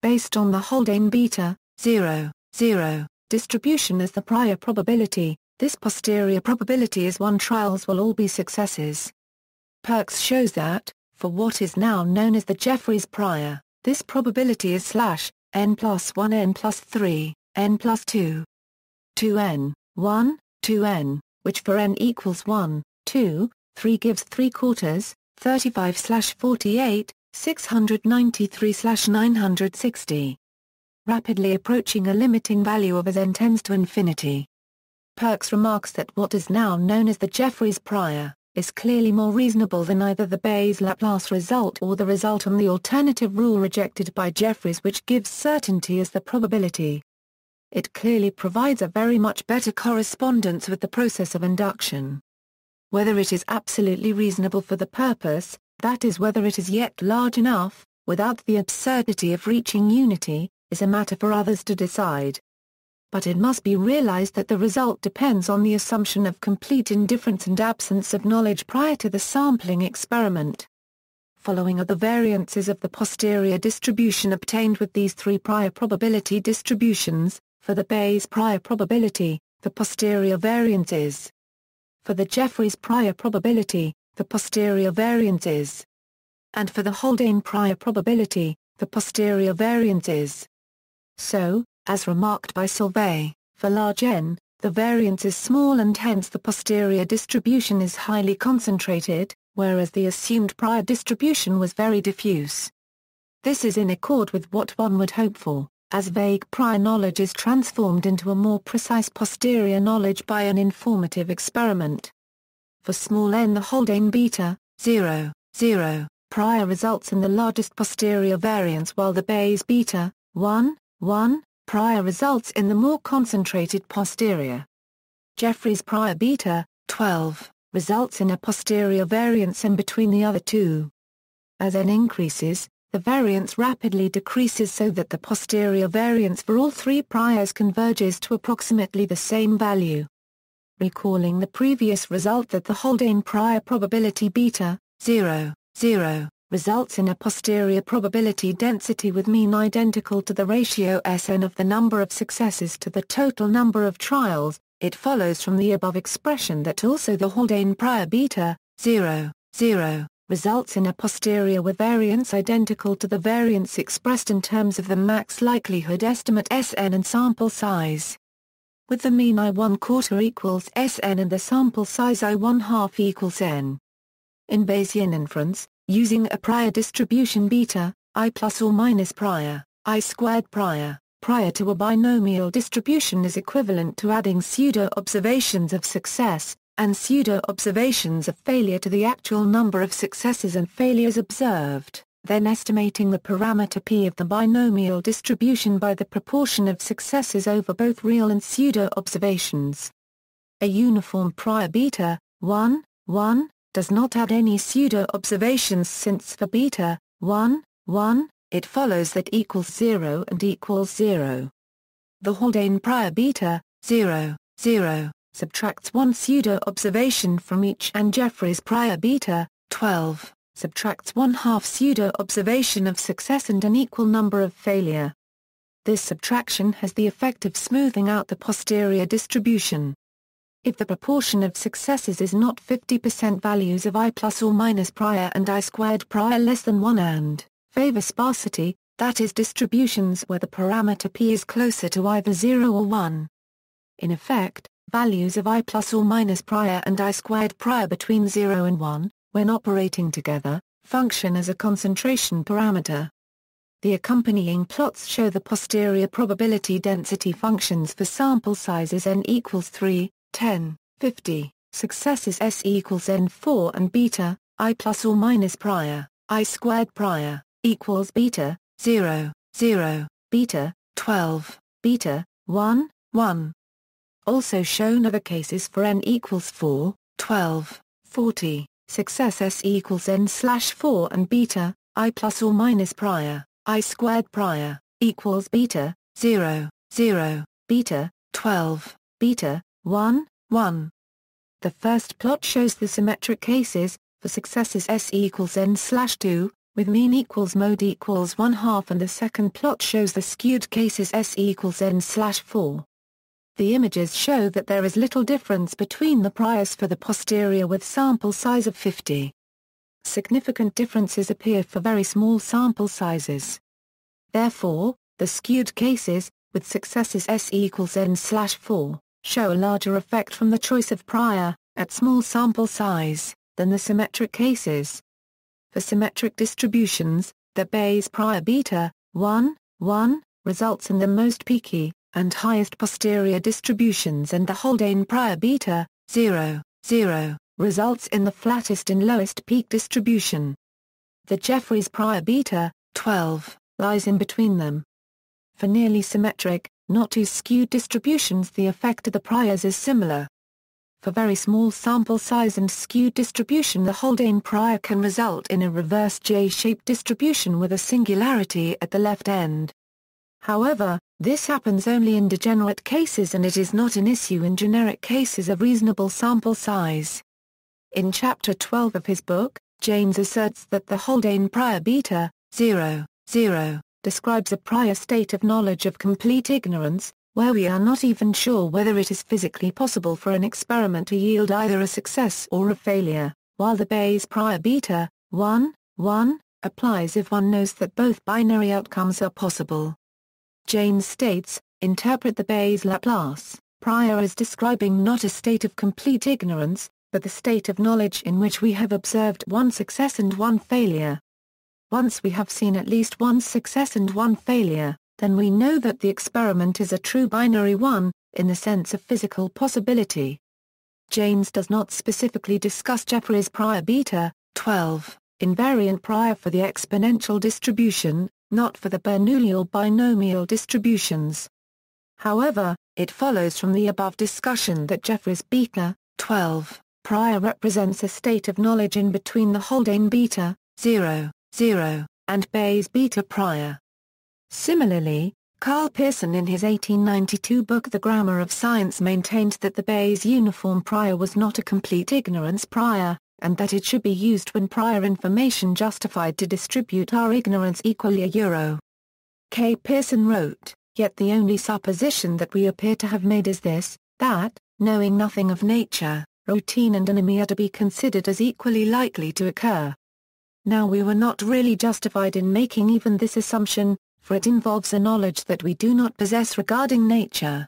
Based on the Haldane beta, 0, 0, distribution as the prior probability, this posterior probability is 1 trials will all be successes. Perks shows that, for what is now known as the Jeffreys prior, this probability is /n+1 n+3, n+2. 2n, 1, 2n, which for n equals 1, 2, 3 gives 3/4, 35/48, 693/960. Rapidly approaching a limiting value of as n tends to infinity. Perks remarks that what is now known as the Jeffreys prior, is clearly more reasonable than either the Bayes-Laplace result or the result on the alternative rule rejected by Jeffreys which gives certainty as the probability. It clearly provides a very much better correspondence with the process of induction. Whether it is absolutely reasonable for the purpose, that is whether it is yet large enough, without the absurdity of reaching unity, is a matter for others to decide. But it must be realized that the result depends on the assumption of complete indifference and absence of knowledge prior to the sampling experiment. Following are the variances of the posterior distribution obtained with these 3 prior probability distributions. For the Bayes prior probability, the posterior variance is. For the Jeffreys prior probability, the posterior variance is. And for the Haldane prior probability, the posterior variance is. So, as remarked by Solvay, for large n, the variance is small and hence the posterior distribution is highly concentrated, whereas the assumed prior distribution was very diffuse. This is in accord with what one would hope for, as vague prior knowledge is transformed into a more precise posterior knowledge by an informative experiment. For small n the Haldane beta, 0, 0, prior results in the largest posterior variance, while the Bayes beta 1, 1 prior results in the more concentrated posterior. Jeffrey's prior beta 12 results in a posterior variance in between the other two. As n increases, the variance rapidly decreases so that the posterior variance for all three priors converges to approximately the same value. Recalling the previous result that the Haldane prior probability beta 0, 0 results in a posterior probability density with mean identical to the ratio Sn of the number of successes to the total number of trials, it follows from the above expression that also the Haldane prior beta 0, 0 results in a posterior with variance identical to the variance expressed in terms of the max likelihood estimate Sn and sample size. With the mean I1/4 equals Sn and the sample size I1/2 equals n. In Bayesian inference, using a prior distribution beta, I plus or minus prior, I squared prior to a binomial distribution is equivalent to adding pseudo-observations of success, and pseudo-observations of failure to the actual number of successes and failures observed, then estimating the parameter p of the binomial distribution by the proportion of successes over both real and pseudo-observations. A uniform prior beta 1, 1 does not add any pseudo-observations, since for beta 1, 1, it follows that equals 0 and equals 0. The Haldane prior beta 0, 0 subtracts one pseudo-observation from each, and Jeffrey's prior beta 12 subtracts 1/2 pseudo-observation of success and an equal number of failure. This subtraction has the effect of smoothing out the posterior distribution. If the proportion of successes is not 50%, values of I plus or minus prior and I squared prior less than 1 and favor sparsity, that is distributions where the parameter p is closer to either 0 or 1. In effect, values of I plus or minus prior and I squared prior between 0 and 1, when operating together, function as a concentration parameter. The accompanying plots show the posterior probability density functions for sample sizes n equals 3, 10, 50, successes S equals n4 and beta, I plus or minus prior, I squared prior, equals beta, 0, 0, beta, 12, beta, 1, 1. Also shown are the cases for n equals 4, 12, 40, success S equals n/4 and beta, I plus or minus prior, I squared prior, equals beta, 0, 0, beta, 12, beta, 1, 1. The first plot shows the symmetric cases, for successes S equals n/2, with mean equals mode equals 1/2, and the second plot shows the skewed cases S equals n/4. The images show that there is little difference between the priors for the posterior with sample size of 50. Significant differences appear for very small sample sizes. Therefore, the skewed cases, with successes S equals n/4, show a larger effect from the choice of prior, at small sample size, than the symmetric cases. For symmetric distributions, the Bayes prior beta 1, 1 results in the most peaky and highest posterior distributions, and the Haldane prior beta 0, 0 results in the flattest and lowest peak distribution. The Jeffrey's prior beta 12 lies in between them. For nearly symmetric, not too skewed distributions, the effect of the priors is similar. For very small sample size and skewed distribution, the Haldane prior can result in a reverse J-shaped distribution with a singularity at the left end. However, this happens only in degenerate cases, and it is not an issue in generic cases of reasonable sample size. In Chapter 12 of his book, James asserts that the Haldane prior beta 0, 0 describes a prior state of knowledge of complete ignorance, where we are not even sure whether it is physically possible for an experiment to yield either a success or a failure, while the Bayes prior beta 1, 1 applies if one knows that both binary outcomes are possible. James states, interpret the Bayes Laplace prior as describing not a state of complete ignorance, but the state of knowledge in which we have observed one success and one failure. Once we have seen at least one success and one failure, then we know that the experiment is a true binary one, in the sense of physical possibility. James does not specifically discuss Jeffrey's prior beta 12 invariant prior for the exponential distribution, not for the Bernoulli binomial distributions. However, it follows from the above discussion that Jeffreys beta 12 prior represents a state of knowledge in between the Haldane beta 0, 0, and Bayes beta prior. Similarly, Carl Pearson in his 1892 book The Grammar of Science maintained that the Bayes uniform prior was not a complete ignorance prior, and that it should be used when prior information justified to distribute our ignorance equally euro. K. Pearson wrote, "Yet the only supposition that we appear to have made is this, that, knowing nothing of nature, routine and anomy are to be considered as equally likely to occur." Now we were not really justified in making even this assumption, for it involves a knowledge that we do not possess regarding nature.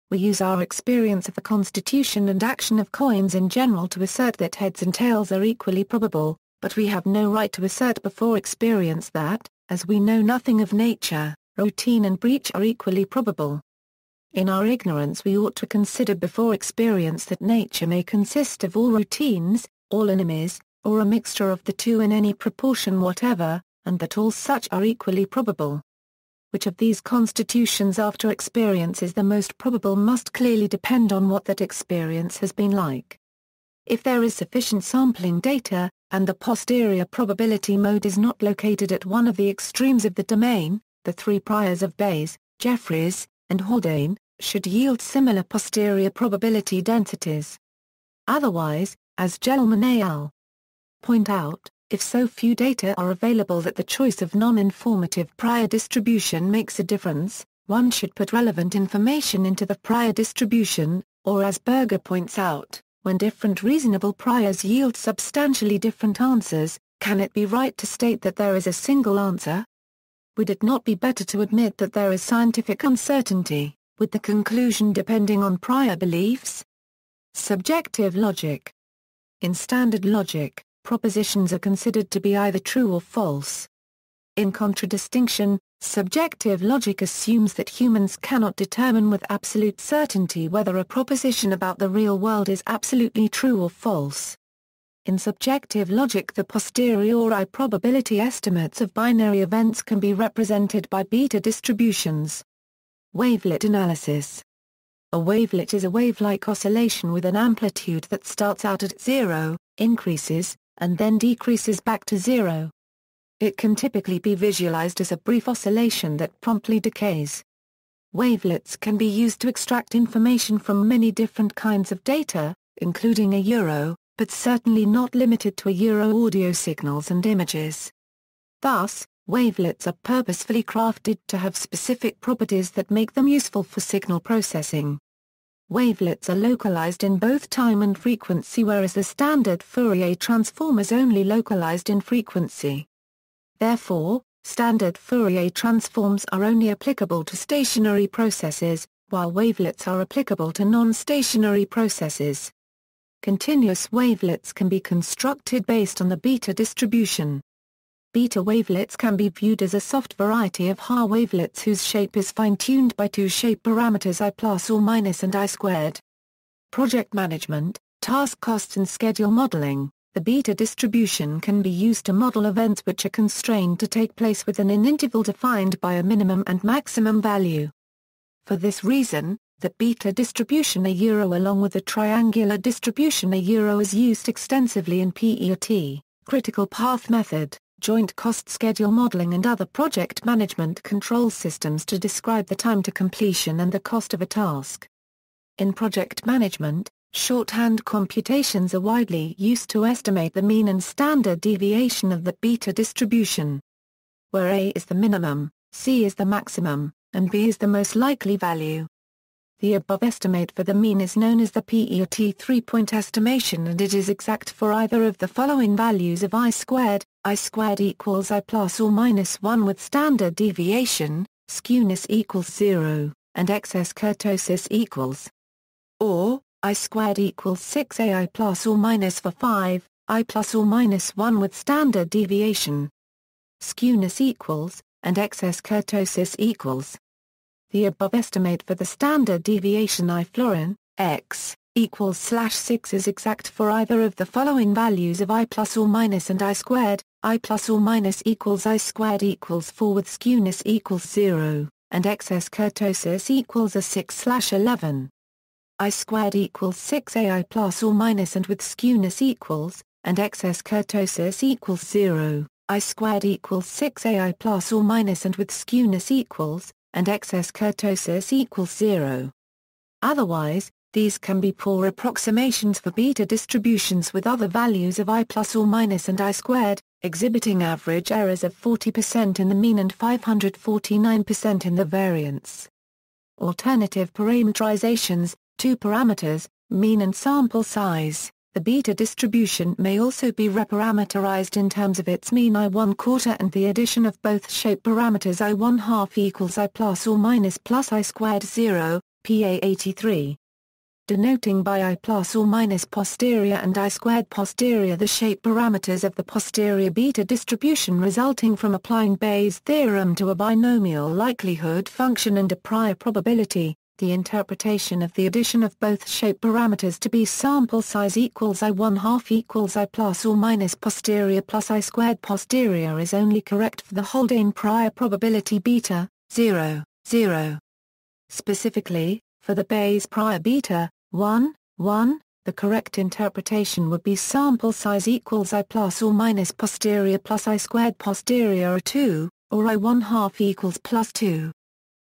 We use our experience of the constitution and action of coins in general to assert that heads and tails are equally probable, but we have no right to assert before experience that, as we know nothing of nature, routine and breach are equally probable. In our ignorance we ought to consider before experience that nature may consist of all routines, all anomies, or a mixture of the two in any proportion whatever, and that all such are equally probable. Which of these constitutions after experience is the most probable must clearly depend on what that experience has been like. If there is sufficient sampling data, and the posterior probability mode is not located at one of the extremes of the domain, the three priors of Bayes, Jeffreys, and Haldane, should yield similar posterior probability densities. Otherwise, as Gellman et al. Point out, if so few data are available that the choice of non-informative prior distribution makes a difference, one should put relevant information into the prior distribution, or as Berger points out, when different reasonable priors yield substantially different answers, can it be right to state that there is a single answer? Would it not be better to admit that there is scientific uncertainty, with the conclusion depending on prior beliefs? Subjective logic. In standard logic, propositions are considered to be either true or false. In contradistinction, subjective logic assumes that humans cannot determine with absolute certainty whether a proposition about the real world is absolutely true or false. In subjective logic, the posteriori probability estimates of binary events can be represented by beta distributions. Wavelet analysis. A wavelet is a wave-like oscillation with an amplitude that starts out at 0, increases, and then decreases back to 0. It can typically be visualized as a brief oscillation that promptly decays. Wavelets can be used to extract information from many different kinds of data, including euro, but certainly not limited to euro audio signals and images. Thus, wavelets are purposefully crafted to have specific properties that make them useful for signal processing. Wavelets are localized in both time and frequency, whereas the standard Fourier transform is only localized in frequency. Therefore, standard Fourier transforms are only applicable to stationary processes, while wavelets are applicable to non-stationary processes. Continuous wavelets can be constructed based on the beta distribution. Beta wavelets can be viewed as a soft variety of Haar wavelets whose shape is fine-tuned by two shape parameters I plus or minus and I squared. Project management, task costs and schedule modeling. The beta distribution can be used to model events which are constrained to take place within an interval defined by a minimum and maximum value. For this reason, the beta distribution along with the triangular distribution is used extensively in PERT, critical path method, joint cost schedule modeling and other project management control systems to describe the time to completion and the cost of a task. In project management, shorthand computations are widely used to estimate the mean and standard deviation of the beta distribution, where A is the minimum, C is the maximum, and B is the most likely value. The above estimate for the mean is known as the PERT three-point estimation, and it is exact for either of the following values of I squared equals I plus or minus 1 with standard deviation, skewness equals 0, and excess kurtosis equals. Or, I squared equals 6ai plus or minus for 5, I plus or minus 1 with standard deviation. Skewness equals, and excess kurtosis equals. The above estimate for the standard deviation I florin, x, equals /6 is exact for either of the following values of I plus or minus and I squared, I plus or minus equals I squared equals 4 with skewness equals 0, and excess kurtosis equals a 6/11. I squared equals 6ai plus or minus and with skewness equals, and excess kurtosis equals 0, I squared equals 6ai plus or minus and with skewness equals, and excess kurtosis equals 0. Otherwise, these can be poor approximations for beta distributions with other values of I plus or minus and I squared, exhibiting average errors of 40% in the mean and 549% in the variance. Alternative parameterizations, 2 parameters, mean and sample size. The beta distribution may also be reparameterized in terms of its mean I1/4 and the addition of both shape parameters I1/2 equals I plus or minus plus I squared 0, PA 83. Denoting by I plus or minus posterior and I squared posterior the shape parameters of the posterior beta distribution resulting from applying Bayes' theorem to a binomial likelihood function and a prior probability. The interpretation of the addition of both shape parameters to be sample size equals I1/2 equals I plus or minus posterior plus I squared posterior is only correct for the Haldane prior probability beta, 0, 0. Specifically, for the Bayes prior beta, 1, 1, the correct interpretation would be sample size equals I plus or minus posterior plus I squared posterior 2, or I1/2 equals plus 2.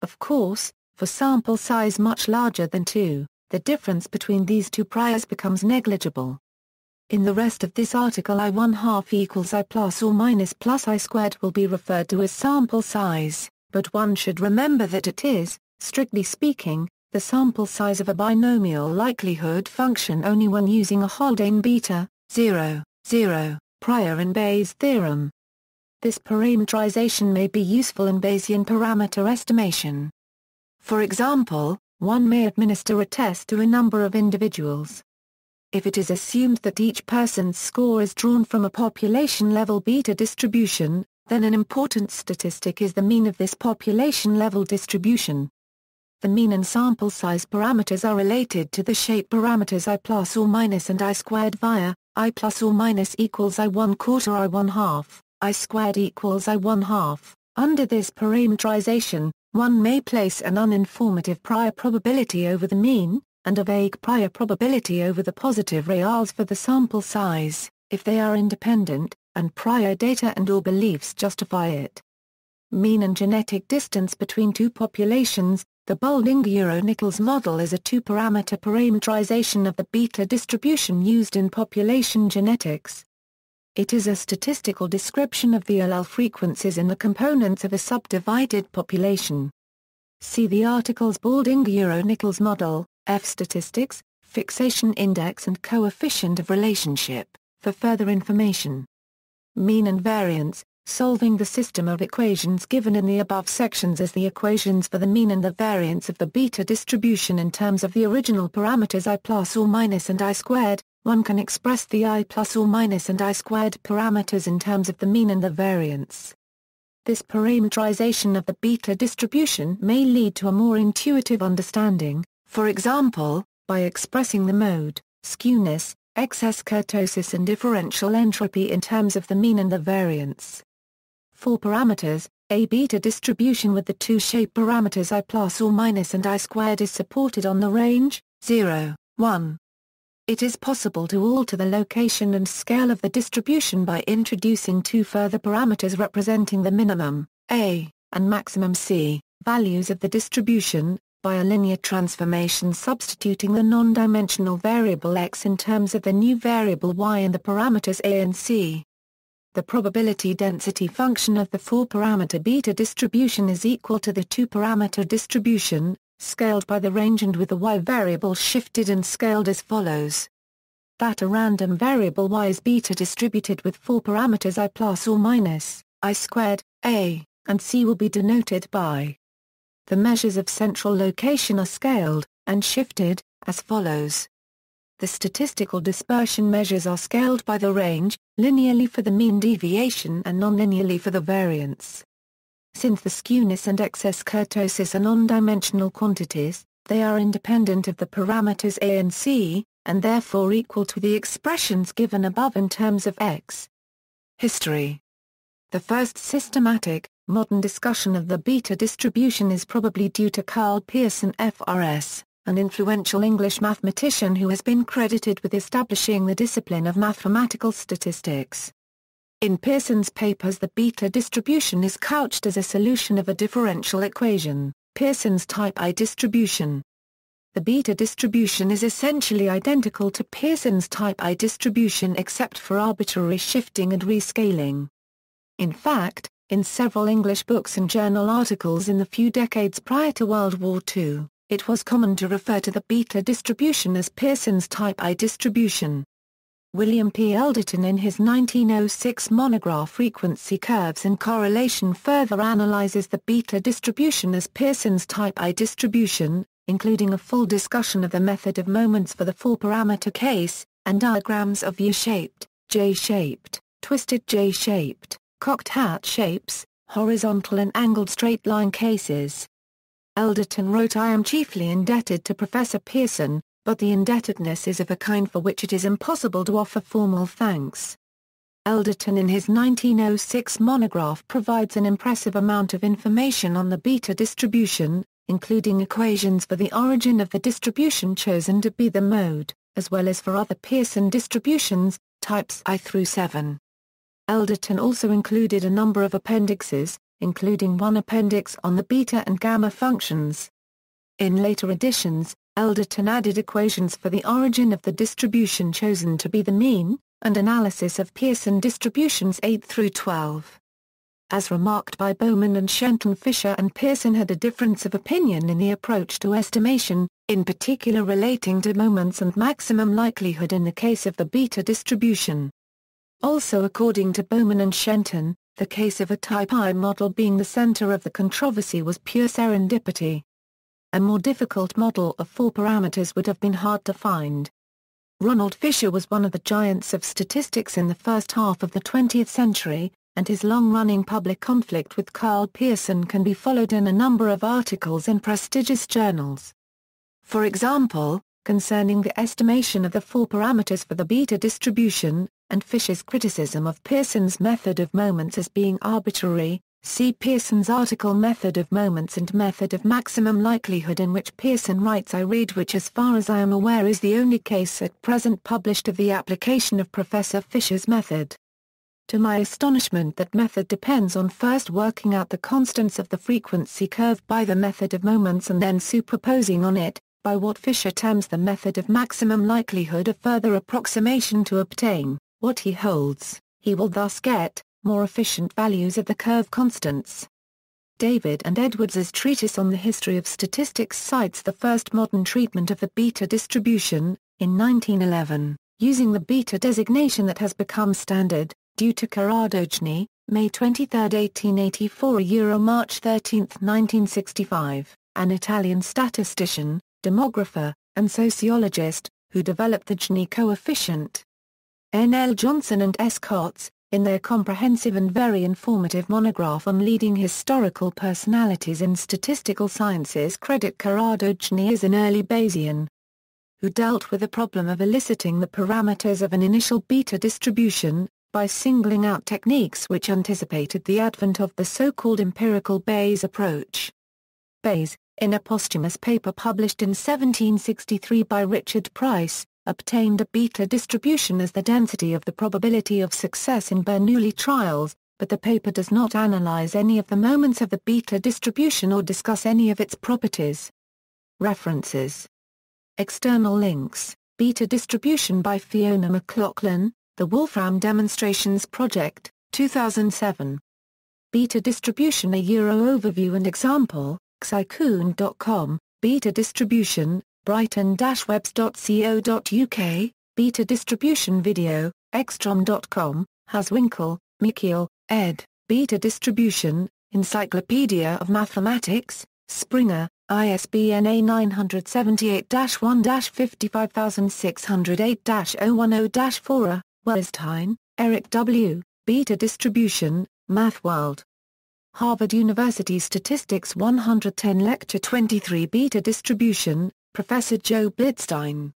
Of course, for sample size much larger than 2, the difference between these two priors becomes negligible. In the rest of this article I1/2 equals I plus or minus plus I squared will be referred to as sample size, but one should remember that it is, strictly speaking, the sample size of a binomial likelihood function only when using a Haldane beta, 0, 0, prior in Bayes' theorem. This parameterization may be useful in Bayesian parameter estimation. For example, one may administer a test to a number of individuals. If it is assumed that each person's score is drawn from a population-level beta distribution, then an important statistic is the mean of this population-level distribution. The mean and sample size parameters are related to the shape parameters I plus or minus and I squared via, I plus or minus equals I1/4 I1/2, I squared equals I1/2. Under this parameterization, one may place an uninformative prior probability over the mean, and a vague prior probability over the positive reals for the sample size, if they are independent, and prior data and/or beliefs justify it. Mean and genetic distance between two populations. The Boulding-Euro-Nichols model is a two-parameter parameterization of the beta distribution used in population genetics. It is a statistical description of the allele frequencies in the components of a subdivided population. See the articles Boulding-Euro-Nichols model, F statistics, fixation index and coefficient of relationship, for further information. Mean and variance, solving the system of equations given in the above sections as the equations for the mean and the variance of the beta distribution in terms of the original parameters I plus or minus and I squared. One can express the I plus or minus and I squared parameters in terms of the mean and the variance. This parameterization of the beta distribution may lead to a more intuitive understanding, for example, by expressing the mode, skewness, excess kurtosis and differential entropy in terms of the mean and the variance. 4 parameters, a beta distribution with the two shape parameters I plus or minus and I squared is supported on the range, 0, 1. It is possible to alter the location and scale of the distribution by introducing 2 further parameters representing the minimum, A, and maximum C, values of the distribution, by a linear transformation substituting the non-dimensional variable x in terms of the new variable y and the parameters A and C. The probability density function of the 4-parameter beta distribution is equal to the 2-parameter distribution, scaled by the range and with the y variable shifted and scaled as follows. That a random variable y is beta distributed with 4 parameters I plus or minus, I squared, A, and C will be denoted by. The measures of central location are scaled, and shifted, as follows. The statistical dispersion measures are scaled by the range, linearly for the mean deviation and non-linearly for the variance. Since the skewness and excess kurtosis are non-dimensional quantities, they are independent of the parameters a and c, and therefore equal to the expressions given above in terms of x. History. The first systematic, modern discussion of the beta distribution is probably due to Karl Pearson FRS, an influential English mathematician who has been credited with establishing the discipline of mathematical statistics. In Pearson's papers, the beta distribution is couched as a solution of a differential equation, Pearson's type I distribution. The beta distribution is essentially identical to Pearson's type I distribution except for arbitrary shifting and rescaling. In fact, in several English books and journal articles in the few decades prior to World War II, it was common to refer to the beta distribution as Pearson's type I distribution. William P. Elderton in his 1906 monograph Frequency Curves and Correlation further analyzes the beta distribution as Pearson's type I distribution, including a full discussion of the method of moments for the four-parameter case, and diagrams of U-shaped, J-shaped, twisted J-shaped, cocked hat shapes, horizontal and angled straight line cases. Elderton wrote, "I am chiefly indebted to Professor Pearson, but the indebtedness is of a kind for which it is impossible to offer formal thanks." Elderton in his 1906 monograph provides an impressive amount of information on the beta distribution, including equations for the origin of the distribution chosen to be the mode, as well as for other Pearson distributions, types I through 7. Elderton also included a number of appendixes, including one appendix on the beta and gamma functions. In later editions, Elderton added equations for the origin of the distribution chosen to be the mean, and analysis of Pearson distributions 8 through 12. As remarked by Bowman and Shenton, Fisher and Pearson had a difference of opinion in the approach to estimation, in particular relating to moments and maximum likelihood in the case of the beta distribution. Also, according to Bowman and Shenton, the case of a type I model being the center of the controversy was pure serendipity. A more difficult model of four parameters would have been hard to find. Ronald Fisher was one of the giants of statistics in the first half of the 20th century, and his long-running public conflict with Karl Pearson can be followed in a number of articles in prestigious journals. For example, concerning the estimation of the four parameters for the beta distribution, and Fisher's criticism of Pearson's method of moments as being arbitrary, see Pearson's article Method of Moments and Method of Maximum Likelihood, in which Pearson writes, "I read, which as far as I am aware is the only case at present published of the application of Professor Fisher's method. To my astonishment, that method depends on first working out the constants of the frequency curve by the method of moments and then superposing on it, by what Fisher terms the method of maximum likelihood, a further approximation to obtain what he holds, he will thus get more efficient values of the curve constants." David and Edwards's treatise on the history of statistics cites the first modern treatment of the beta distribution, in 1911, using the beta designation that has become standard, due to Kurtosis, May 23, 1884 March 13, 1965, an Italian statistician, demographer, and sociologist, who developed the Gini coefficient. N. L. Johnson and S. Kotz, in their comprehensive and very informative monograph on leading historical personalities in statistical sciences, credit Kurtosis as an early Bayesian, who dealt with the problem of eliciting the parameters of an initial beta distribution, by singling out techniques which anticipated the advent of the so-called empirical Bayes approach. Bayes, in a posthumous paper published in 1763 by Richard Price, obtained a beta distribution as the density of the probability of success in Bernoulli trials, but the paper does not analyze any of the moments of the beta distribution or discuss any of its properties. References. External links: Beta Distribution by Fiona McLaughlin, The Wolfram Demonstrations Project, 2007. Beta Distribution, a Euro Overview and Example, xycoon.com, Beta Distribution, brighton-webs.co.uk, Beta Distribution Video, extrom.com, Haswinkle, Michiel, ed., Beta Distribution, Encyclopedia of Mathematics, Springer, ISBN A978-1-55608-010-4. Werenstein, Eric W., Beta Distribution, MathWorld. Harvard University Statistics 110 Lecture 23 Beta Distribution, Professor Joe Blitzstein.